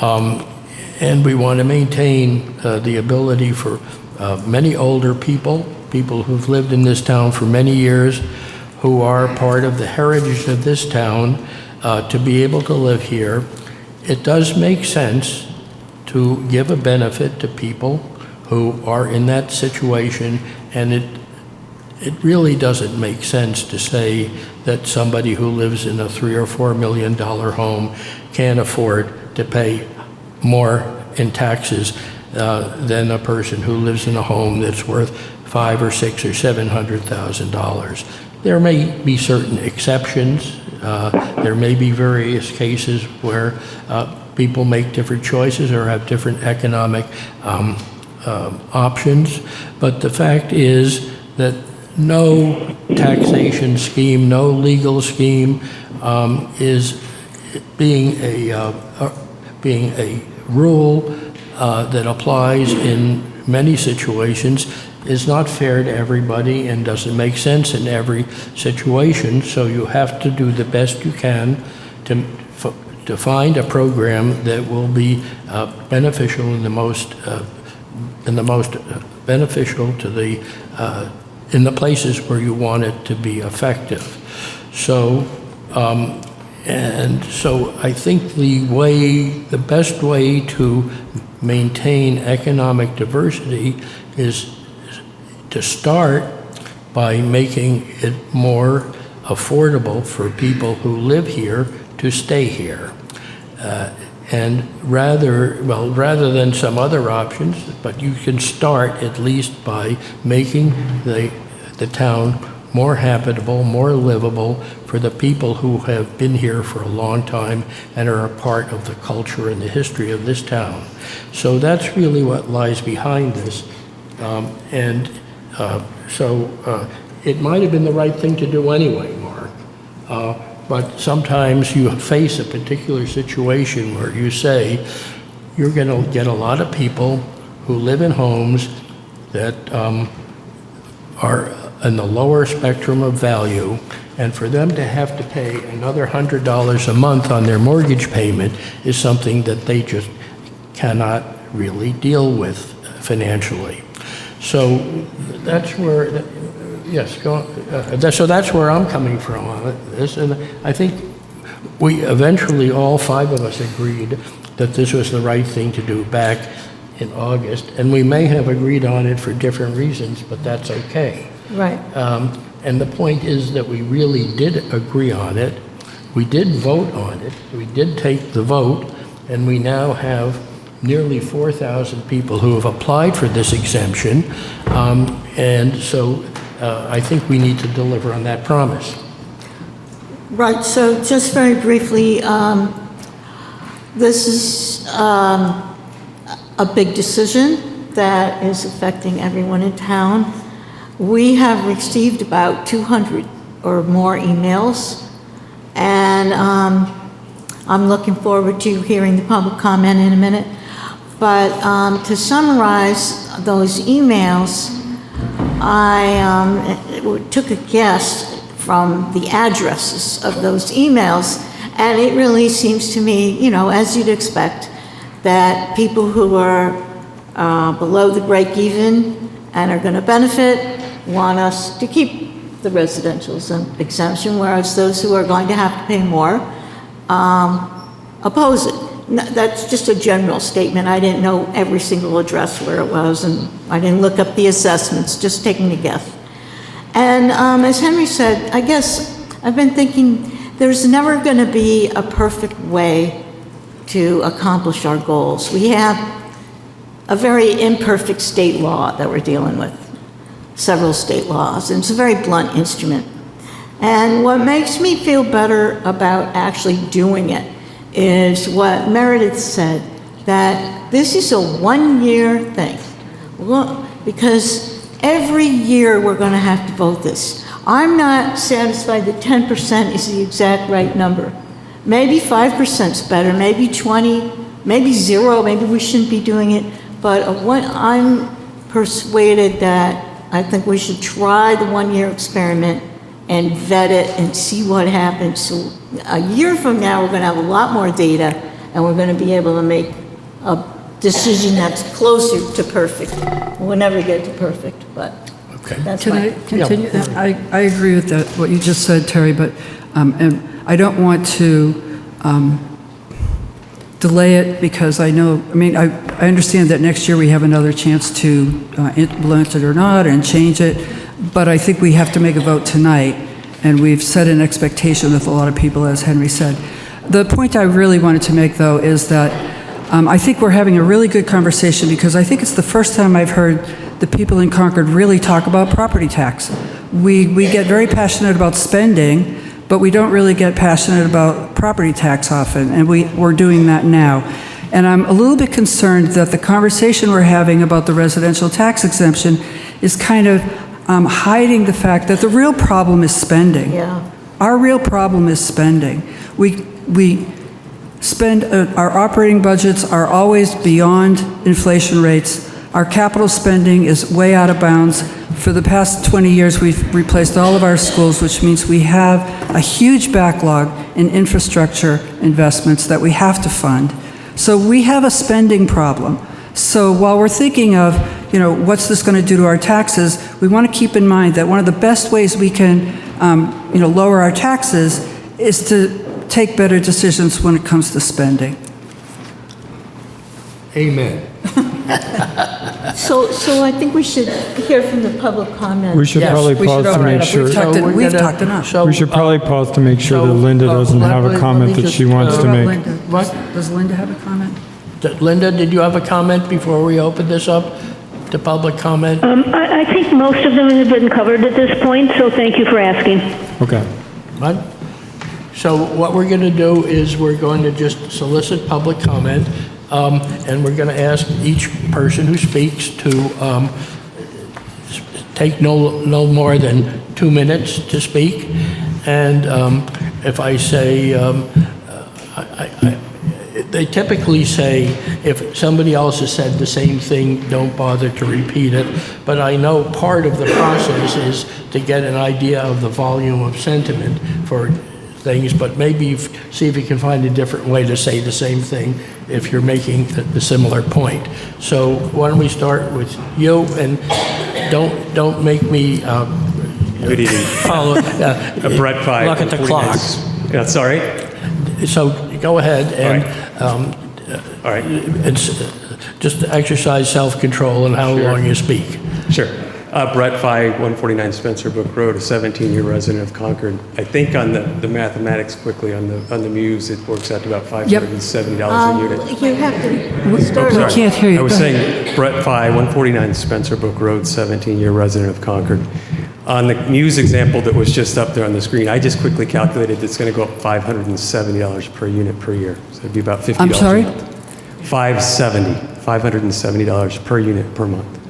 and we want to maintain the ability for many older people who've lived in this town for many years, who are part of the heritage of this town, to be able to live here, it does make sense to give a benefit to people who are in that situation, and it really doesn't make sense to say that somebody who lives in a $3 or $4 million home can't afford to pay more in taxes than a person who lives in a home that's worth $500,000 or $600,000 or $700,000. There may be certain exceptions. There may be various cases where people make different choices or have different economic options. But the fact is that no taxation scheme, no legal scheme is being a rule that applies in many situations is not fair to everybody and doesn't make sense in every situation. So you have to do the best you can to find a program that will be beneficial in the most beneficial to the in the places where you want it to be effective. So and so I think the best way to maintain economic diversity is to start by making it more affordable for people who live here to stay here. And rather than some other options, but you can start at least by making the town more habitable, more livable for the people who have been here for a long time and are a part of the culture and the history of this town. So that's really what lies behind this. So it might have been the right thing to do anyway, Mark. But sometimes you face a particular situation where you say you're going to get a lot of people who live in homes that are in the lower spectrum of value, and for them to have to pay another $100 a month on their mortgage payment is something that they just cannot really deal with financially. So that's where, yes, so that's where I'm coming from on this, and I think we eventually, all five of us agreed that this was the right thing to do back in August, and we may have agreed on it for different reasons, but that's okay. Right. And the point is that we really did agree on it. We did vote on it. We did take the vote, and we now have nearly 4,000 people who have applied for this exemption. And so I think we need to deliver on that promise. Right, so just very briefly, this is a big decision. that is affecting everyone in town. We have received about 200 or more emails, and I'm looking forward to hearing the public comment in a minute. But to summarize those emails, I took a guess from the addresses of those emails, and it really seems to me, you know, as you'd expect, that people who are below the break even and are going to benefit want us to keep the residential exemption, whereas those who are going to have to pay more oppose it. That's just a general statement. I didn't know every single address where it was, and I didn't look up the assessments, just taking a guess. And as Henry said, I guess I've been thinking there's never going to be a perfect way to accomplish our goals. We have a very imperfect state law that we're dealing with, several state laws, and it's a very blunt instrument. And what makes me feel better about actually doing it is what Meredith said, that this is a one-year thing. Well, because every year we're going to have to vote this. I'm not satisfied that 10% is the exact right number. Maybe 5% is better, maybe 20, maybe 0, maybe we shouldn't be doing it. But I'm persuaded that I think we should try the one-year experiment and vet it and see what happens. So a year from now, we're going to have a lot more data, and we're going to be able to make a decision that's closer to perfect. We'll never get to perfect, but that's Can I continue? Yeah. I agree with that, what you just said, Terry, but and I don't want to delay it because I understand that next year we have another chance to implement it or not and change it, but I think we have to make a vote tonight, and we've set an expectation with a lot of people, as Henry said. The point I really wanted to make, though, is that I think we're having a really good conversation because I think it's the first time I've heard the people in Concord really talk about property tax. We get very passionate about spending, but we don't really get passionate about property tax often, and we're doing that now. And I'm a little bit concerned that the conversation we're having about the residential tax exemption is kind of hiding the fact that the real problem is spending. Yeah. Our real problem is spending. We spend, our operating budgets are always beyond inflation rates. Our capital spending is way out of bounds. For the past 20 years, we've replaced all of our schools, which means we have a huge backlog in infrastructure investments that we have to fund. So we have a spending problem. So while we're thinking of, what's this going to do to our taxes, we want to keep in mind that one of the best ways we can, lower our taxes is to take better decisions when it comes to spending. Amen. So I think we should hear from the public comment. We should probably pause to make sure. We've talked enough. We should probably pause to make sure that Linda doesn't have a comment that she wants to make. What? Does Linda have a comment? Linda, did you have a comment before we open this up to public comment? I think most of them have been covered at this point, so thank you for asking. Okay. Right. So what we're going to do is we're going to just solicit public comment, and we're going to ask each person who speaks to take no more than 2 minutes to speak. And if I say, they typically say if somebody else has said the same thing, don't bother to repeat it. But I know part of the process is to get an idea of the volume of sentiment for things, but maybe see if you can find a different way to say the same thing if you're making the similar point. So why don't we start with you, and don't make me Good evening. follow Brett Pye. look at the clock. Yeah, sorry. So go ahead and All right. it's just exercise self-control and how long you speak. Sure. Brett Pye, 149 Spencer Brook Road, a 17-year resident of Concord. I think on the mathematics quickly on the Muse, it works out to about $570 a unit. You have to start. We can't hear you. I was Go ahead. saying Brett Pye, 149 Spencer Brook Road, 17-year resident of Concord. On the Muse example that was just up there on the screen, I just quickly calculated it's going to go up $570 per unit per year. So it'd be about $50 I'm sorry? a month. $570 $570 per unit per month.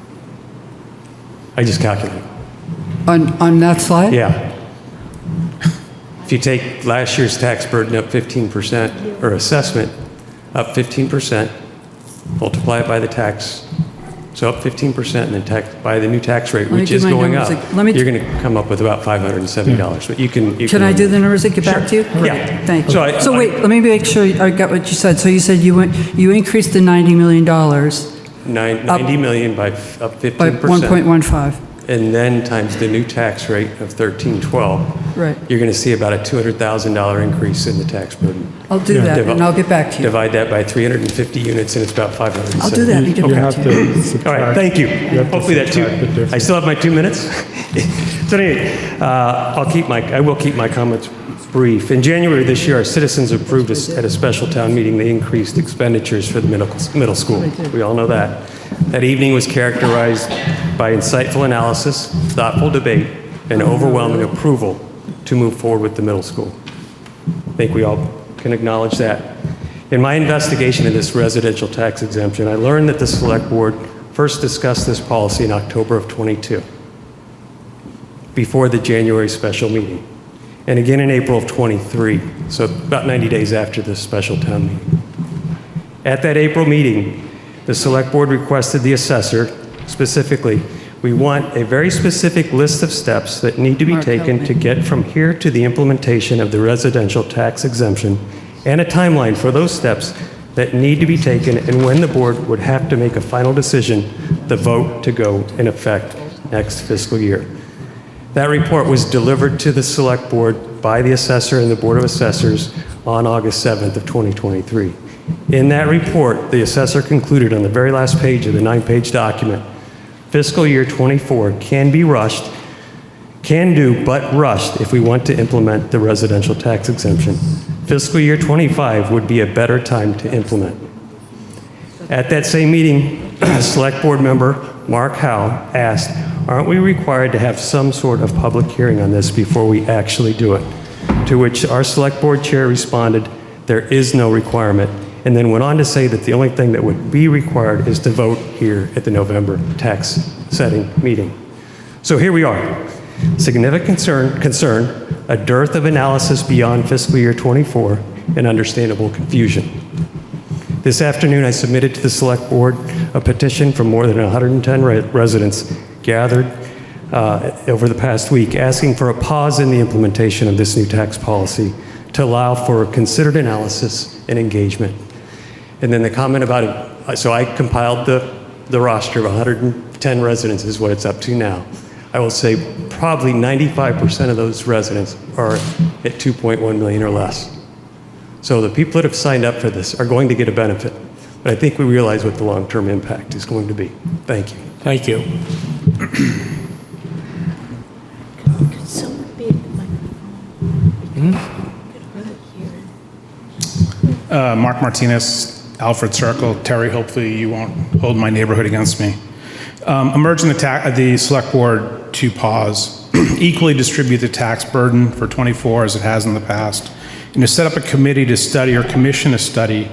I just calculated. On that slide? Yeah. If you take last year's tax burden up 15%, or assessment up 15%, multiply it by the tax, so up 15%, and then by the new tax rate, which is going up, you're going to come up with about $570. But you can. Can I do the numbers and get back to you? Yeah. Thank you. So Wait, let me make sure I got what you said. So you said you increased the $90 million 90 million by up 15%. by 1.15. And then times the new tax rate of 1312. Right. You're going to see about a $200,000 increase in the tax burden. I'll do that, and I'll get back to you. Divide that by 350 units, and it's about 570. I'll do that and get back to you. All right, thank you. Hopefully that I still have my 2 minutes. So anyway, I will keep my comments brief. In January this year, our citizens approved at a special town meeting the increased expenditures for the middle school. We all know that. That evening was characterized by insightful analysis, thoughtful debate, and overwhelming approval to move forward with the middle school. I think we all can acknowledge that. In my investigation of this residential tax exemption, I learned that the Select Board first discussed this policy in October of '22, before the January special meeting, and again in April of '23, so about 90 days after the special town meeting. At that April meeting, the Select Board requested the assessor, specifically, we want a very specific list of steps that need to be taken to get from here to the implementation of the residential tax exemption, and a timeline for those steps that need to be taken and when the board would have to make a final decision, the vote to go in effect next fiscal year. That report was delivered to the Select Board by the assessor and the Board of Assessors on August 7th of 2023. In that report, the assessor concluded on the very last page of the 9-page document, fiscal year '24 can be rushed, but rushed if we want to implement the residential tax exemption. Fiscal year '25 would be a better time to implement. At that same meeting, Select Board member Mark Howe asked, aren't we required to have some sort of public hearing on this before we actually do it? To which our Select Board chair responded, there is no requirement, and then went on to say that the only thing that would be required is to vote here at the November tax setting meeting. So here we are. Significant concern, a dearth of analysis beyond fiscal year '24, and understandable confusion. This afternoon, I submitted to the Select Board a petition from more than 110 residents gathered over the past week, asking for a pause in the implementation of this new tax policy to allow for considered analysis and engagement. And then the comment about it, so I compiled the roster of 110 residents is what it's up to now. I will say probably 95% of those residents are at 2.1 million or less. So the people that have signed up for this are going to get a benefit. But I think we realize what the long-term impact is going to be. Thank you. Thank you. Mark Martinez, Alfred Circle. Terry, hopefully you won't hold my neighborhood against me. Emerging the Select Board to pause, equally distribute the tax burden for '24 as it has in the past, and to set up a committee to study or commission a study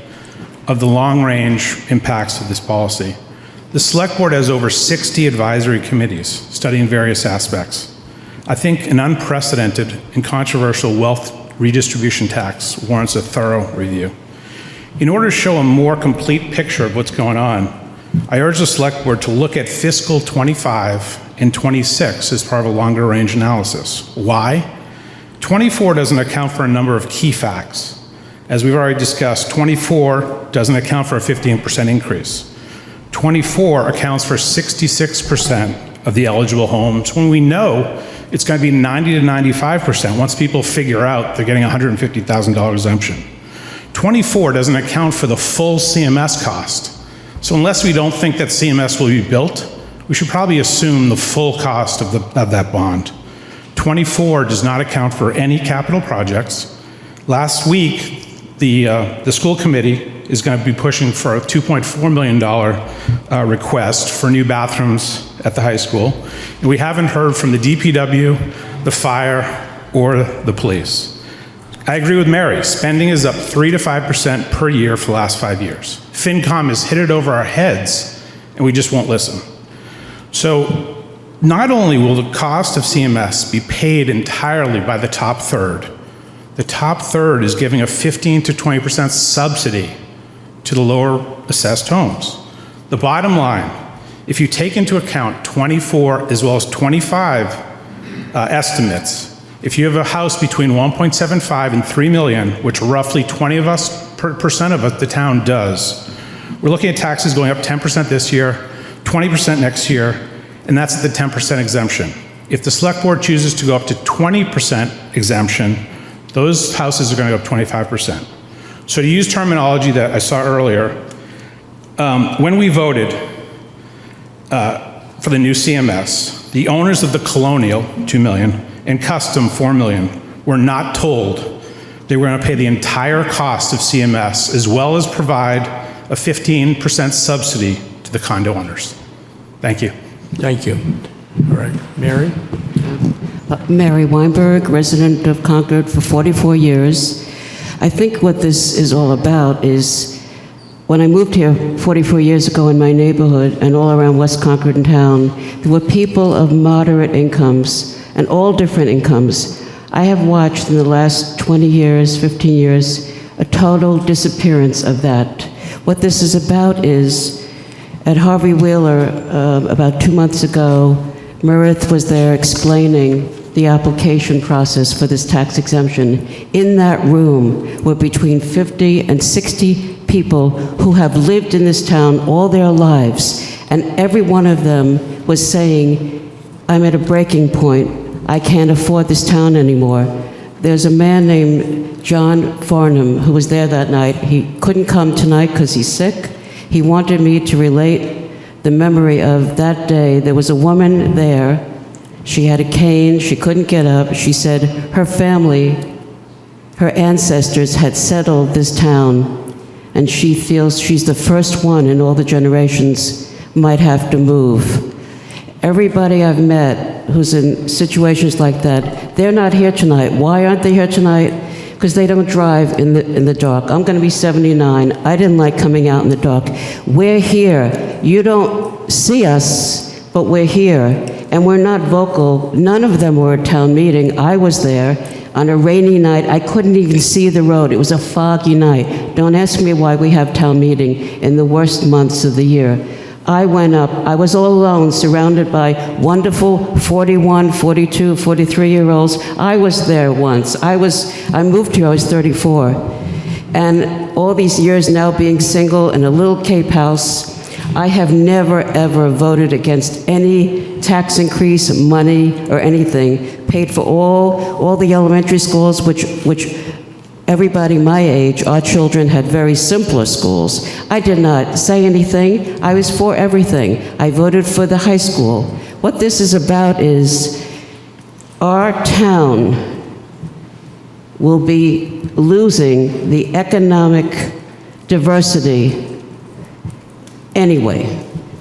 of the long-range impacts of this policy. The Select Board has over 60 advisory committees studying various aspects. I think an unprecedented and controversial wealth redistribution tax warrants a thorough review. In order to show a more complete picture of what's going on, I urge the Select Board to look at fiscal '25 and '26 as part of a longer range analysis. Why? '24 doesn't account for a number of key facts. As we've already discussed, '24 doesn't account for a 15% increase. '24 accounts for 66% of the eligible homes, when we know it's going to be 90 to 95% once people figure out they're getting a $150,000 exemption. '24 doesn't account for the full CMS cost. So unless we don't think that CMS will be built, we should probably assume the full cost of that bond. '24 does not account for any capital projects. Last week, the school committee is going to be pushing for a $2.4 million request for new bathrooms at the high school. And we haven't heard from the DPW, the fire, or the police. I agree with Mary. Spending is up 3 to 5% per year for the last 5 years. FinCom has hit it over our heads, and we just won't listen. So not only will the cost of CMS be paid entirely by the top third, the top third is giving a 15 to 20% subsidy to the lower assessed homes. The bottom line, if you take into account 24 as well as 25 estimates, if you have a house between 1.75 and 3 million, which roughly 20% of the town does, we're looking at taxes going up 10% this year, 20% next year, and that's the 10% exemption. If the select board chooses to go up to 20% exemption, those houses are going to go up 25%. So to use terminology that I saw earlier, when we voted for the new CMS, the owners of the Colonial, 2 million, and Custom, 4 million, were not told they were going to pay the entire cost of CMS, as well as provide a 15% subsidy to the condo owners. Thank you. Thank you. All right, Mary? Mary Weinberg, resident of Concord for 44 years. I think what this is all about is, when I moved here 44 years ago in my neighborhood and all around West Concord and town, there were people of moderate incomes and all different incomes. I have watched in the last 20 years, 15 years, a total disappearance of that. What this is about is, at Harvey Wheeler, about 2 months ago, Meredith was there explaining the application process for this tax exemption. In that room were between 50 and 60 people who have lived in this town all their lives, and every one of them was saying, I'm at a breaking point. I can't afford this town anymore. There's a man named John Farnham who was there that night. He couldn't come tonight because he's sick. He wanted me to relate the memory of that day. There was a woman there. She had a cane. She couldn't get up. She said her family, her ancestors had settled this town, and she feels she's the first one in all the generations might have to move. Everybody I've met who's in situations like that, they're not here tonight. Why aren't they here tonight? Because they don't drive in the dark. I'm going to be 79. I didn't like coming out in the dark. We're here. You don't see us, but we're here. And we're not vocal. None of them were at town meeting. I was there on a rainy night. I couldn't even see the road. It was a foggy night. Don't ask me why we have town meeting in the worst months of the year. I went up. I was all alone, surrounded by wonderful 41, 42, 43-year-olds. I was there once. I moved here, I was 34. And all these years now being single in a little Cape house, I have never, ever voted against any tax increase, money, or anything. Paid for all the elementary schools, which everybody my age, our children had very simpler schools. I did not say anything. I was for everything. I voted for the high school. What this is about is our town will be losing the economic diversity anyway.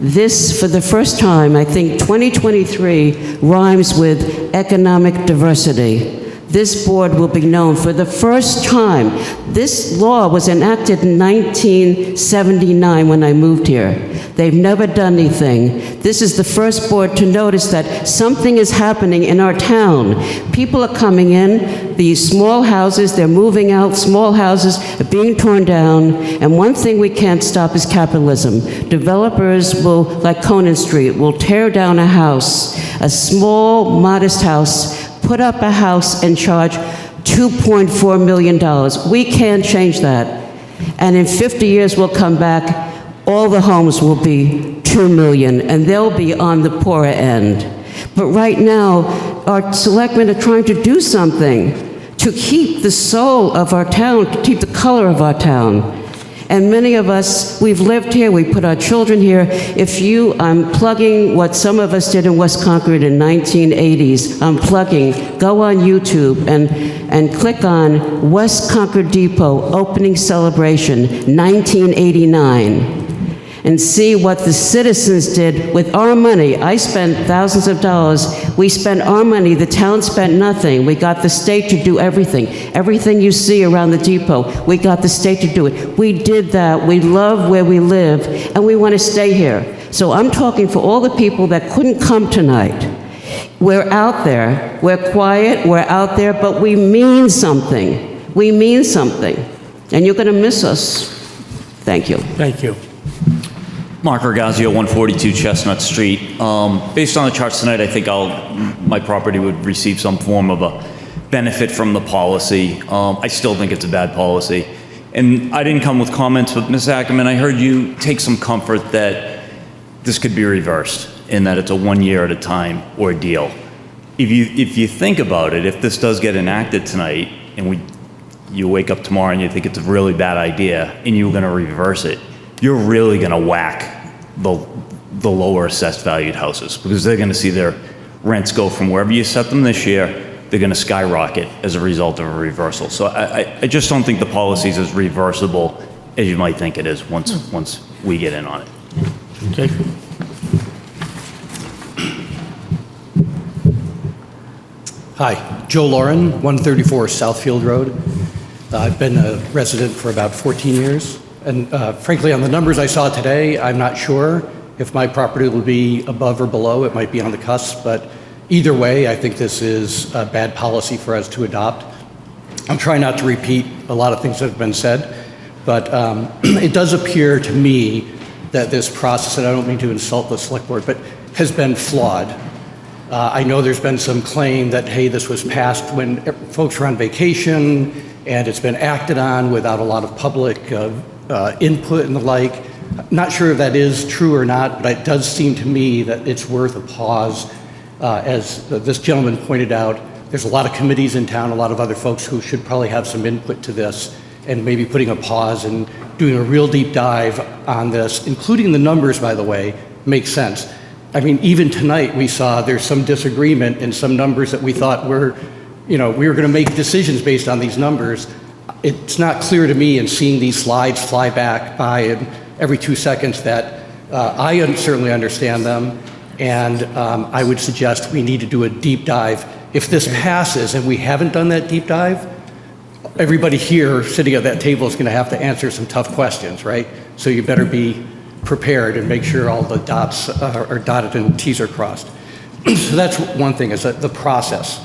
This, for the first time, I think 2023 rhymes with economic diversity. This board will be known for the first time. This law was enacted in 1979 when I moved here. They've never done anything. This is the first board to notice that something is happening in our town. People are coming in, these small houses, they're moving out, small houses are being torn down, and one thing we can't stop is capitalism. Developers will, like Conan Street, will tear down a house, a small, modest house, put up a house and charge $2.4 million. We can't change that. And in 50 years, we'll come back, all the homes will be $2 million, and they'll be on the poorer end. But right now, our selectmen are trying to do something to keep the soul of our town, to keep the color of our town. And many of us, we've lived here, we put our children here. I'm plugging what some of us did in West Concord in 1980s. I'm plugging, go on YouTube and click on West Concord Depot opening celebration, 1989. and see what the citizens did with our money. I spent thousands of dollars. We spent our money. The town spent nothing. We got the state to do everything. Everything you see around the depot, we got the state to do it. We did that. We love where we live, and we want to stay here. So I'm talking for all the people that couldn't come tonight. We're out there. We're quiet. We're out there, but we mean something. We mean something. And you're going to miss us. Thank you. Thank you. Mark Ragazio, 142 Chestnut Street. Based on the charts tonight, I think my property would receive some form of a benefit from the policy. I still think it's a bad policy. And I didn't come with comments, but Ms. Ackerman, I heard you take some comfort that this could be reversed in that it's a 1 year at a time ordeal. If you think about it, if this does get enacted tonight and you wake up tomorrow and you think it's a really bad idea and you're going to reverse it, you're really going to whack the lower assessed valued houses, because they're going to see their rents go from wherever you set them this year, they're going to skyrocket as a result of a reversal. So I just don't think the policy is as reversible as you might think it is once we get in on it. Okay. Hi, Joe Lauren, 134 Southfield Road. I've been a resident for about 14 years. And frankly, on the numbers I saw today, I'm not sure if my property will be above or below. It might be on the cusp, but either way, I think this is a bad policy for us to adopt. I'm trying not to repeat a lot of things that have been said, but it does appear to me that this process, and I don't mean to insult the select board, but has been flawed. I know there's been some claim that, hey, this was passed when folks were on vacation, and it's been acted on without a lot of public input and the like. Not sure if that is true or not, but it does seem to me that it's worth a pause. As this gentleman pointed out, there's a lot of committees in town, a lot of other folks who should probably have some input to this, and maybe putting a pause and doing a real deep dive on this, including the numbers, by the way, makes sense. I mean, even tonight we saw there's some disagreement in some numbers that we thought were, we were going to make decisions based on these numbers. It's not clear to me in seeing these slides fly by every 2 seconds that I certainly understand them, and I would suggest we need to do a deep dive. If this passes and we haven't done that deep dive, everybody here sitting at that table is going to have to answer some tough questions, right? So you better be prepared and make sure all the dots are dotted and T's are crossed. So that's one thing, is the process.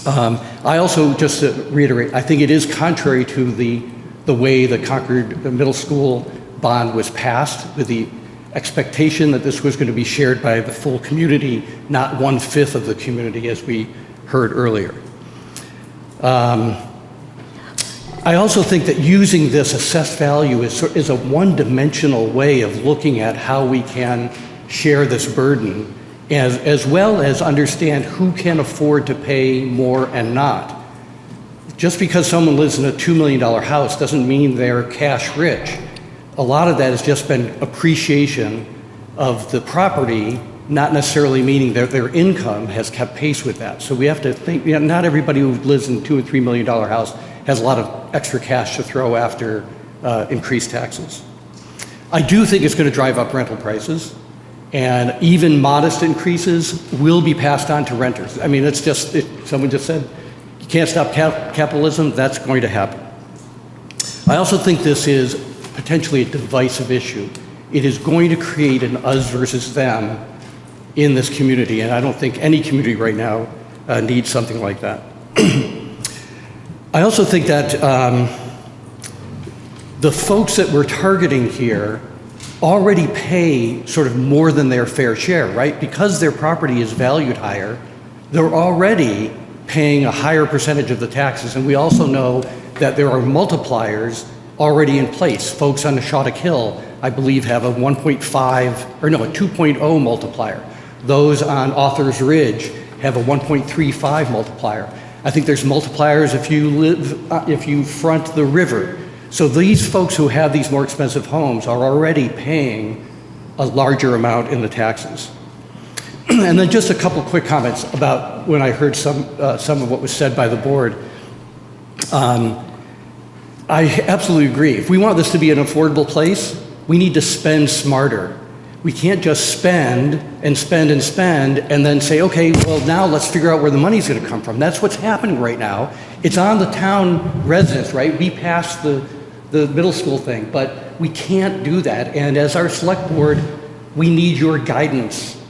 I also, just to reiterate, I think it is contrary to the way the Concord Middle School bond was passed, with the expectation that this was going to be shared by the full community, not 1/5 of the community, as we heard earlier. I also think that using this assessed value is a one-dimensional way of looking at how we can share this burden, as well as understand who can afford to pay more and not. Just because someone lives in a $2 million house doesn't mean they're cash rich. A lot of that has just been appreciation of the property, not necessarily meaning that their income has kept pace with that. So we have to think, not everybody who lives in a $2 or $3 million house has a lot of extra cash to throw after increased taxes. I do think it's going to drive up rental prices, and even modest increases will be passed on to renters. I mean, it's just, someone just said, you can't stop capitalism, that's going to happen. I also think this is potentially a divisive issue. It is going to create an us versus them in this community, and I don't think any community right now needs something like that. I also think that the folks that we're targeting here already pay sort of more than their fair share, right? Because their property is valued higher, they're already paying a higher percentage of the taxes. And we also know that there are multipliers already in place. Folks on Neshotic Hill, I believe, have a 2.0 multiplier. Those on Authors Ridge have a 1.35 multiplier. I think there's multipliers if you front the river. So these folks who have these more expensive homes are already paying a larger amount in the taxes. And then just a couple quick comments about when I heard some of what was said by the board. I absolutely agree. If we want this to be an affordable place, we need to spend smarter. We can't just spend and spend and spend and then say, okay, well, now let's figure out where the money's going to come from. That's what's happening right now. It's on the town residents, right? We passed the middle school thing, but we can't do that. And as our select board, we need your guidance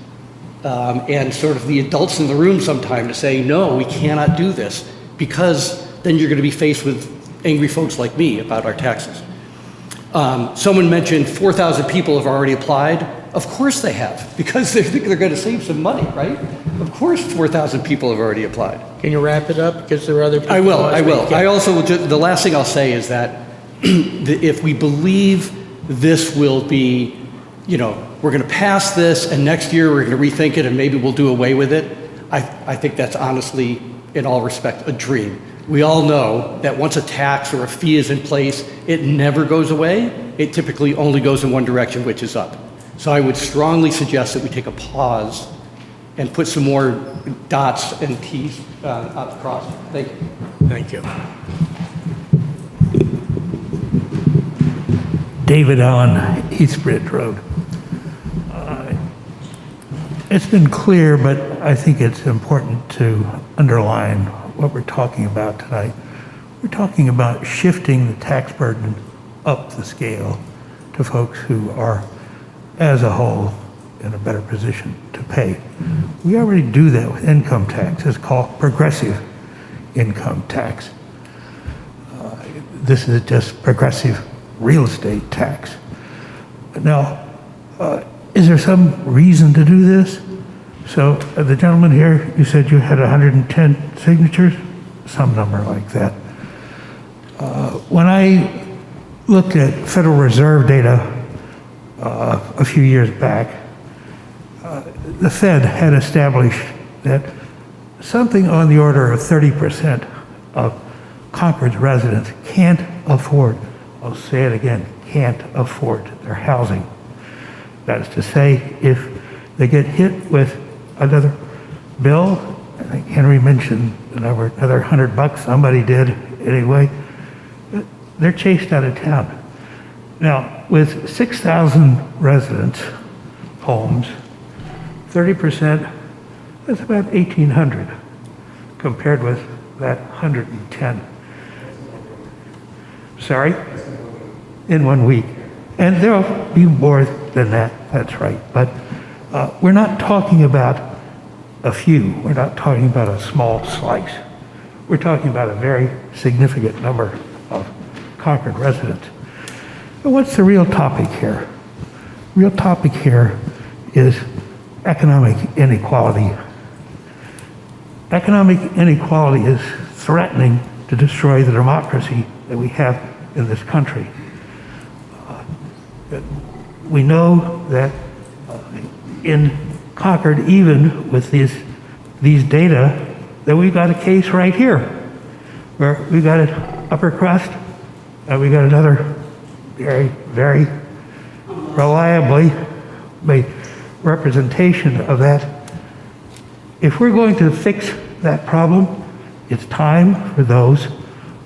and sort of the adults in the room sometime to say, no, we cannot do this, because then you're going to be faced with angry folks like me about our taxes. Someone mentioned 4,000 people have already applied. Of course they have, because they think they're going to save some money, right? Of course 4,000 people have already applied. Can you wrap it up? Because there are other people. I will. Yeah. I also, the last thing I'll say is that if we believe this will be, we're going to pass this and next year we're going to rethink it and maybe we'll do away with it, I think that's honestly, in all respect, a dream. We all know that once a tax or a fee is in place, it never goes away. It typically only goes in one direction, which is up. So I would strongly suggest that we take a pause and put some more dots and T's across. Thank you. Thank you. David Allen, East Bridge Road. It's been clear, but I think it's important to underline what we're talking about tonight. We're talking about shifting the tax burden up the scale to folks who are, as a whole, in a better position to pay. We already do that with income tax. It's called progressive income tax. This is just progressive real estate tax. Now, is there some reason to do this? So the gentleman here, you said you had 110 signatures, some number like that. When I looked at Federal Reserve data a few years back, the Fed had established that something on the order of 30% of Concord's residents can't afford, I'll say it again, can't afford their housing. That is to say, if they get hit with another bill, I think Henry mentioned the number, another $100, somebody did anyway, they're chased out of town. Now, with 6,000 residents, homes, 30%, that's about 1,800 compared with that 110. Sorry? In 1 week. And there'll be more than that, that's right. But we're not talking about a few. We're not talking about a small slice. We're talking about a very significant number of Concord residents. But what's the real topic here? Real topic here is economic inequality. Economic inequality is threatening to destroy the democracy that we have in this country. We know that in Concord, even with these data, that we've got a case right here, where we got an upper crust, and we got another very, very reliably made representation of that. If we're going to fix that problem, it's time for those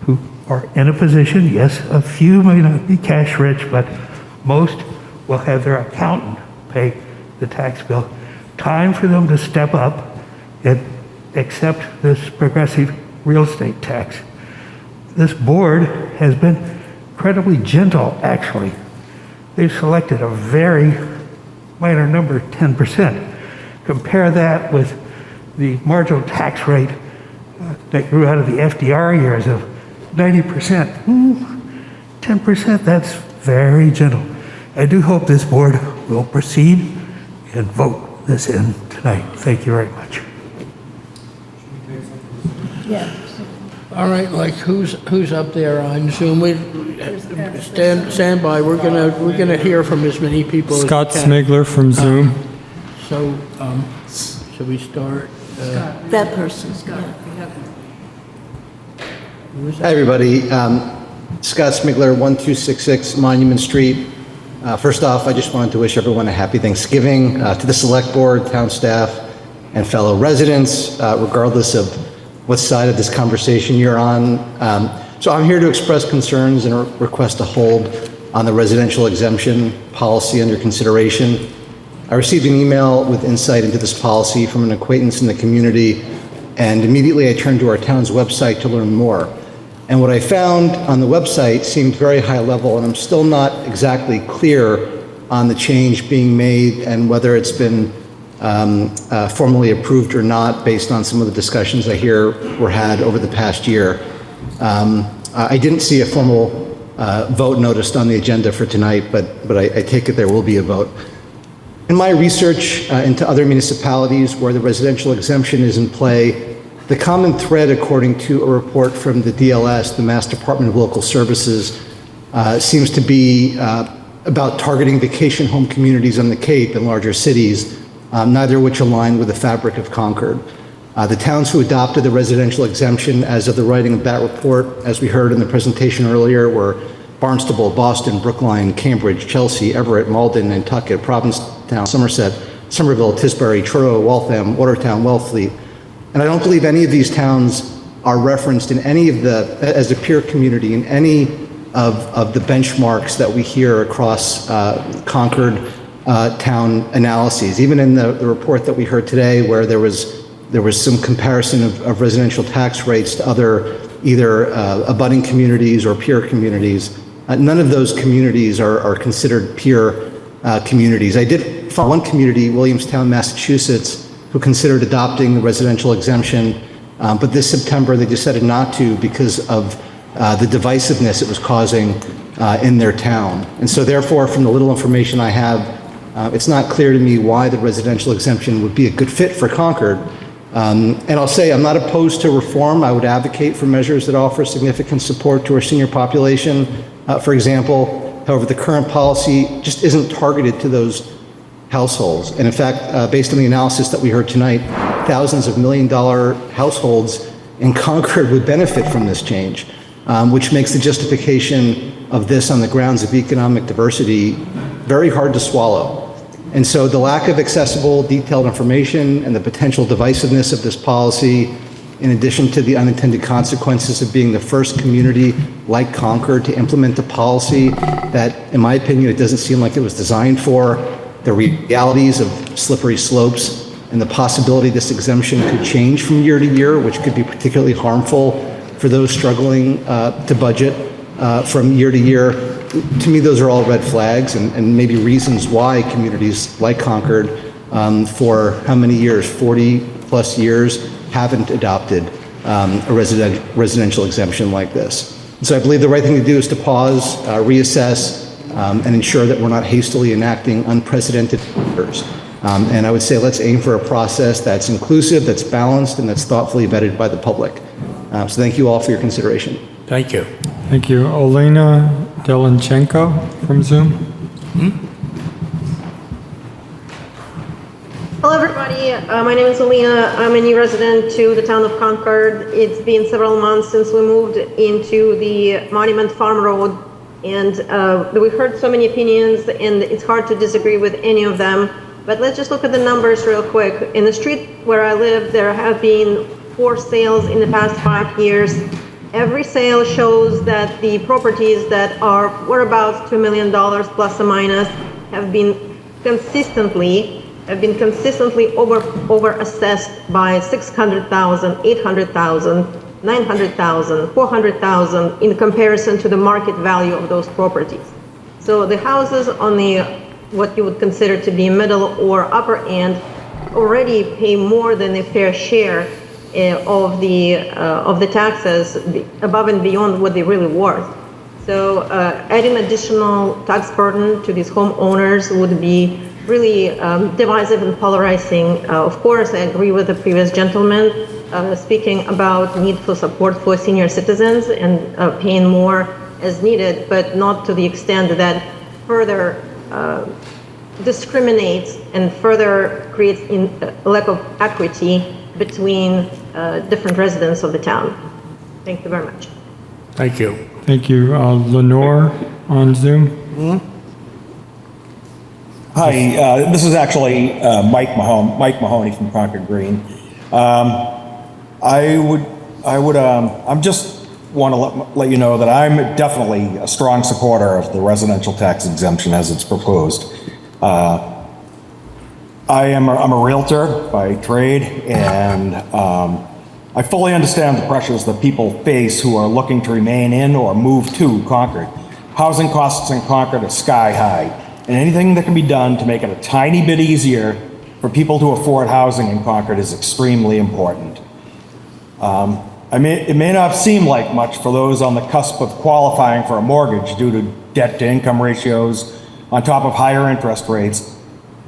who are in a position, yes, a few may not be cash rich, but most will have their accountant pay the tax bill. Time for them to step up and accept this progressive real estate tax. This board has been incredibly gentle, actually. They've selected a very minor number, 10%. Compare that with the marginal tax rate that grew out of the FDR years of 90%. 10%, that's very gentle. I do hope this board will proceed and vote this in tonight. Thank you very much. Yeah. All right, like who's up there on Zoom? We stand by. We're gonna hear from as many people. Scott as we can. Smigler from Zoom. So, should we start? That person. Hi, everybody. Scott Smigler, 1266 Monument Street. First off, I just wanted to wish everyone a happy Thanksgiving, to the Select Board, town staff, and fellow residents, regardless of what side of this conversation you're on. So I'm here to express concerns and request a hold on the residential exemption policy under consideration. I received an email with insight into this policy from an acquaintance in the community, and immediately I turned to our town's website to learn more. And what I found on the website seemed very high level, and I'm still not exactly clear on the change being made and whether it's been formally approved or not based on some of the discussions I hear were had over the past year. I didn't see a formal vote noticed on the agenda for tonight, but I take it there will be a vote. In my research into other municipalities where the residential exemption is in play, the common thread, according to a report from the DLS, the Mass Department of Local Services, seems to be about targeting vacation home communities on the Cape and larger cities, neither of which align with the fabric of Concord. The towns who adopted the residential exemption as of the writing of that report, as we heard in the presentation earlier, were Barnstable, Boston, Brookline, Cambridge, Chelsea, Everett, Malden, Nantucket, Provincetown, Somerset, Somerville, Tisbury, Truro, Waltham, Watertown, Wellfleet. And I don't believe any of these towns are referenced in any of the, as a peer community, in any of the benchmarks that we hear across Concord town analyses. Even in the report that we heard today, where there was some comparison of residential tax rates to other either abutting communities or peer communities, none of those communities are considered peer communities. I did find one community, Williamstown, Massachusetts, who considered adopting the residential exemption, but this September they decided not to because of the divisiveness it was causing in their town. And so therefore, from the little information I have, it's not clear to me why the residential exemption would be a good fit for Concord. And I'll say I'm not opposed to reform. I would advocate for measures that offer significant support to our senior population. For example, however, the current policy just isn't targeted to those households. And in fact, based on the analysis that we heard tonight, thousands of million-dollar households in Concord would benefit from this change, which makes the justification of this on the grounds of economic diversity very hard to swallow. And so the lack of accessible, detailed information and the potential divisiveness of this policy, in addition to the unintended consequences of being the first community like Concord to implement a policy that, in my opinion, it doesn't seem like it was designed for, the realities of slippery slopes, and the possibility this exemption could change from year to year, which could be particularly harmful for those struggling to budget from year to year. To me, those are all red flags and maybe reasons why communities like Concord, for how many years, 40 plus years, haven't adopted a residential exemption like this. So I believe the right thing to do is to pause, reassess, and ensure that we're not hastily enacting unprecedented measures. And I would say let's aim for a process that's inclusive, that's balanced, and that's thoughtfully vetted by the public. So thank you all for your consideration. Thank you. Thank you. Olena Delanchenko from Zoom. Hello, everybody. My name is Alina. I'm a new resident to the town of Concord. It's been several months since we moved into the Monument Farm Road, and we heard so many opinions, and it's hard to disagree with any of them. But let's just look at the numbers real quick. In the street where I live, there have been 4 sales in the past 5 years. Every sale shows that the properties that were about $2 million plus or minus have been consistently over assessed by $600,000, $800,000, $900,000, $400,000 in comparison to the market value of those properties. So the houses on the what you would consider to be middle or upper end already pay more than a fair share of the taxes above and beyond what they're really worth. So adding additional tax burden to these homeowners would be really divisive and polarizing. Of course, I agree with the previous gentleman speaking about need for support for senior citizens and paying more as needed, but not to the extent that further discriminates and further creates a lack of equity between different residents of the town. Thank you very much. Thank you. Thank you. Lenore on Zoom. Hi, this is actually Mike Mahoney from Concord Green. I'm just want to let you know that I'm definitely a strong supporter of the residential tax exemption as it's proposed. I'm a realtor by trade, and I fully understand the pressures that people face who are looking to remain in or move to Concord. Housing costs in Concord are sky high, and anything that can be done to make it a tiny bit easier for people to afford housing in Concord is extremely important. It may not seem like much for those on the cusp of qualifying for a mortgage due to debt-to-income ratios on top of higher interest rates,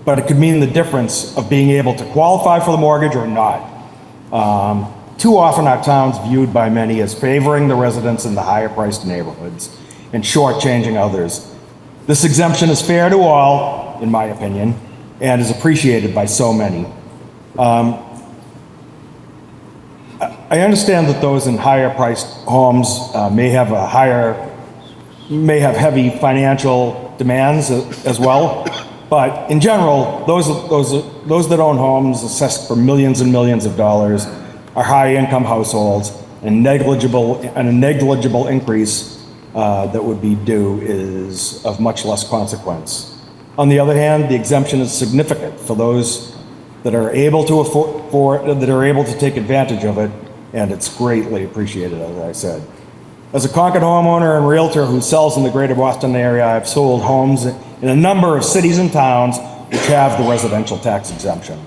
but it could mean the difference of being able to qualify for the mortgage or not. Too often our town's viewed by many as favoring the residents in the higher-priced neighborhoods and shortchanging others. This exemption is fair to all, in my opinion, and is appreciated by so many. I understand that those in higher-priced homes may have heavy financial demands as well, but in general, those that own homes assessed for millions and millions of dollars are high-income households, and a negligible increase that would be due is of much less consequence. On the other hand, the exemption is significant for those that are able to take advantage of it, and it's greatly appreciated, as I said. As a Concord homeowner and realtor who sells in the greater Boston area, I've sold homes in a number of cities and towns which have the residential tax exemption.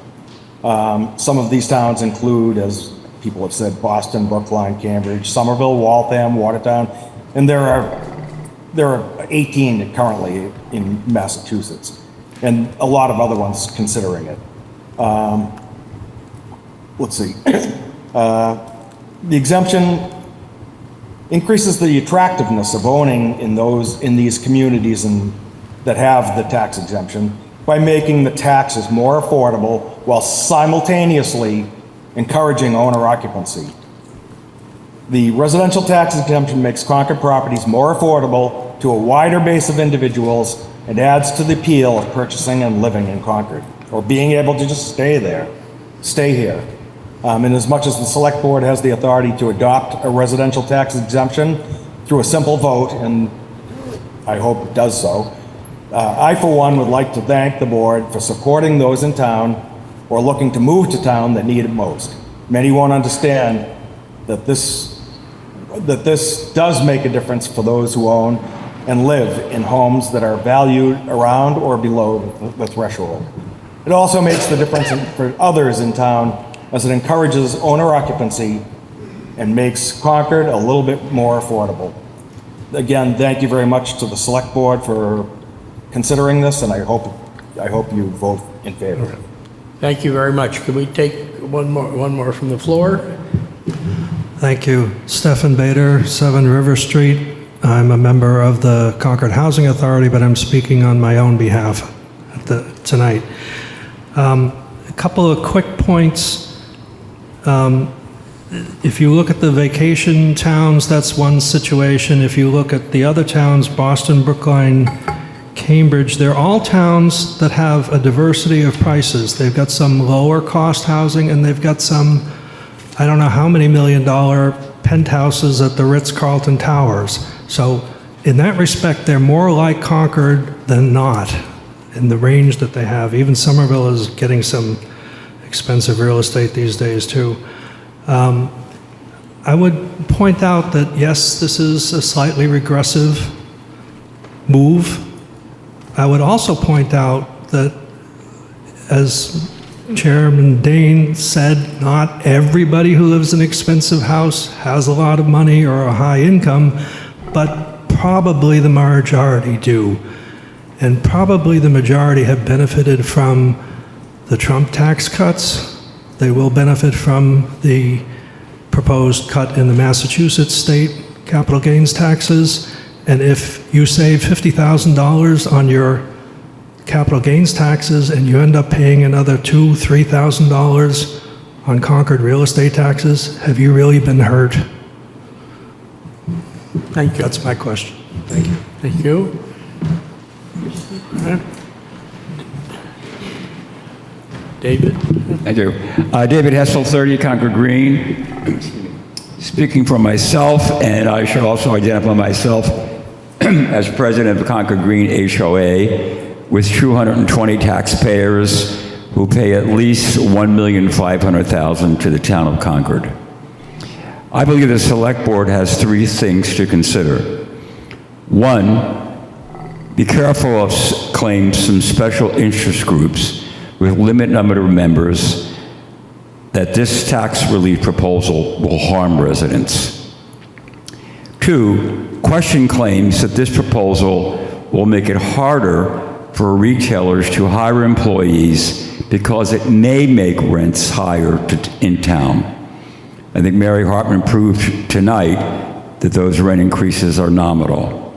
Some of these towns include, as people have said, Boston, Brookline, Cambridge, Somerville, Waltham, Watertown, and there are 18 currently in Massachusetts, and a lot of other ones considering it. Let's see. The exemption increases the attractiveness of owning in these communities that have the tax exemption by making the taxes more affordable while simultaneously encouraging owner occupancy. The residential tax exemption makes Concord properties more affordable to a wider base of individuals and adds to the appeal of purchasing and living in Concord, or being able to just stay here. And as much as the Select Board has the authority to adopt a residential tax exemption through a simple vote, and I hope it does so, I, for one, would like to thank the board for supporting those in town or looking to move to town that need it most. Many won't understand that this does make a difference for those who own and live in homes that are valued around or below the threshold. It also makes the difference for others in town as it encourages owner occupancy and makes Concord a little bit more affordable. Again, thank you very much to the Select Board for considering this, and I hope you vote in favor. Thank you very much. Could we take one more from the floor? Thank you. Stephen Bader, 7 River Street. I'm a member of the Concord Housing Authority, but I'm speaking on my own behalf tonight. A couple of quick points. If you look at the vacation towns, that's one situation. If you look at the other towns, Boston, Brookline, Cambridge, they're all towns that have a diversity of prices. They've got some lower cost housing, and they've got some, I don't know how many $1 million penthouses at the Ritz-Carlton Towers. So in that respect, they're more like Concord than not in the range that they have. Even Somerville is getting some expensive real estate these days too. I would point out that yes, this is a slightly regressive move. I would also point out that, as Chairman Dane said, not everybody who lives in an expensive house has a lot of money or a high income, but probably the majority do. And probably the majority have benefited from the Trump tax cuts. They will benefit from the proposed cut in the Massachusetts state capital gains taxes. And if you save $50,000 on your capital gains taxes and you end up paying another $2,000, $3,000 on Concord real estate taxes, have you really been hurt? Thank you. That's my question. Thank you. Thank you. David? Thank you. David Hessel, 30 Concord Green. Speaking for myself, and I should also identify myself as president of the Concord Green HOA, with 220 taxpayers who pay at least $1,500,000 to the town of Concord. I believe the select board has three things to consider. One, be careful of claims from special interest groups with limited number of members that this tax relief proposal will harm residents. Two, question claims that this proposal will make it harder for retailers to hire employees because it may make rents higher in town. I think Mary Hartman proved tonight that those rent increases are nominal.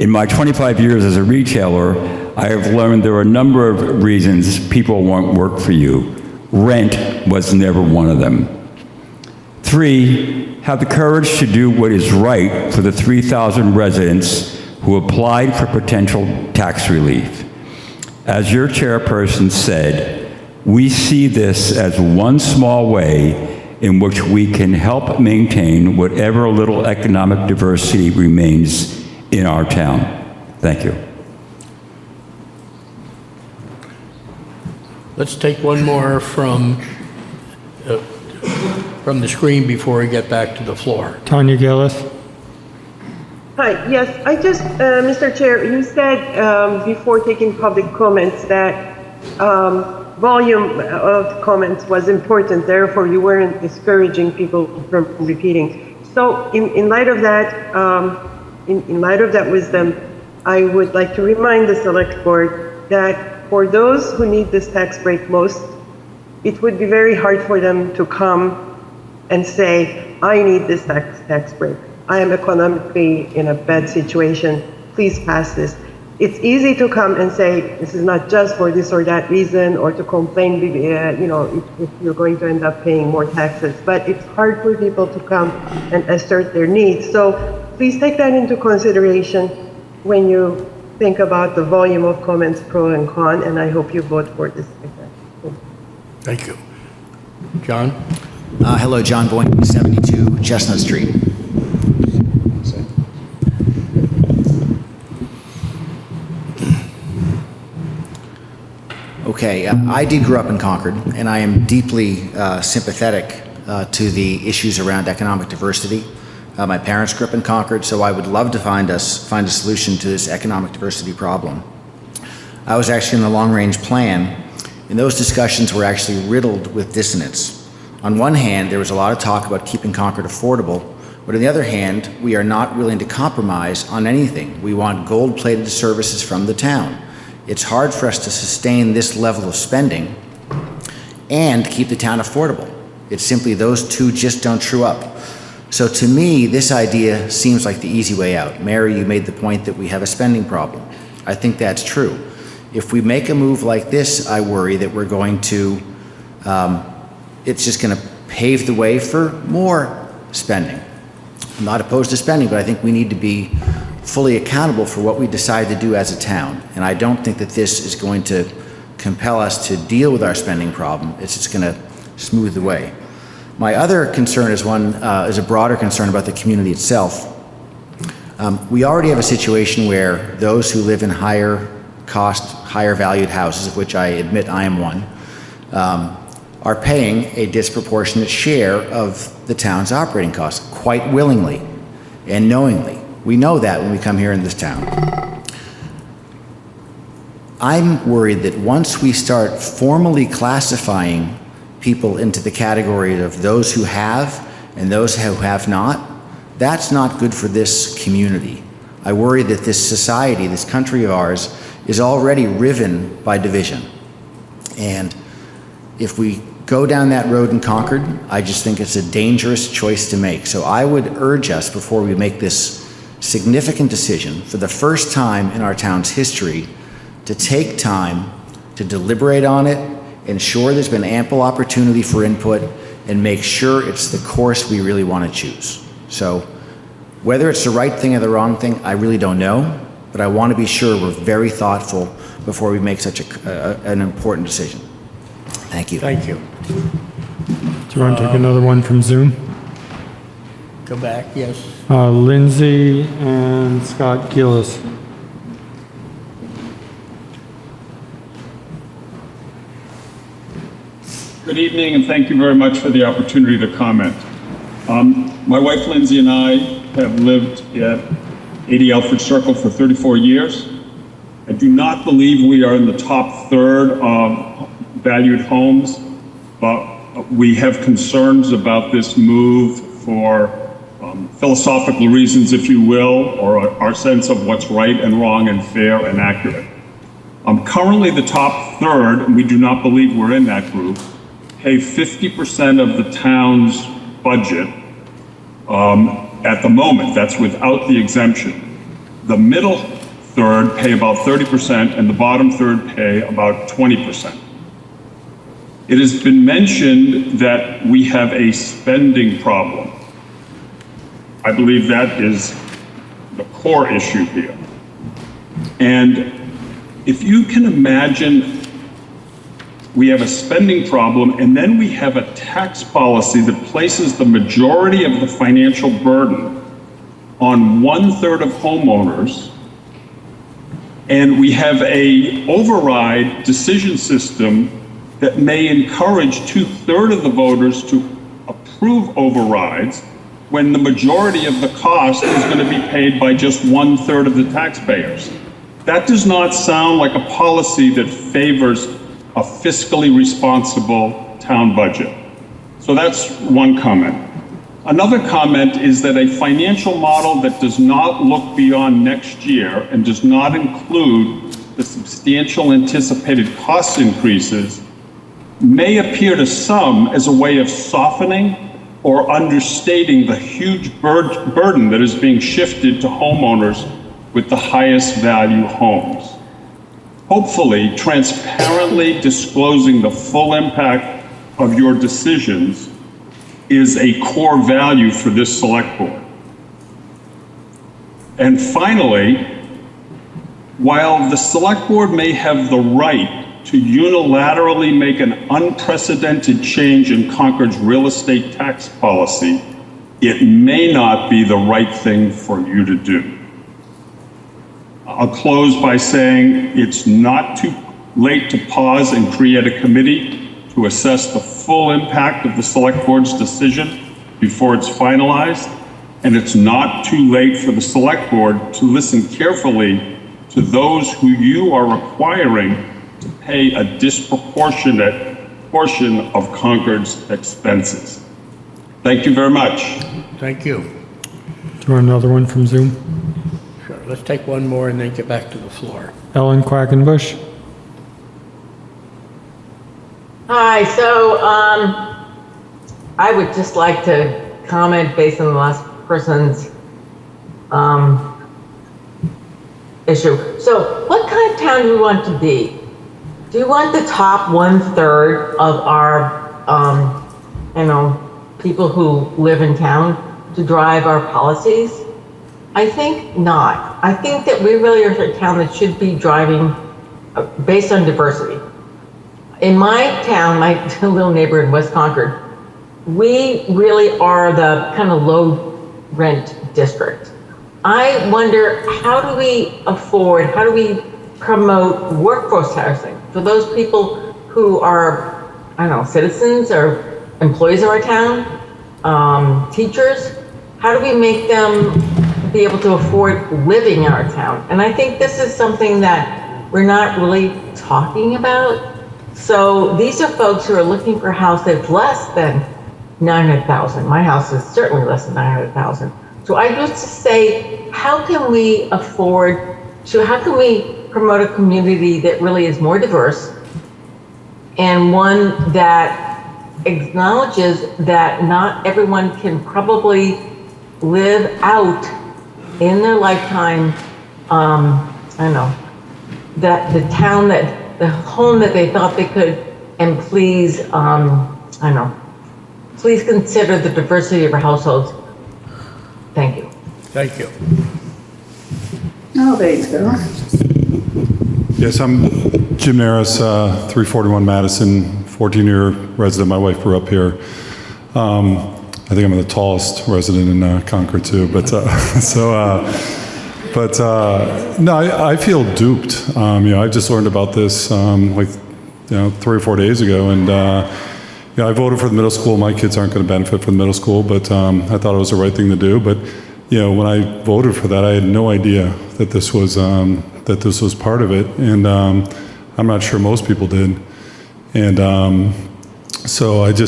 In my 25 years as a retailer, I have learned there are a number of reasons people won't work for you. Rent was never one of them. Three, have the courage to do what is right for the 3,000 residents who applied for potential tax relief. As your chairperson said, we see this as one small way in which we can help maintain whatever little economic diversity remains in our town. Thank you. Let's take one more from the screen before we get back to the floor. Tanya Gillis. Hi, yes, I just, Mr. Chair, you said before taking public comments that volume of comments was important, therefore you weren't discouraging people from repeating. So in light of that, in light of that wisdom, I would like to remind the select board that for those who need this tax break most, it would be very hard for them to come and say, I need this tax break. I am economically in a bad situation, please pass this. It's easy to come and say, this is not just for this or that reason, or to complain, you know, if you're going to end up paying more taxes. But it's hard for people to come and assert their needs. So please take that into consideration when you think about the volume of comments pro and con, and I hope you vote for this. Thank you. John? Hello, John Boyne, 72 Chestnut Street. Okay, I did grow up in Concord, and I am deeply sympathetic to the issues around economic diversity. My parents grew up in Concord, so I would love to find a solution to this economic diversity problem. I was actually in the long-range plan, and those discussions were actually riddled with dissonance. On one hand, there was a lot of talk about keeping Concord affordable, but on the other hand, we are not willing to compromise on anything. We want gold-plated services from the town. It's hard for us to sustain this level of spending and keep the town affordable. It's simply those two just don't true up. So to me, this idea seems like the easy way out. Mary, you made the point that we have a spending problem. I think that's true. If we make a move like this, I worry that we're going to, it's just going to pave the way for more spending. I'm not opposed to spending, but I think we need to be fully accountable for what we decide to do as a town. And I don't think that this is going to compel us to deal with our spending problem. It's just going to smooth the way. My other concern is is a broader concern about the community itself. We already have a situation where those who live in higher cost, higher valued houses, of which I admit I am one, are paying a disproportionate share of the town's operating costs, quite willingly and knowingly. We know that when we come here in this town. I'm worried that once we start formally classifying people into the category of those who have and those who have not, that's not good for this community. I worry that this society, this country of ours, is already riven by division. And if we go down that road in Concord, I just think it's a dangerous choice to make. So I would urge us, before we make this significant decision, for the first time in our town's history, to take time to deliberate on it, ensure there's been ample opportunity for input, and make sure it's the course we really want to choose. So whether it's the right thing or the wrong thing, I really don't know, but I want to be sure we're very thoughtful before we make such an important decision. Thank you. Thank you. Do you want to take another one from Zoom? Go back, yes. Lindsay and Scott Gillis. Good evening, and thank you very much for the opportunity to comment. My wife Lindsay and I have lived at 80 Alfred Circle for 34 years. I do not believe we are in the top third of valued homes, but we have concerns about this move for philosophical reasons, if you will, or our sense of what's right and wrong and fair and accurate. Currently, the top third, and we do not believe we're in that group, pay 50% of the town's budget at the moment. That's without the exemption. The middle third pay about 30%, and the bottom third pay about 20%. It has been mentioned that we have a spending problem. I believe that is the core issue here. And if you can imagine, we have a spending problem, and then we have a tax policy that places the majority of the financial burden on 1/3 of homeowners, and we have a override decision system that may encourage 2/3 of the voters to approve overrides when the majority of the cost is going to be paid by just 1/3 of the taxpayers. That does not sound like a policy that favors a fiscally responsible town budget. So that's one comment. Another comment is that a financial model that does not look beyond next year and does not include the substantial anticipated cost increases may appear to some as a way of softening or understating the huge burden that is being shifted to homeowners with the highest value homes. Hopefully, transparently disclosing the full impact of your decisions is a core value for this select board. And finally, while the select board may have the right to unilaterally make an unprecedented change in Concord's real estate tax policy, it may not be the right thing for you to do. I'll close by saying it's not too late to pause and create a committee to assess the full impact of the select board's decision before it's finalized. And it's not too late for the select board to listen carefully to those who you are requiring to pay a disproportionate portion of Concord's expenses. Thank you very much. Thank you. Do you want another one from Zoom? Sure, let's take one more and then get back to the floor. Ellen Quackenbush. Hi, so I would just like to comment based on the last person's issue. So what kind of town do we want to be? Do you want the top 1/3 of our, people who live in town to drive our policies? I think not. I think that we really are a town that should be driving based on diversity. In my town, my little neighborhood, West Concord, we really are the kind of low rent district. I wonder, how do we promote workforce housing for those people who are, citizens or employees of our town, teachers? How do we make them be able to afford living in our town? And I think this is something that we're not really talking about. So these are folks who are looking for a house that's less than 900,000. My house is certainly less than 900,000. So I just say, how can we promote a community that really is more diverse and one that acknowledges that not everyone can probably live out in their lifetime, that the home that they thought they could, and please, please consider the diversity of our households. Thank you. Thank you. Oh, there you go. Yes, I'm Jim Naris, 341 Madison, 14-year resident. My wife grew up here. I think I'm the tallest resident in Concord too, but no, I feel duped. I just learned about this 3 or 4 days ago, and I voted for the middle school. My kids aren't going to benefit from the middle school, but I thought it was the right thing to do. But when I voted for that, I had no idea that this was part of it, and I'm not sure most people did. And so I've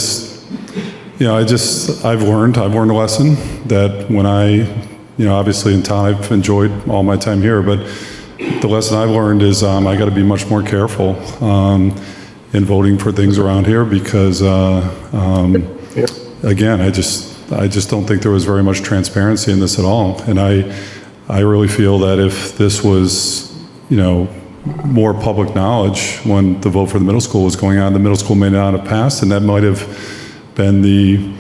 learned a lesson that when obviously in town I've enjoyed all my time here, but the lesson I've learned is I got to be much more careful in voting for things around here because again, I just don't think there was very much transparency in this at all. And I really feel that if this was, more public knowledge when the vote for the middle school was going on, the middle school may not have passed, and that might have been the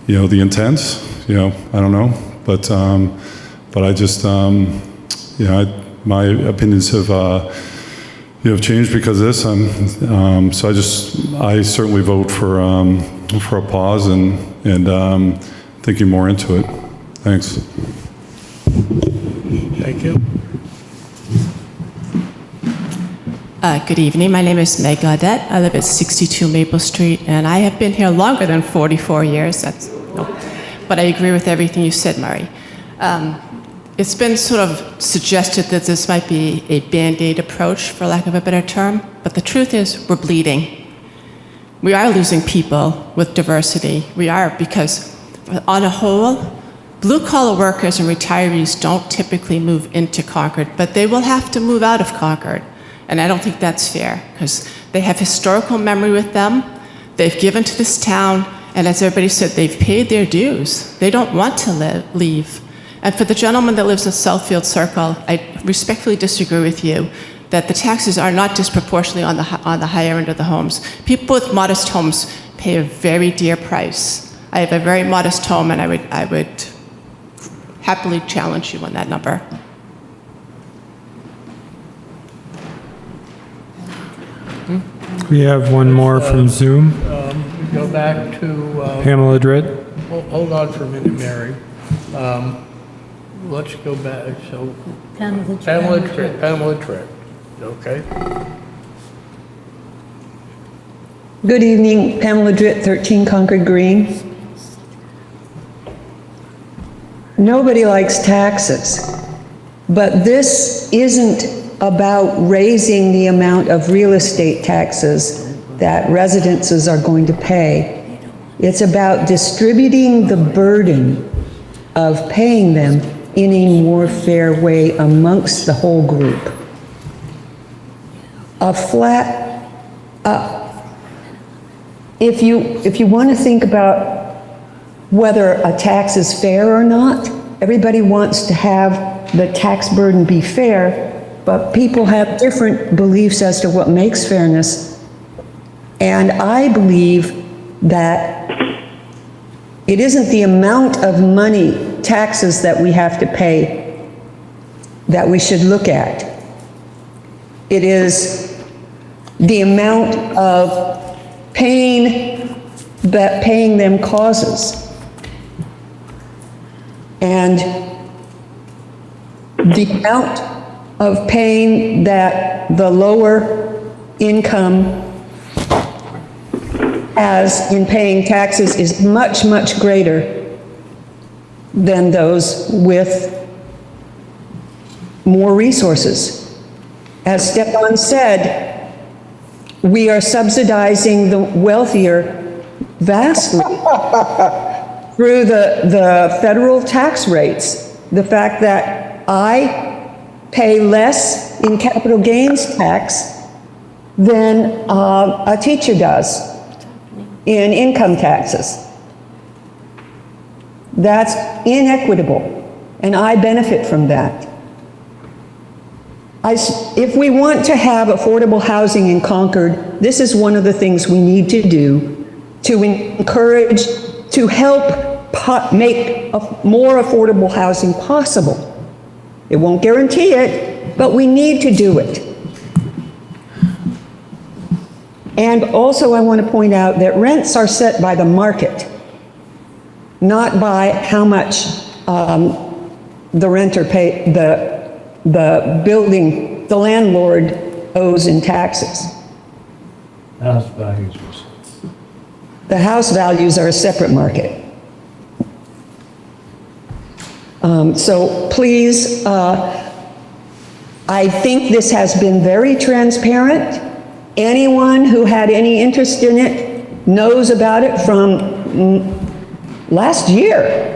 intent. I don't know, but I just, my opinions have changed because of this. So I certainly vote for a pause and thinking more into it. Thanks. Thank you. Good evening. My name is Meg Gaudette. I live at 62 Maple Street, and I have been here longer than 44 years. But I agree with everything you said, Murray. It's been sort of suggested that this might be a Band-Aid approach, for lack of a better term, but the truth is we're bleeding. We are losing people with diversity. We are, because on a whole, blue-collar workers and retirees don't typically move into Concord, but they will have to move out of Concord. And I don't think that's fair, because they have historical memory with them. They've given to this town, and as everybody said, they've paid their dues. They don't want to leave. And for the gentleman that lives in Southfield Circle, I respectfully disagree with you that the taxes are not disproportionately on the higher end of the homes. People with modest homes pay a very dear price. I have a very modest home, and I would happily challenge you on that number. We have one more from Zoom. We go back to... Pamela Dritt. Hold on for a minute, Mary. Let's go back. So Pamela Dritt. Okay. Good evening, Pamela Dritt, 13 Concord Green. Nobody likes taxes, but this isn't about raising the amount of real estate taxes that residences are going to pay. It's about distributing the burden of paying them in a more fair way amongst the whole group. A flat, if you want to think about whether a tax is fair or not, everybody wants to have the tax burden be fair, but people have different beliefs as to what makes fairness. And I believe that it isn't the amount of money, taxes that we have to pay, that we should look at. It is the amount of pain that paying them causes. And the amount of pain that the lower income has in paying taxes is much, much greater than those with more resources. As Stepan said, we are subsidizing the wealthier vastly through the federal tax rates. The fact that I pay less in capital gains tax than a teacher does in income taxes. That's inequitable, and I benefit from that. If we want to have affordable housing in Concord, this is one of the things we need to do to encourage, to help make more affordable housing possible. It won't guarantee it, but we need to do it. And also I want to point out that rents are set by the market. not by how much the renter pay, the building, the landlord owes in taxes. House values. The house values are a separate market. So please, I think this has been very transparent. Anyone who had any interest in it knows about it from last year.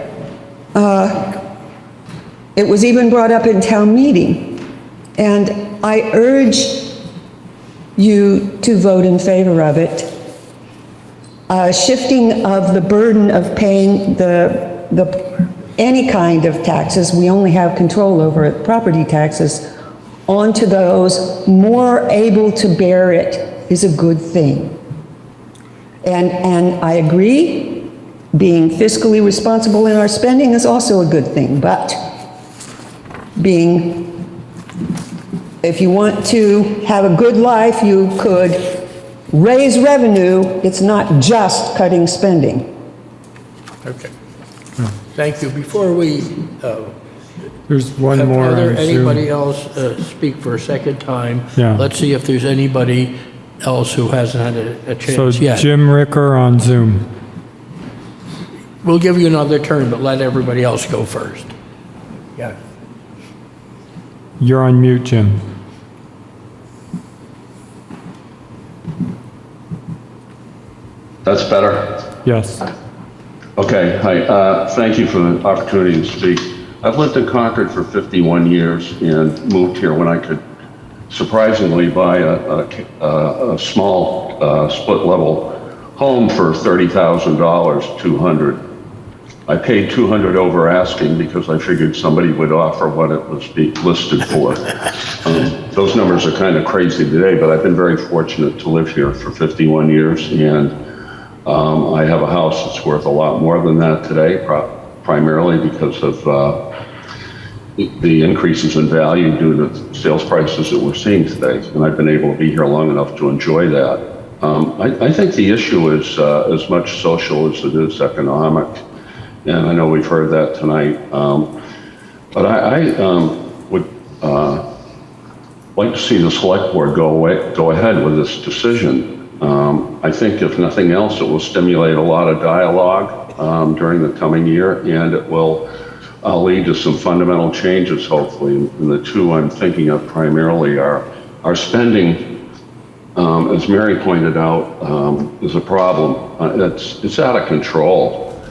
It was even brought up in town meeting. And I urge you to vote in favor of it. Shifting of the burden of paying any kind of taxes, we only have control over it, property taxes, onto those more able to bear it is a good thing. And I agree, being fiscally responsible in our spending is also a good thing, but if you want to have a good life, you could raise revenue. It's not just cutting spending. Okay. Thank you. Before we, there's one more. Are there on anybody Zoom. else speak for a second time? Yeah. Let's see if there's anybody else who hasn't had a So chance yet. Jim Ricker on Zoom. We'll give you another turn, but let everybody else go first. Yeah. You're on mute, Jim. That's better? Yes. Okay, hi. Thank you for the opportunity to speak. I've lived in Concord for 51 years and moved here when I could surprisingly buy a small split-level home for $30,000, $200,000. I paid $200,000 over asking because I figured somebody would offer what it was listed for. Those numbers are kind of crazy today, but I've been very fortunate to live here for 51 years, and I have a house that's worth a lot more than that today, primarily because of the increases in value due to sales prices that we're seeing today, and I've been able to be here long enough to enjoy that. I think the issue is as much social as it is economic, and I know we've heard that tonight, but I would like to see the select board go ahead with this decision. I think if nothing else, it will stimulate a lot of dialogue during the coming year, and it will lead to some fundamental changes, hopefully. And the two I'm thinking of primarily are our spending, as Mary pointed out, is a problem. It's out of control,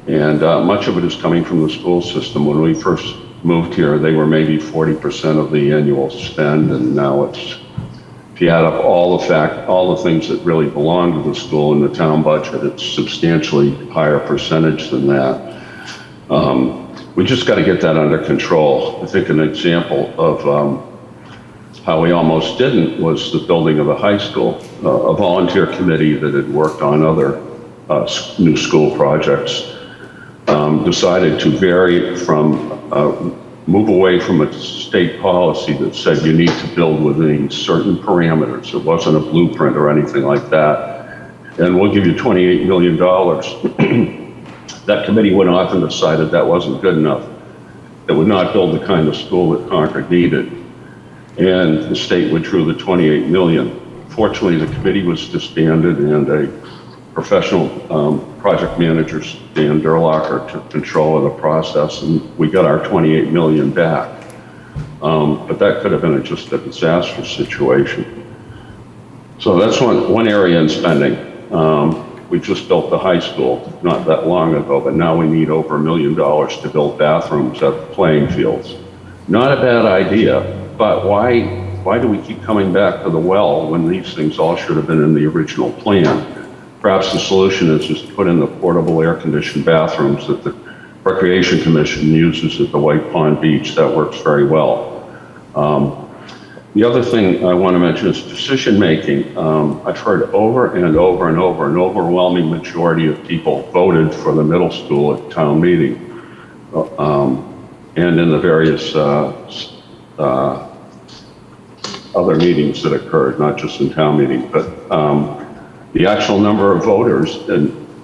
and much of it is coming from the school system. When we first moved here, they were maybe 40% of the annual spend, and now it's, if you add up all the things that really belong to the school in the town budget, it's substantially higher percentage than that. We just got to get that under control. I think an example of how we almost didn't was the building of the high school. A volunteer committee that had worked on other new school projects decided to vary from move away from a state policy that said you need to build within certain parameters. It wasn't a blueprint or anything like that. And we'll give you $28 million. That committee went off and decided that wasn't good enough. It would not build the kind of school that Concord needed. And the state withdrew the $28 million. Fortunately, the committee was disbanded, and a professional project manager, Dan Durlacher, took control of the process, and we got our $28 million back. But that could have been just a disastrous situation. So that's one area in spending. We just built the high school not that long ago, but now we need over $1 million to build bathrooms at the playing fields. Not a bad idea, but why do we keep coming back to the well when these things all should have been in the original plan? Perhaps the solution is just put in the portable air-conditioned bathrooms that the Recreation Commission uses at the White Pond Beach. That works very well. The other thing I want to mention is decision-making. I've heard over and over and over, an overwhelming majority of people voted for the middle school at town meeting and in the various other meetings that occurred, not just in town meeting, but the actual number of voters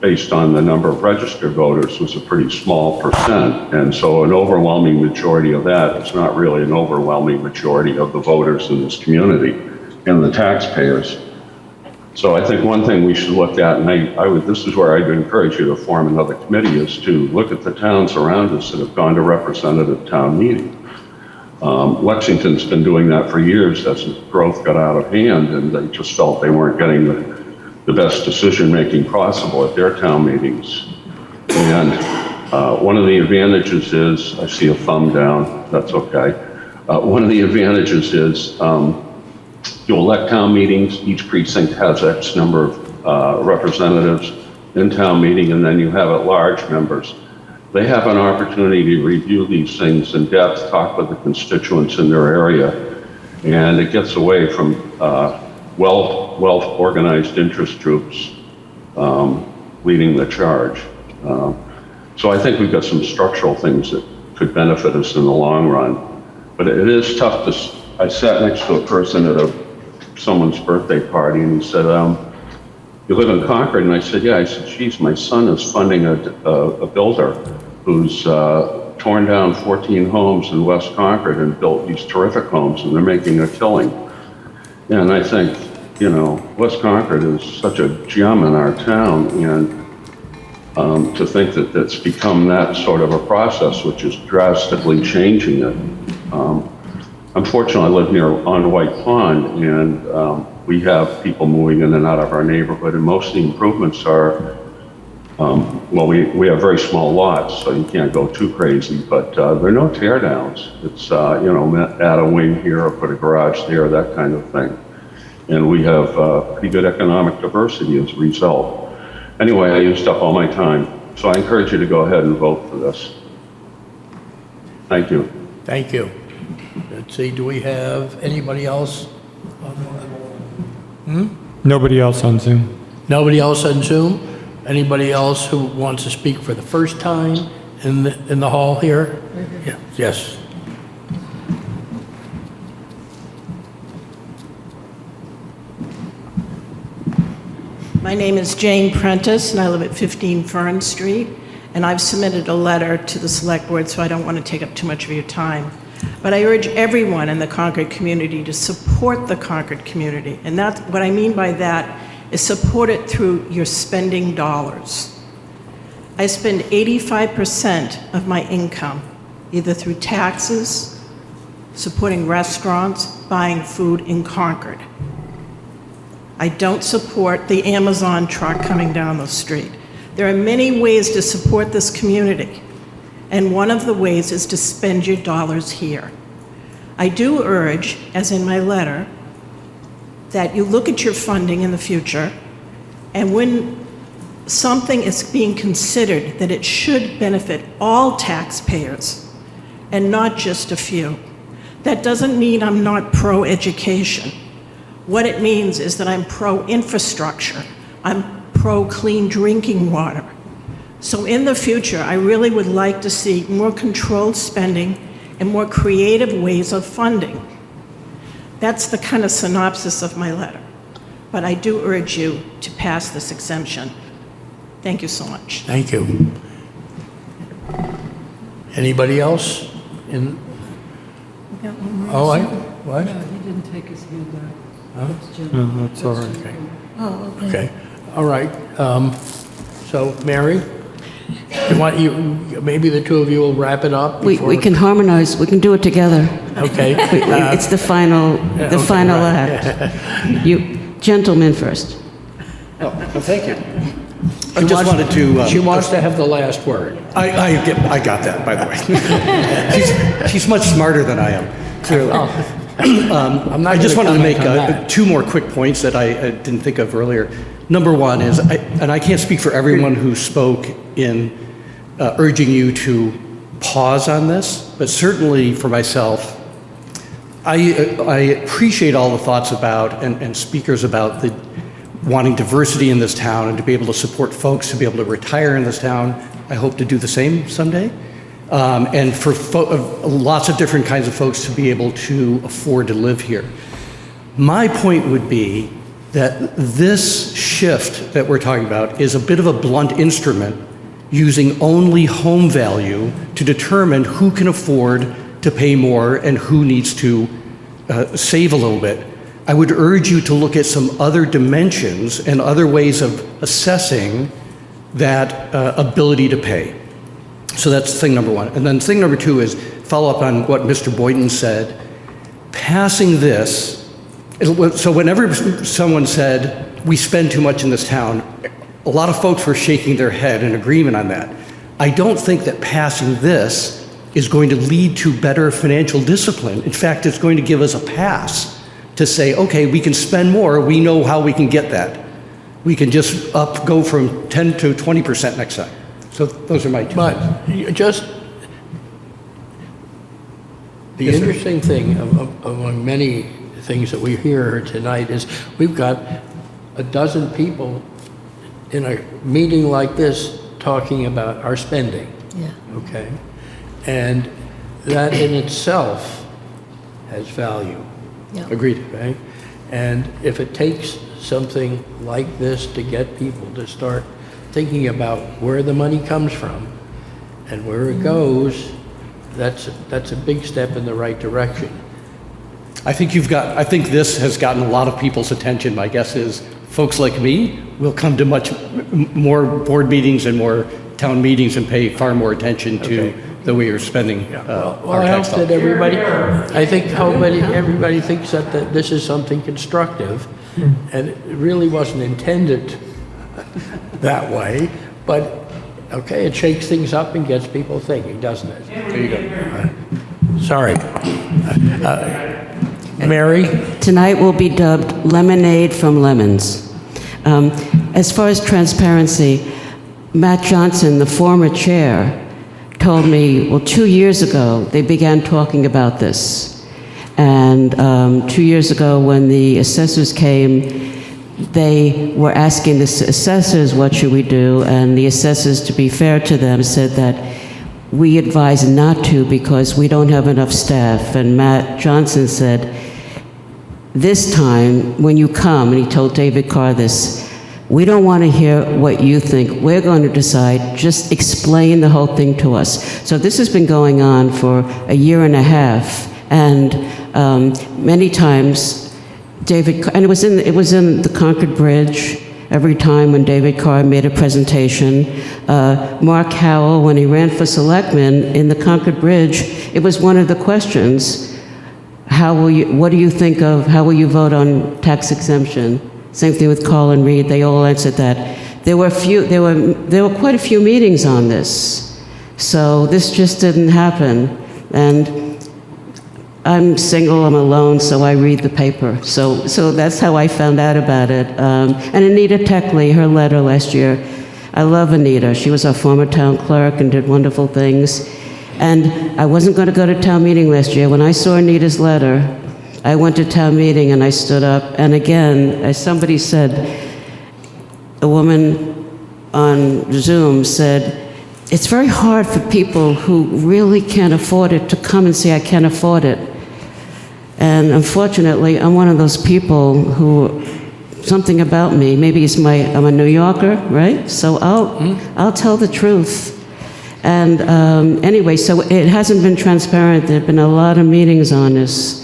based on the number of registered voters, was a pretty small percent. And so an overwhelming majority of that is not really an overwhelming majority of the voters in this community and the taxpayers. So I think one thing we should look at, and this is where I'd encourage you to form another committee, is to look at the towns around us that have gone to representative town meeting. Lexington's been doing that for years as its growth got out of hand, and they just felt they weren't getting the best decision-making possible at their town meetings. And one of the advantages is, I see a thumb down, that's okay. One of the advantages is you elect town meetings, each precinct has X number of representatives in town meeting, and then you have at-large members. They have an opportunity to review these things in depth, talk with the constituents in their area, and it gets away from well-organized interest groups leading the charge. So I think we've got some structural things that could benefit us in the long run. But it is tough to, I sat next to a person at someone's birthday party, and he said, you live in Concord? And I said, yeah. I said, geez, my son is funding a builder who's torn down 14 homes in West Concord and built these terrific homes, and they're making a killing. And I think, you know, West Concord is such a gem in our town, and to think that that's become that sort of a process, which is drastically changing it. Unfortunately, I live near on White Pond, and we have people moving in and out of our neighborhood, and most of the improvements are, well, we have very small lots, so you can't go too crazy, but there are no tear downs. It's, you know, add a wing here or put a garage there, that kind of thing. And we have pretty good economic diversity as a result. Anyway, I used up all my time, so I encourage you to go ahead and vote for this. Thank you. Thank you. Let's see, do we have anybody else? Nobody else on Zoom. Nobody else on Zoom? Anybody else who wants to speak for the first time in the hall here? Yeah. Yes. My name is Jane Prentice, and I live at 15 Fern Street, and I've submitted a letter to the Select Board, so I don't want to take up too much of your time. But I urge everyone in the Concord community to support the Concord community, and that's what I mean by that is support it through your spending dollars. I spend 85% of my income either through taxes, supporting restaurants, buying food in Concord. I don't support the Amazon truck coming down the street. There are many ways to support this community, and one of the ways is to spend your dollars here. I do urge, as in my letter, that you look at your funding in the future, and when something is being considered, that it should benefit all taxpayers and not just a few. That doesn't mean I'm not pro-education. What it means is that I'm pro-infrastructure. I'm pro-clean drinking water. So in the future, I really would like to see more controlled spending and more creative ways of funding. That's the kind of synopsis of my letter. But I do urge you to pass this exemption. Thank you so much. Thank you. Anybody else? Oh, what? No, he didn't take his hand back. Huh? No, that's all right. Okay. Oh, Okay. All right. So, Mary, maybe the two of you will wrap it up. We can harmonize. We can do it together. Okay. It's the final right. act. You gentlemen first. Oh, well, thank you. I just wanted to. She wants to have the last word. I got that, by the way. she's much smarter than I am, clearly. I just wanted to make two more quick points that I didn't think of earlier. Number one is, and I can't speak for everyone who spoke in urging you to pause on this, but certainly for myself, I appreciate all the thoughts about and speakers about the wanting diversity in this town and to be able to support folks to be able to retire in this town. I hope to do the same someday. And for lots of different kinds of folks to be able to afford to live here. My point would be that this shift that we're talking about is a bit of a blunt instrument using only home value to determine who can afford to pay more and who needs to save a little bit. I would urge you to look at some other dimensions and other ways of assessing that ability to pay. So that's thing number one. And then thing number two is follow up on what Mr. Boynton said. Passing this, so whenever someone said, we spend too much in this town, a lot of folks were shaking their head in agreement on that. I don't think that passing this is going to lead to better financial discipline. In fact, it's going to give us a pass to say, okay, we can spend more, we know how we can get that. We can just go from 10 to 20% next time. So those are my two. But just the interesting thing among many things that we hear tonight is we've got a dozen people in a meeting like this talking about our spending. Yeah. Okay? And that in itself has value. Yeah. Agreed. Right? And if it takes something like this to get people to start thinking about where the money comes from and where it goes, that's a big step in the right direction. I think this has gotten a lot of people's attention. My guess is folks like me will come to much more board meetings and more town meetings and pay far more attention to the way you're spending our I tax hope that dollars. everybody thinks that this is something constructive, and it really wasn't intended that way, but okay, it shakes things up and gets people thinking, doesn't it? There you go. Sorry. Mary? Tonight will be dubbed Lemonade from Lemons. As far as transparency, Matt Johnson, the former chair, told me, well, 2 years ago, they began talking about this. And 2 years ago, when the assessors came, they were asking the assessors, what should we do? And the assessors, to be fair to them, said that we advise not to because we don't have enough staff. And Matt Johnson said, this time, when you come, and he told David Carr this, we don't want to hear what you think. We're going to decide. Just explain the whole thing to us. So this has been going on for a year and a half, and many times, and it was in the Concord Bridge. Every time when David Carr made a presentation, Mark Howell, when he ran for selectman in the Concord Bridge, it was one of the questions. What do you think of? How will you vote on tax exemption? Same thing with Colin Reed. They all answered that. There were quite a few meetings on this, so this just didn't happen. And I'm single, I'm alone, so I read the paper. So that's how I found out about it. And Anita Techley, her letter last year, I love Anita. She was our former town clerk and did wonderful things. And I wasn't going to go to town meeting last year. When I saw Anita's letter, I went to town meeting and I stood up. And again, as somebody said, a woman on Zoom said, it's very hard for people who really can't afford it to come and say, I can't afford it. And unfortunately, I'm one of those people who, something about me, maybe I'm a New Yorker, right? So I'll tell the truth. And anyway, so it hasn't been transparent. There have been a lot of meetings on this.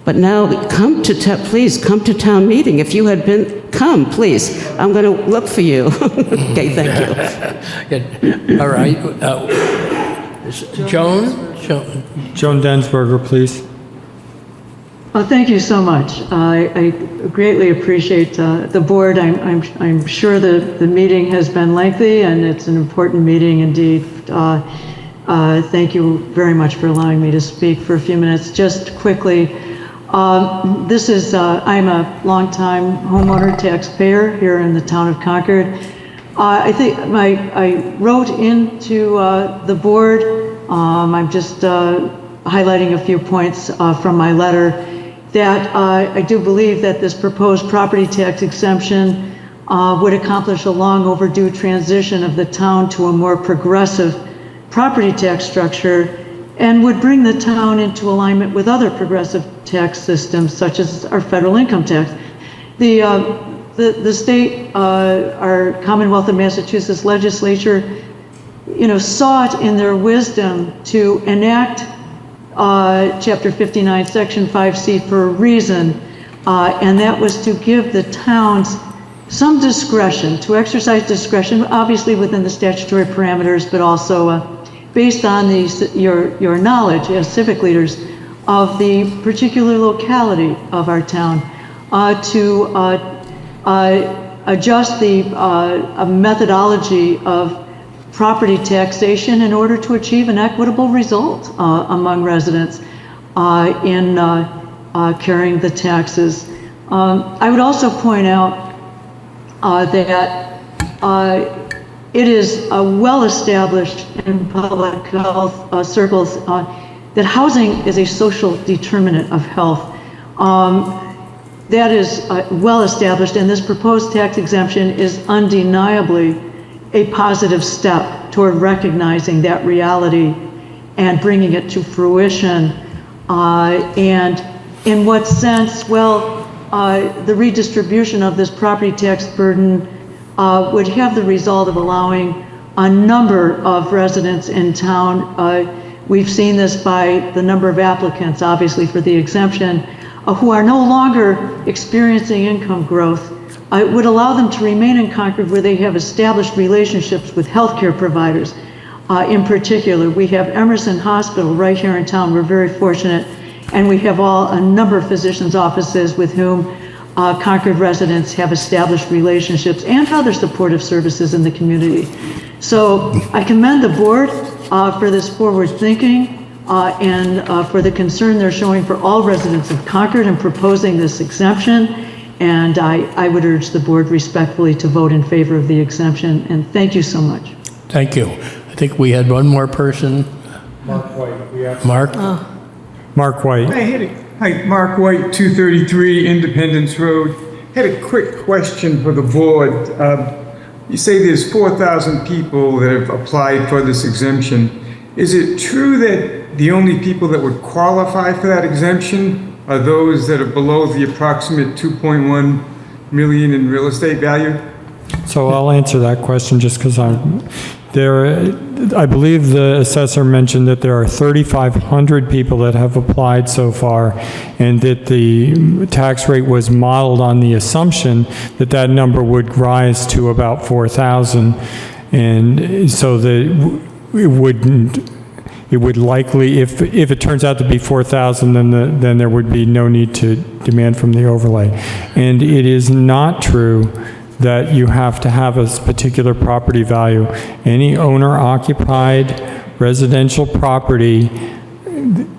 But now, please come to town meeting. If you had come, please. I'm going to look for you. Okay, thank you. All right. Joan Densberger, please. Thank you so much. I greatly appreciate the board. I'm sure the meeting has been lengthy, and it's an important meeting indeed. Thank you very much for allowing me to speak for a few minutes. Just quickly, I'm a longtime homeowner taxpayer here in the town of Concord. I wrote into the board. I'm just highlighting a few points from my letter. That I do believe that this proposed property tax exemption would accomplish a long overdue transition of the town to a more progressive property tax structure and would bring the town into alignment with other progressive tax systems such as our federal income tax. The the state, our Commonwealth of Massachusetts legislature, sought in their wisdom to enact Chapter 59, Section 5C for a reason, and that was to give the towns some discretion, to exercise discretion, obviously within the statutory parameters, but also based on your knowledge as civic leaders of the particular locality of our town, to adjust the methodology of property taxation in order to achieve an equitable result among residents in carrying the taxes. I would also point out that it is well established in public health circles that housing is a social determinant of health. That is well established, and this proposed tax exemption is undeniably a positive step toward recognizing that reality and bringing it to fruition. And in what sense? Well, the redistribution of this property tax burden would have the result of allowing a number of residents in town. We've seen this by the number of applicants, obviously, for the exemption, who are no longer experiencing income growth. It would allow them to remain in Concord where they have established relationships with healthcare providers. In particular, we have Emerson Hospital right here in town. We're very fortunate. And we have a number of physicians' offices with whom Concord residents have established relationships and other supportive services in the community. So I commend the board for this forward thinking and for the concern they're showing for all residents of Concord in proposing this exemption. And I would urge the board respectfully to vote in favor of the exemption. And thank you so much. Thank you. I think we had one more person. Mark White. Mark? Mark White. Hi, Mark White, 233 Independence Road. Had a quick question for the board. You say there's 4,000 people that have applied for this exemption. Is it true that the only people that would qualify for that exemption are those that are below the approximate 2.1 million in real estate value? So I'll answer that question just because I'm there. I believe the assessor mentioned that there are 3,500 people that have applied so far, and that the tax rate was modeled on the assumption that that number would rise to about 4,000, and so that it would likely, if it turns out to be 4,000, then there would be no need to demand from the overlay. And it is not true that you have to have a particular property value. Any owner-occupied residential property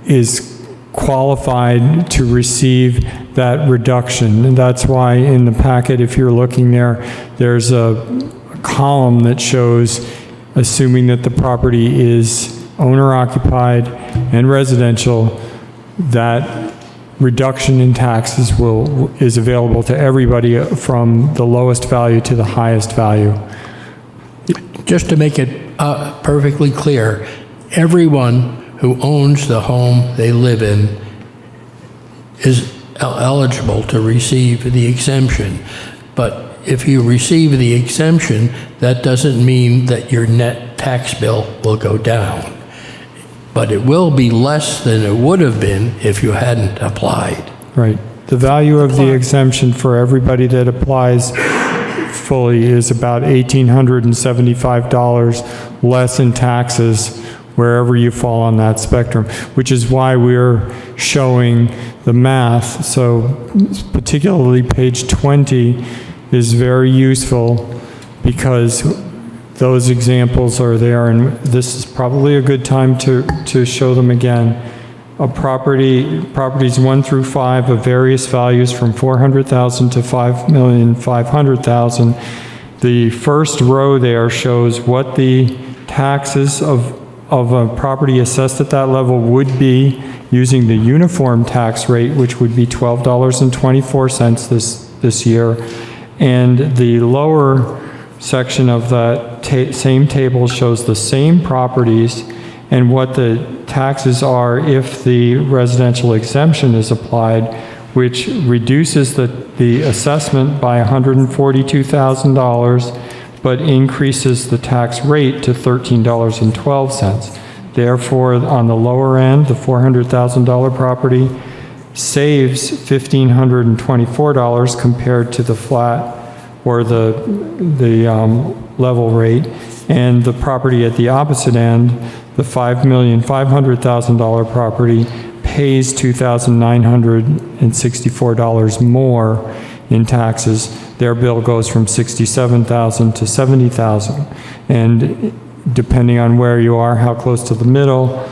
is qualified to receive that reduction. And that's why in the packet, if you're looking there, there's a column that shows, assuming that the property is owner-occupied and residential, that reduction in taxes is available to everybody from the lowest value to the highest value. Just to make it perfectly clear, everyone who owns the home they live in is eligible to receive the exemption. But if you receive the exemption, that doesn't mean that your net tax bill will go down. But it will be less than it would have been if you hadn't applied. Right. The value of the exemption for everybody that applies fully is about $1,875 less in taxes wherever you fall on that spectrum, which is why we're showing the math. So particularly page 20 is very useful because those examples are there, and this is probably a good time to show them again. Properties 1 through 5 of various values from 400,000 to 5,500,000. The first row there shows what the taxes of a property assessed at that level would be using the uniform tax rate, which would be $12.24 this year. And the lower section of that same table shows the same properties and what the taxes are if the residential exemption is applied, which reduces the assessment by $142,000, but increases the tax rate to $13.12. Therefore, on the lower end, the $400,000 property saves $1,524 compared to the flat or the level rate, and the property at the opposite end, the $5,500,000 property, pays $2,964 more in taxes. Their bill goes from $67,000 to $70,000, and depending on where you are, how close to the middle,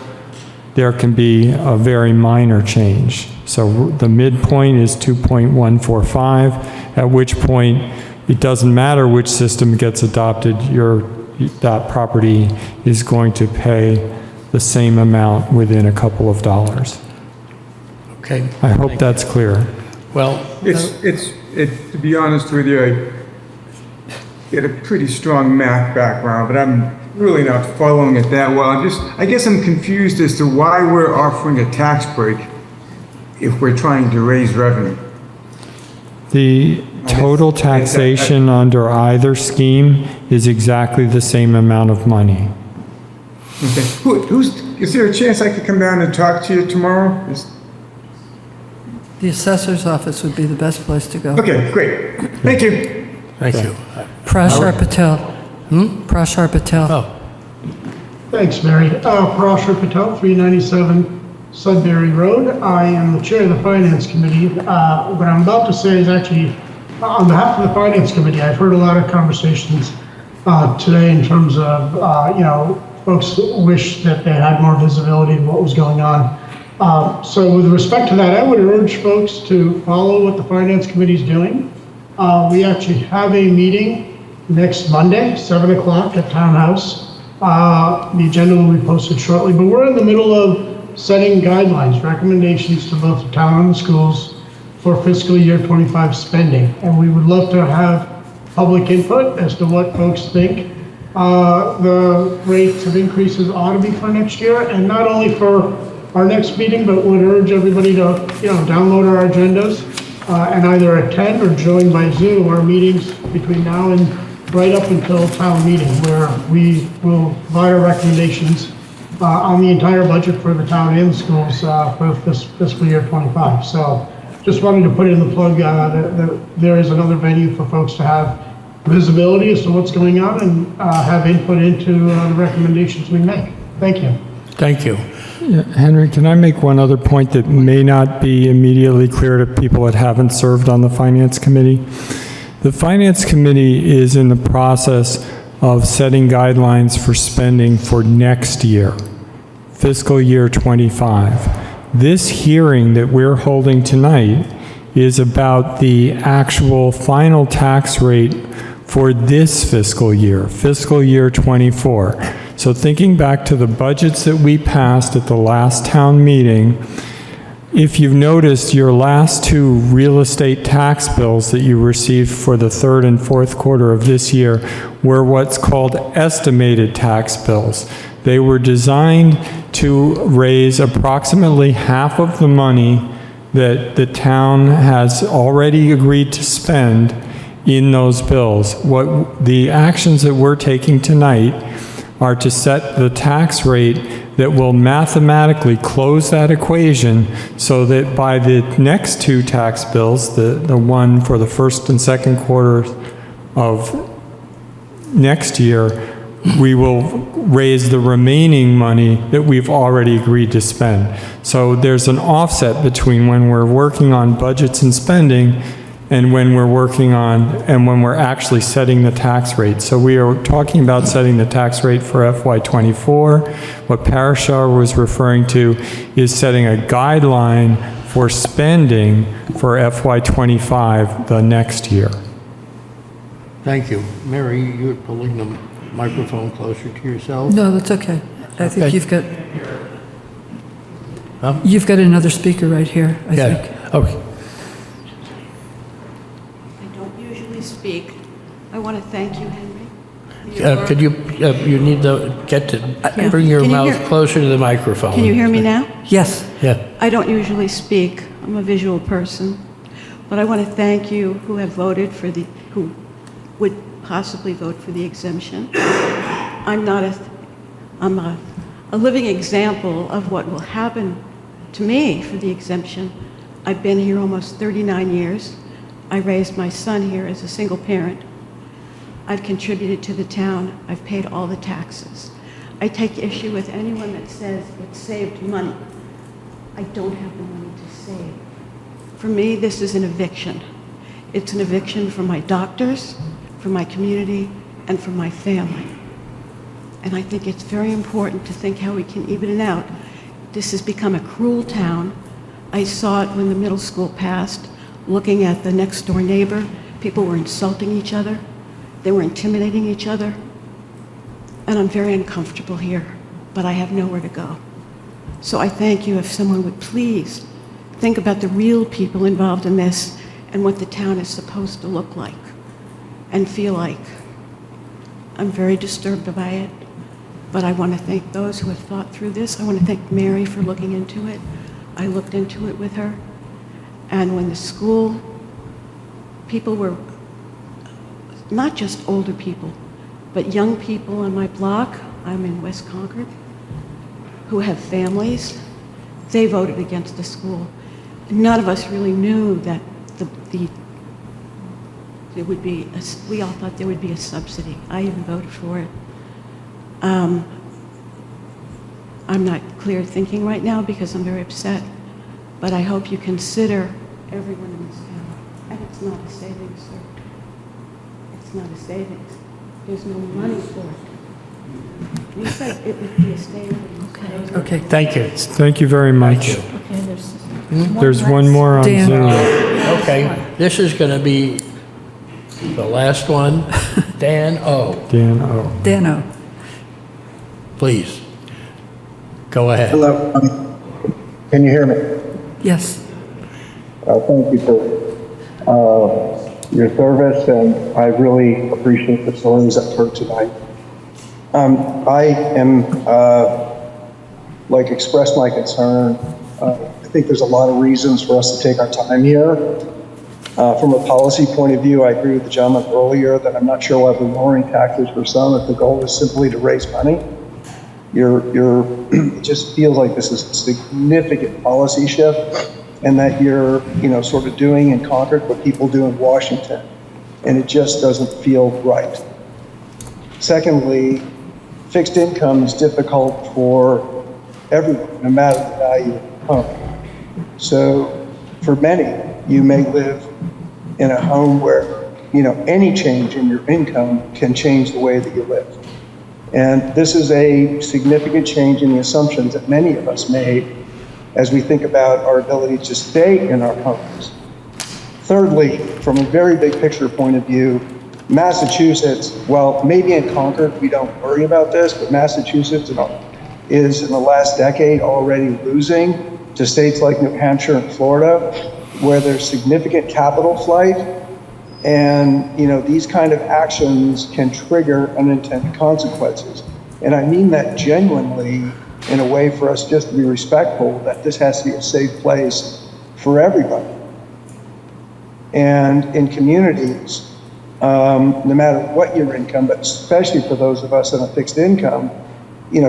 there can be a very minor change. So the midpoint is 2.145, at which point it doesn't matter which system gets adopted, that property is going to pay the same amount within a couple of dollars. Okay. I hope that's clear. Well, To be honest with you, I get a pretty strong math background, but I'm really not following it that well. I guess I'm confused as to why we're offering a tax break if we're trying to raise revenue. The total taxation under either scheme is exactly the same amount of money. Okay. Is there a chance I could come down and talk to you tomorrow? The assessor's office would be the best place to go. Okay, great. Thank you. Thank you. Prashar Patel. Prashar Patel. Oh. Thanks, Mary. Prashar Patel, 397 Sudbury Road. I am the chair of the Finance Committee. What I'm about to say is actually, on behalf of the Finance Committee, I've heard a lot of conversations today in terms of, folks wish that they had more visibility in what was going on. So with respect to that, I would urge folks to follow what the Finance Committee is doing. We actually have a meeting next Monday, 7 o'clock at Townhouse. The agenda will be posted shortly, but we're in the middle of setting guidelines, recommendations to both the town and the schools for fiscal year 25 spending. And we would love to have public input as to what folks think the rates of increases ought to be for next year, and not only for our next meeting, but would urge everybody to, download our agendas and either attend or join by Zoom our meetings between now and right up until town meeting, where we will provide our recommendations on the entire budget for the town and the schools for this fiscal year 25. So just wanted to put in the plug that there is another venue for folks to have visibility as to what's going on and have input into the recommendations we make. Thank you. Thank you. Yeah, Henry, can I make one other point that may not be immediately clear to people that haven't served on the Finance Committee? The Finance Committee is in the process of setting guidelines for spending for next year, fiscal year 25. This hearing that we're holding tonight is about the actual final tax rate for this fiscal year 24. So thinking back to the budgets that we passed at the last town meeting, if you've noticed, your last two real estate tax bills that you received for the third and fourth quarter of this year were what's called estimated tax bills. They were designed to raise approximately half of the money that the town has already agreed to spend in those bills. What the actions that we're taking tonight are to set the tax rate that will mathematically close that equation so that by the next two tax bills, the one for the first and second quarter of next year, we will raise the remaining money that we've already agreed to spend. So there's an offset between when we're working on budgets and spending and when we're working on, and when we're actually setting the tax rate. So we are talking about setting the tax rate for FY24. What Parashar was referring to is setting a guideline for spending for FY25 the next year. Thank you. Mary, you're pulling the microphone closer to yourself. No, that's okay. I think Okay. you've got another speaker right here, I think. Okay. Speak. I want to thank you, Henry. Could you, you need to bring your Can you mouth hear- closer to the microphone. Can you hear me now? Yes. Yeah. I don't usually speak. I'm a visual person. But I want to thank you who have voted for who would possibly vote for the exemption. I'm a living example of what will happen to me for the exemption. I've been here almost 39 years. I raised my son here as a single parent. I've contributed to the town. I've paid all the taxes. I take issue with anyone that says it saved money. I don't have the money to save. For me, this is an eviction. It's an eviction for my doctors, for my community, and for my family. And I think it's very important to think how we can even it out. This has become a cruel town. I saw it when the middle school passed, looking at the next door neighbor. People were insulting each other. They were intimidating each other. And I'm very uncomfortable here, but I have nowhere to go. So I thank you if someone would please think about the real people involved in this and what the town is supposed to look like and feel like. I'm very disturbed by it, but I want to thank those who have thought through this. I want to thank Mary for looking into it. I looked into it with her. And when the school, people were not just older people, but young people on my block, I'm in West Concord, who have families, they voted against the school. None of us really knew that there would be, we all thought there would be a subsidy. I even voted for it. I'm not clear thinking right now because I'm very upset, but I hope you consider everyone in this town. And it's not a savings, sir. It's not a savings. There's no money for it. You said it would be a savings. Okay. Thank you. Thank you very much. Okay, There's one more on Dan. Zoom. Okay, this is going to be the last one. Dan O. Dan O. Dano. Please, go ahead. Hello. Can you hear me? Yes. Thank you for your service, and I really appreciate the feelings that heard tonight. I am express my concern. I think there's a lot of reasons for us to take our time here. From a policy point of view, I agree with the gentleman earlier that I'm not sure why we're lowering taxes for some if the goal is simply to raise money. It just feels like this is a significant policy shift, and that you're, sort of doing in Concord what people do in Washington, and it just doesn't feel right. Secondly, fixed income is difficult for everyone, no matter the value of the home. So for many, you may live in a home where, any change in your income can change the way that you live. And this is a significant change in the assumptions that many of us made as we think about our ability to stay in our homes. Thirdly, from a very big picture point of view, Massachusetts, well, maybe in Concord we don't worry about this, but Massachusetts is in the last decade already losing to states like New Hampshire and Florida, where there's significant capital flight, and these kind of actions can trigger unintended consequences. And I mean that genuinely, in a way for us just to be respectful that this has to be a safe place for everybody. And in communities, no matter what your income, but especially for those of us on a fixed income,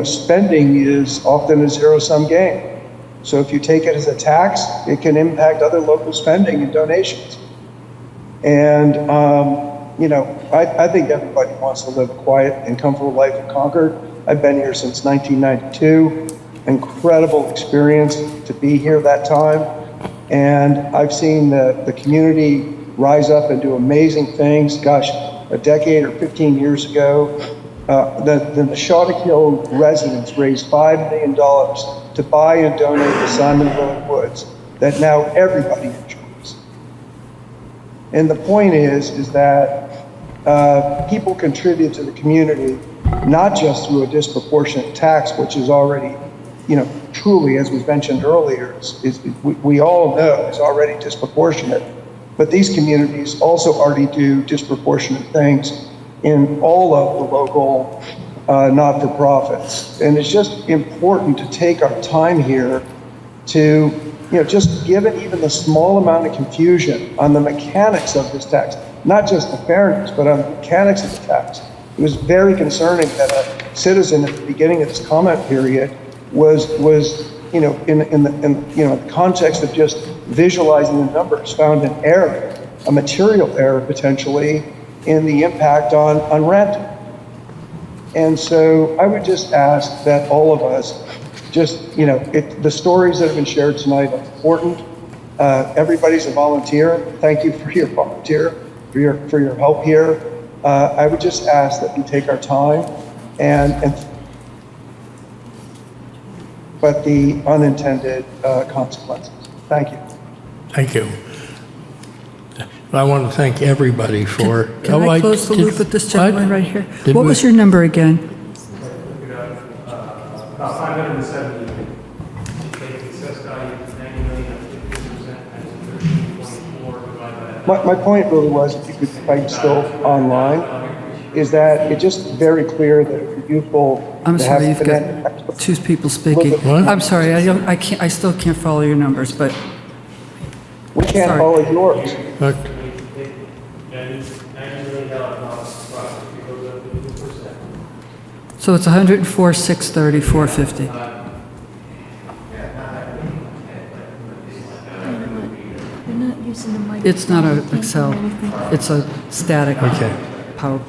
spending is often a zero-sum game. So if you take it as a tax, it can impact other local spending and donations. And, I think everybody wants to live a quiet and comfortable life in Concord. I've been here since 1992. Incredible experience to be here that time. And I've seen the community rise up and do amazing things. Gosh, a decade or 15 years ago, the Shattuck Hill residents raised $5 million to buy and donate the Simon Road Woods that now everybody enjoys. And the point is that people contribute to the community, not just through a disproportionate tax, which is already, truly, as was mentioned earlier, we all know is already disproportionate. But these communities also already do disproportionate things in all of the local not-for-profits. And it's just important to take our time here to, just given even the small amount of confusion on the mechanics of this tax, not just the fairness, but on the mechanics of the tax. It was very concerning that a citizen at the beginning of this comment period was in the context of just visualizing the numbers, found an error, a material error potentially, in the impact on rent. And so I would just ask that all of us the stories that have been shared tonight are important. Everybody's a volunteer. Thank you for your volunteer, for your help here. I would just ask that we take our time but the unintended consequences. Thank you. Thank you. I want to thank everybody for... Can I close the loop with this gentleman right here? Did What we- was your number again? About 570. The assessed value is 90 million, 50% and 13.4 divided by My point really was, if I'm still online, is that it's just very clear that if youthful... I'm sorry, you've got two people speaking. I'm sorry, I still can't follow your numbers, but... We can't Sorry. follow yours. So it's 104, 630, 450. They're not using the mic. It's not an Excel, it's a static power.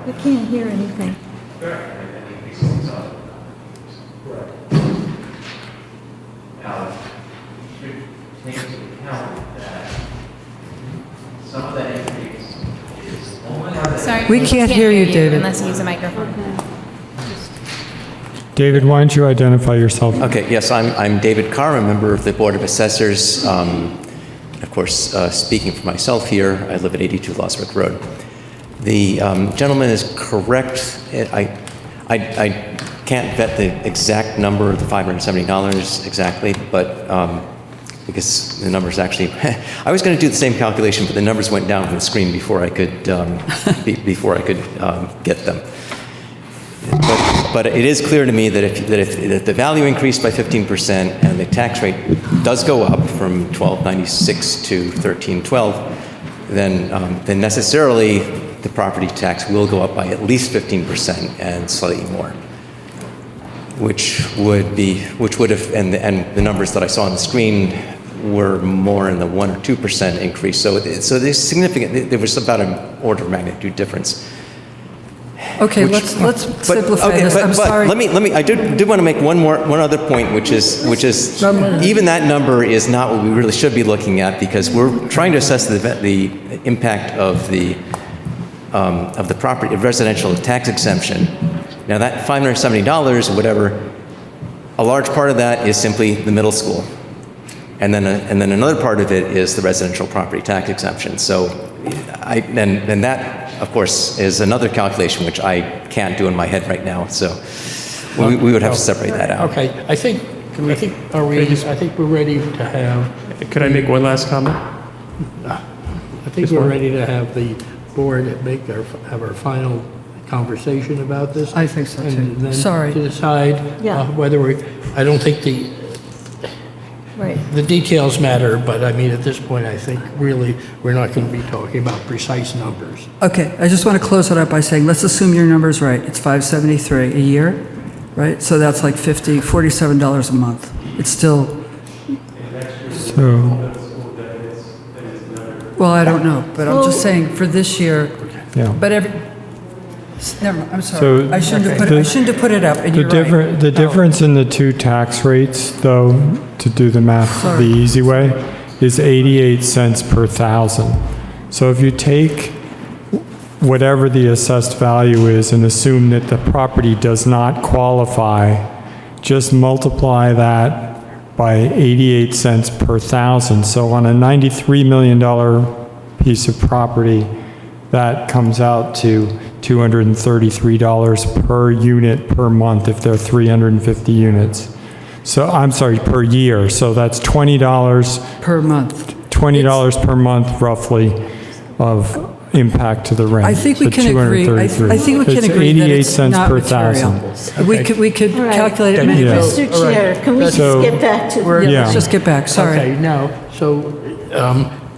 We can't hear anything. Sorry, We can't hear you, David. Unless you use a microphone. David, why don't you identify yourself? Okay, yes, I'm David Carr, a member of the Board of Assessors. Of course, speaking for myself here, I live at 82 Loswick Road. The gentleman is correct. I can't vet the exact number of the $570 exactly, but because the numbers actually, I was going to do the same calculation, but the numbers went down from the screen before I could get them. But it is clear to me that if the value increased by 15% and the tax rate does go up from 1296 to 1312, then necessarily the property tax will go up by at least 15% and slightly more, which would have, and the numbers that I saw on the screen were more in the 1 or 2% increase. So there's significant. There was about an order of magnitude difference. Okay, let's simplify this. I'm sorry. Let me. I did want to make one other point, which is even that number is not what we really should be looking at, because we're trying to assess the impact of the property residential tax exemption. Now that $570 or whatever, a large part of that is simply the middle school, and then another part of it is the residential property tax exemption. So, and that, of course, is another calculation which I can't do in my head right now. So we would have to separate that out. Okay, I think we're ready to have... Could I make one last comment? I think we're ready to have the board have our final conversation about this. I think so, too. And then Sorry. to decide whether I don't think the details matter, but I mean, at this point, I think really we're not going to be talking about precise numbers. Okay, I just want to close it up by saying, let's assume your number's right. It's $573 a year, right? So that's like $47 a month. It's still... Well, I don't know, but I'm just saying for this year, but never mind, I'm sorry. So I shouldn't have put it up, and you're right. The difference in the two tax rates, though, to do the math the easy way, is 88 cents per thousand. So if you take whatever the assessed value is and assume that the property does not qualify, just multiply that by 88 cents per thousand. So on a $93 million piece of property, that comes out to $233 per unit per month if there are 350 units. So I'm sorry, per year. So that's $20 per month. $20 per month roughly of impact to the rent. I think we the can agree. I 233. think we can It's agree that 88 it's cents not per material. thousand. We could All right. calculate it many Yeah. ways. Mr. Chair, can we just So- get back to? Yeah, let's just get back, sorry. Okay, now, so,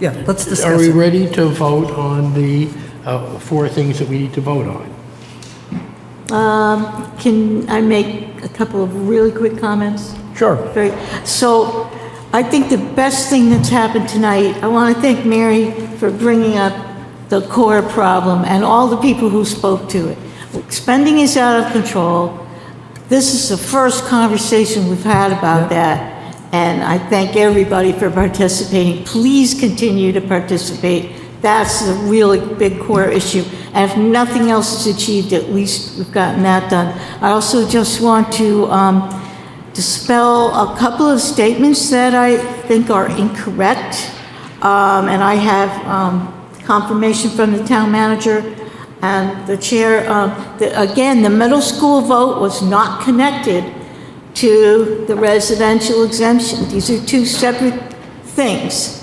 Yeah, let's are discuss we it. ready to vote on the 4 things that we need to vote on? Can I make a couple of really quick comments? Sure. So I think the best thing that's happened tonight, I want to thank Mary for bringing up the core problem and all the people who spoke to it. Spending is out of control. This is the first conversation we've had about that. And I thank everybody for participating. Please continue to participate. That's a really big core issue. And if nothing else is achieved, at least we've gotten that done. I also just want to dispel a couple of statements that I think are incorrect. And I have confirmation from the town manager and the chair. Again, the middle school vote was not connected to the residential exemption. These are two separate things.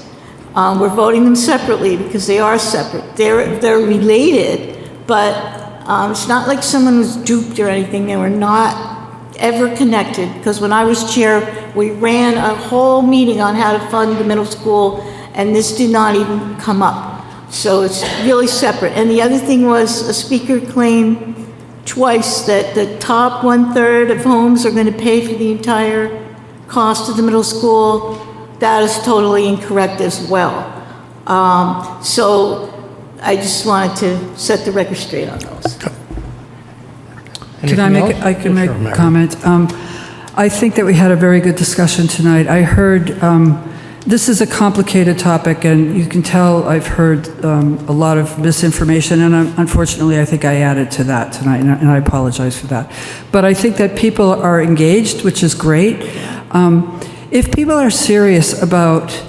We're voting them separately because they are separate. They're related, but it's not like someone was duped or anything. They were not ever connected, because when I was chair, we ran a whole meeting on how to fund the middle school, and this did not even come up. So it's really separate. And the other thing was a speaker claimed twice that the top 1/3 of homes are going to pay for the entire cost of the middle school. That is totally incorrect as well. So I just wanted to set the record straight on those. Can I make, I can make a comment? I think that we had a very good discussion tonight. I heard, this is a complicated topic, and you can tell I've heard a lot of misinformation, and unfortunately, I think I added to that tonight, and I apologize for that. But I think that people are engaged, which is great. If people are serious about,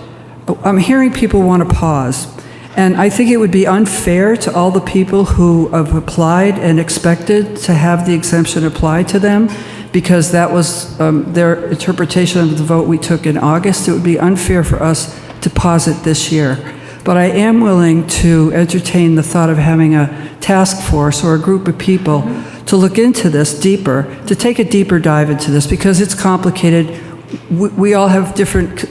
I'm hearing people want to pause, and I think it would be unfair to all the people who have applied and expected to have the exemption applied to them, because that was their interpretation of the vote we took in August. It would be unfair for us to pause it this year. But I am willing to entertain the thought of having a task force or a group of people to look into this deeper, to take a deeper dive into this, because it's complicated. We all have different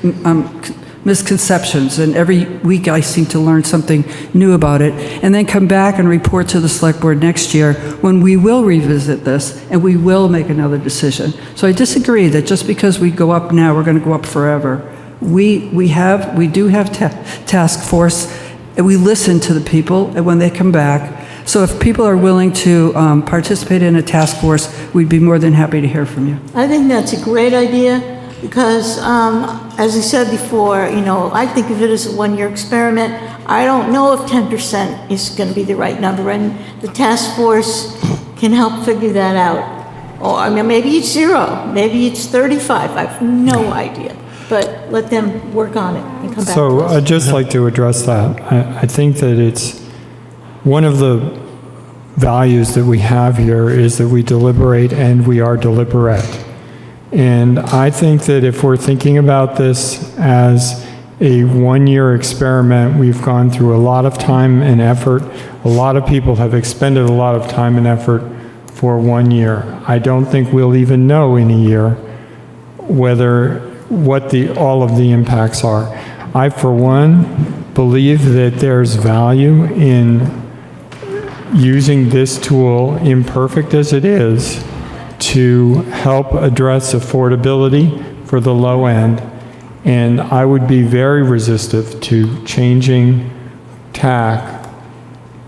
misconceptions, and every week I seem to learn something new about it, and then come back and report to the select board next year when we will revisit this and we will make another decision. So I disagree that just because we go up now, we're going to go up forever. We do have task force, and we listen to the people, and when they come back. So if people are willing to participate in a task force, we'd be more than happy to hear from you. I think that's a great idea, because as I said before, I think of it as a one-year experiment. I don't know if 10% is going to be the right number, and the task force can help figure that out. Or I mean, maybe it's 0, maybe it's 35. I have no idea, but let them work on it and come back to So us. I'd just like to address that. I think that it's one of the values that we have here is that we deliberate and we are deliberate. And I think that if we're thinking about this as a one-year experiment, we've gone through a lot of time and effort. A lot of people have expended a lot of time and effort for 1 year. I don't think we'll even know in a year what all of the impacts are. I, for one, believe that there's value in using this tool, imperfect as it is, to help address affordability for the low end. And I would be very resistive to changing TAC,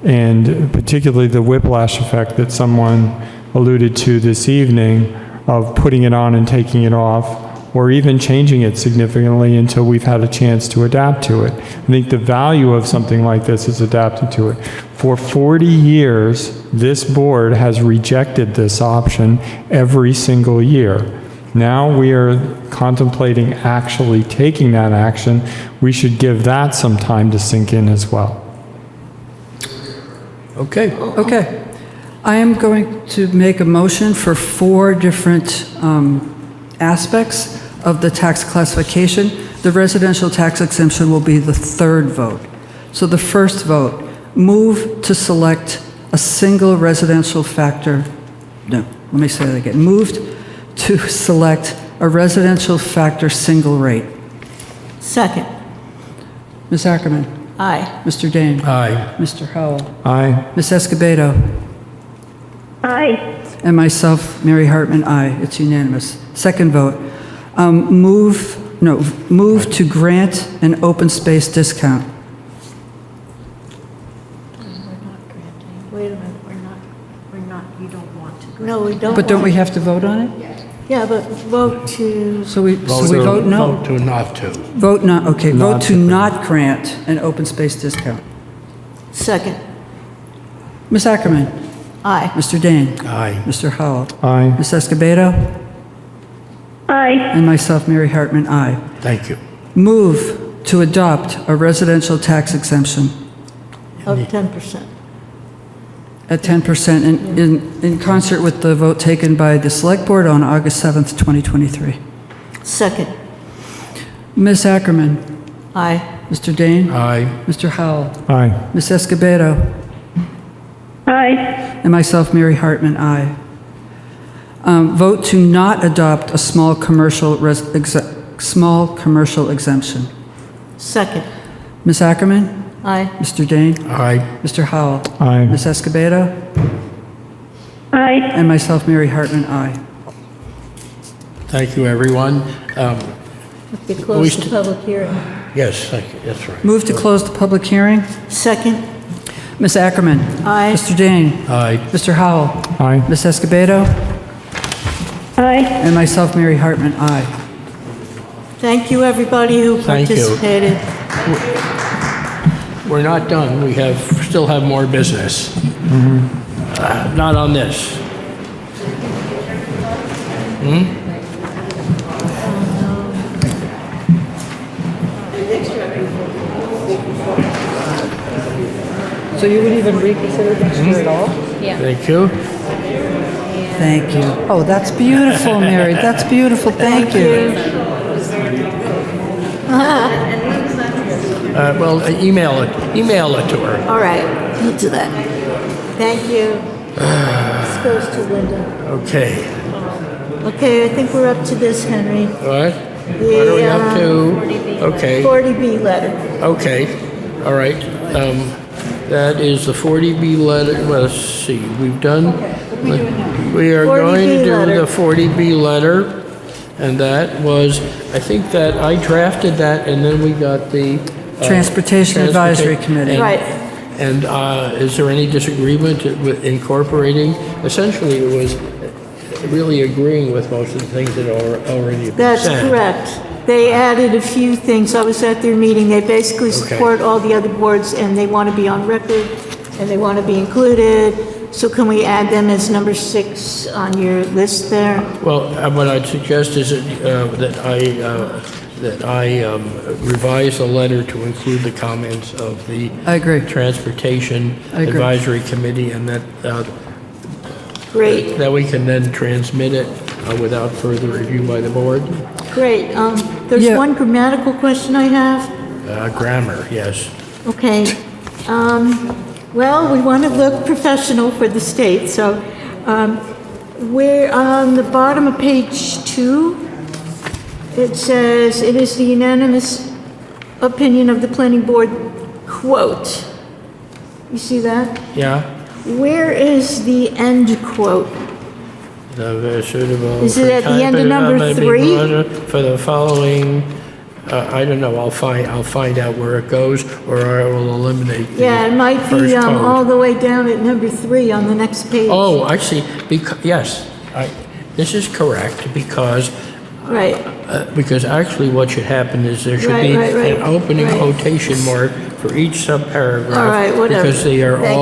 and particularly the whiplash effect that someone alluded to this evening of putting it on and taking it off, or even changing it significantly until we've had a chance to adapt to it. I think the value of something like this is adapting to it. For 40 years, this board has rejected this option every single year. Now we are contemplating actually taking that action. We should give that some time to sink in as well. Okay. Okay. I am going to make a motion for 4 different aspects of the tax classification. The residential tax exemption will be the 3rd vote. So the first vote, move to select a single residential factor, no, let me say that again. Moved to select a residential factor single rate. Second. Ms. Ackerman? Aye. Mr. Dane? Aye. Mr. Howell? Aye. Ms. Escobedo? Aye. And myself, Mary Hartman, aye. It's unanimous. Second vote, move to grant an open space discount. Wait a minute, you don't want to. No, we don't. But don't we want- have to vote on it? Yeah, but vote to, So we vote no? Vote to not to. Vote not, okay, vote Not to to not grant an open space discount. second. Ms. Ackerman? Aye. Mr. Dane? Aye. Mr. Howell? Aye. Ms. Escobedo? Aye. And myself, Mary Hartman, aye. Thank you. Move to adopt a residential tax exemption Of 10%. at 10% in concert with the vote taken by the Select Board on August 7th, 2023. Second. Ms. Ackerman? Aye. Mr. Dane? Aye. Mr. Howell? Aye. Ms. Escobedo? Aye. And myself, Mary Hartman, aye. Vote to not adopt a small commercial exemption. Second. Ms. Ackerman? Aye. Mr. Dane? Aye. Mr. Howell? Aye. Ms. Escobedo? Aye. And myself, Mary Hartman, aye. Thank you, everyone. To close the public hearing. Yes, thank you. That's right. Move to close the public hearing. Second. Ms. Ackerman? Aye. Mr. Dane? Aye. Mr. Howell? Aye. Ms. Escobedo? Aye. And myself, Mary Hartman, aye. Thank you, everybody who Thank you. participated. We're not done. We still have more business. Not on this. So you wouldn't even reconsider next year at all? Thank you. Thank you. Oh, that's beautiful, Mary. That's beautiful. Thank you. Well, email it to her. All right, we'll do that. Thank you. This goes to Linda. Okay. Okay, I think we're up to this, Henry. What? What are we up to? Okay. 40B letter. Okay. All right. That is the 40B letter. Well, let's see. We've done. We are 40B going to do letter. the 40B letter, and that was. I think that I drafted that, and then we got the Transportation Advisory Committee. And, Right. And is there any disagreement with incorporating? Essentially, it was really agreeing with most of the things that are already been That's said. correct. They added a few things. I was at their meeting. They basically support all the other boards, and they want to be on record, and they want to be included. So can we add them as number 6 on your list there? Well, what I'd suggest is that I revise the letter to include the comments of the I agree. Transportation I agree. Advisory Committee, and that Great, that we can then transmit it without further review by the board. great. There's Yeah. one grammatical question I have. Grammar, yes. Okay. Well, we want to look professional for the state, so we're on the bottom of page 2. It says, "It is the unanimous opinion of the planning board," quote. You see that? Yeah. Where is the end quote? The suitable. Is it at the end of number 3? For the following, I don't know. I'll find out where it goes, or I will eliminate. The Yeah, it might first be quote. all the way down at number 3 on the next page. Oh, I see. Yes, this is correct because Right. because actually what should happen is there should Right, be right, right, an opening right. quotation mark for each subparagraph. All right, whatever. Because they are Thank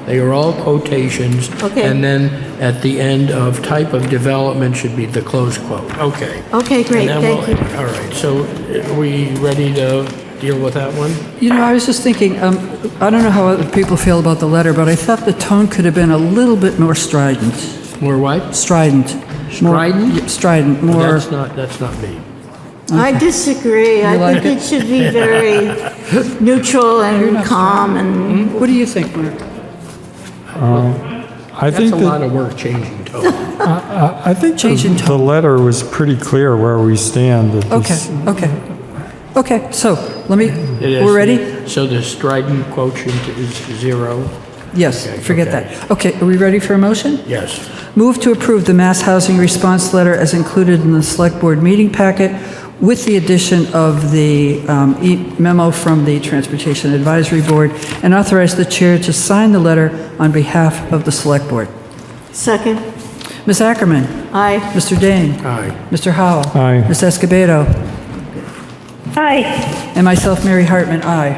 you. all quotations. Okay. And then at the end of type of development should be the close quote. Okay. Okay, great, And then thank you. All right, so are we ready to deal with that one? You know, I was just thinking, I don't know how other people feel about the letter, but I thought the tone could have been a little bit more strident. More what? Strident. Strident? Strident, Well, more. That's not me. I disagree. I like think it should be very neutral and calm and. What do you think, Mark? I think That's a lot that, of work changing tone. I think Changing the letter was pretty clear where we stand. That this- Okay, so let me, It is- we're ready? So the strident quotient is 0? Yes, Okay, forget okay. that. Okay, are we ready for a motion? Yes. Move to approve the mass housing response letter as included in the select board meeting packet with the addition of the memo from the Transportation Advisory Board and authorize the chair to sign the letter on behalf of the select board. Second. Ms. Ackerman? Aye. Mr. Dane? Aye. Mr. Howell? Aye. Ms. Escobedo? Aye. And myself, Mary Hartman, aye.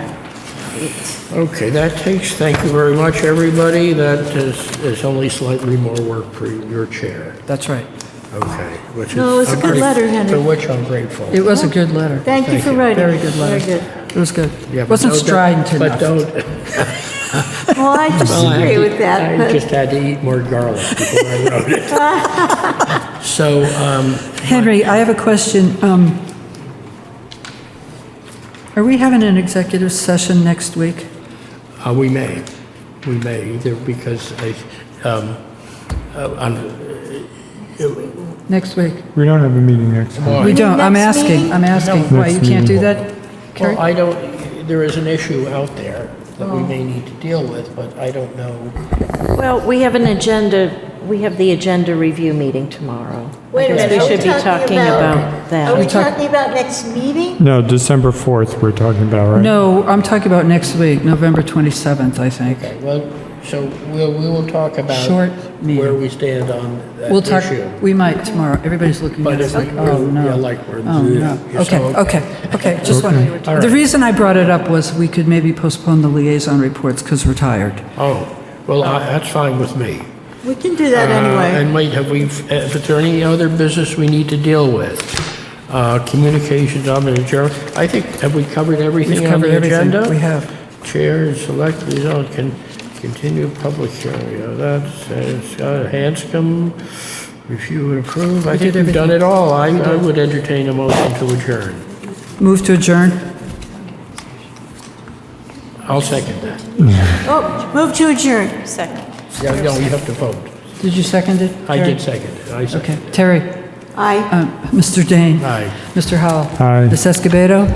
Okay, thank you very much, everybody. That is only slightly more work for your chair. That's right. Okay. No, it was a good letter, Henry. For which I'm grateful. It was a good letter. Thank you for writing. Very good letter. Very good. It was good. Yeah, but Wasn't don't- strident But enough. don't. Well, I disagree with that, I but. just had to eat more garlic before I wrote it. So, Henry, I have a question. Are we having an executive session next week? we may, either because Next week? We don't have a meeting next week. We don't. I'm Next asking. meeting? I'm asking. Why, you Next can't do meeting. that? Carrie? well, I don't. There is an issue out there that we may need to deal with, but I don't know. Well, we have an agenda, we have the agenda review meeting tomorrow. Wait a I guess minute, we are we should be talking about that. Are we talking about next meeting? No, December 4th we're talking about, right? No, I'm talking about next week, November 27th, I think. Okay, well, so we will talk about Short meeting. where we stand on that We'll talk, issue. we might tomorrow. Everybody's looking But at us if like, we- oh, no. yeah, like we're- Oh, no. yeah, so, Okay, just Okay. wondering. All The right. reason I brought it up was we could maybe postpone the liaison reports because we're tired. Oh, well, that's fine with me. We can do that anyway. And wait, if there any other business we need to deal with? Communications, I'm going to adjourn. I think, have we covered everything We've on covered the everything. agenda? We have. Chair and select liaison can continue public hearing. That's Hanscom, review and approve. I We think did we've done everything. it all. I would entertain a motion to adjourn. Move to adjourn? I'll second that. Oh, move to adjourn. Second. Yeah, no, you have to vote. Did you second it? I Terry? did second it. I Okay. seconded it. Terry? Aye. Mr. Dane? Aye. Mr. Howell? Aye. Ms. Escobedo?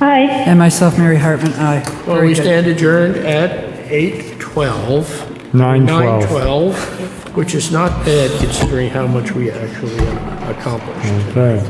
Aye. And myself, Mary Hartman, aye. Well, Very we good. stand adjourned at 8:12. 9:12. 9:12, which is not bad considering how much we actually accomplished. Okay.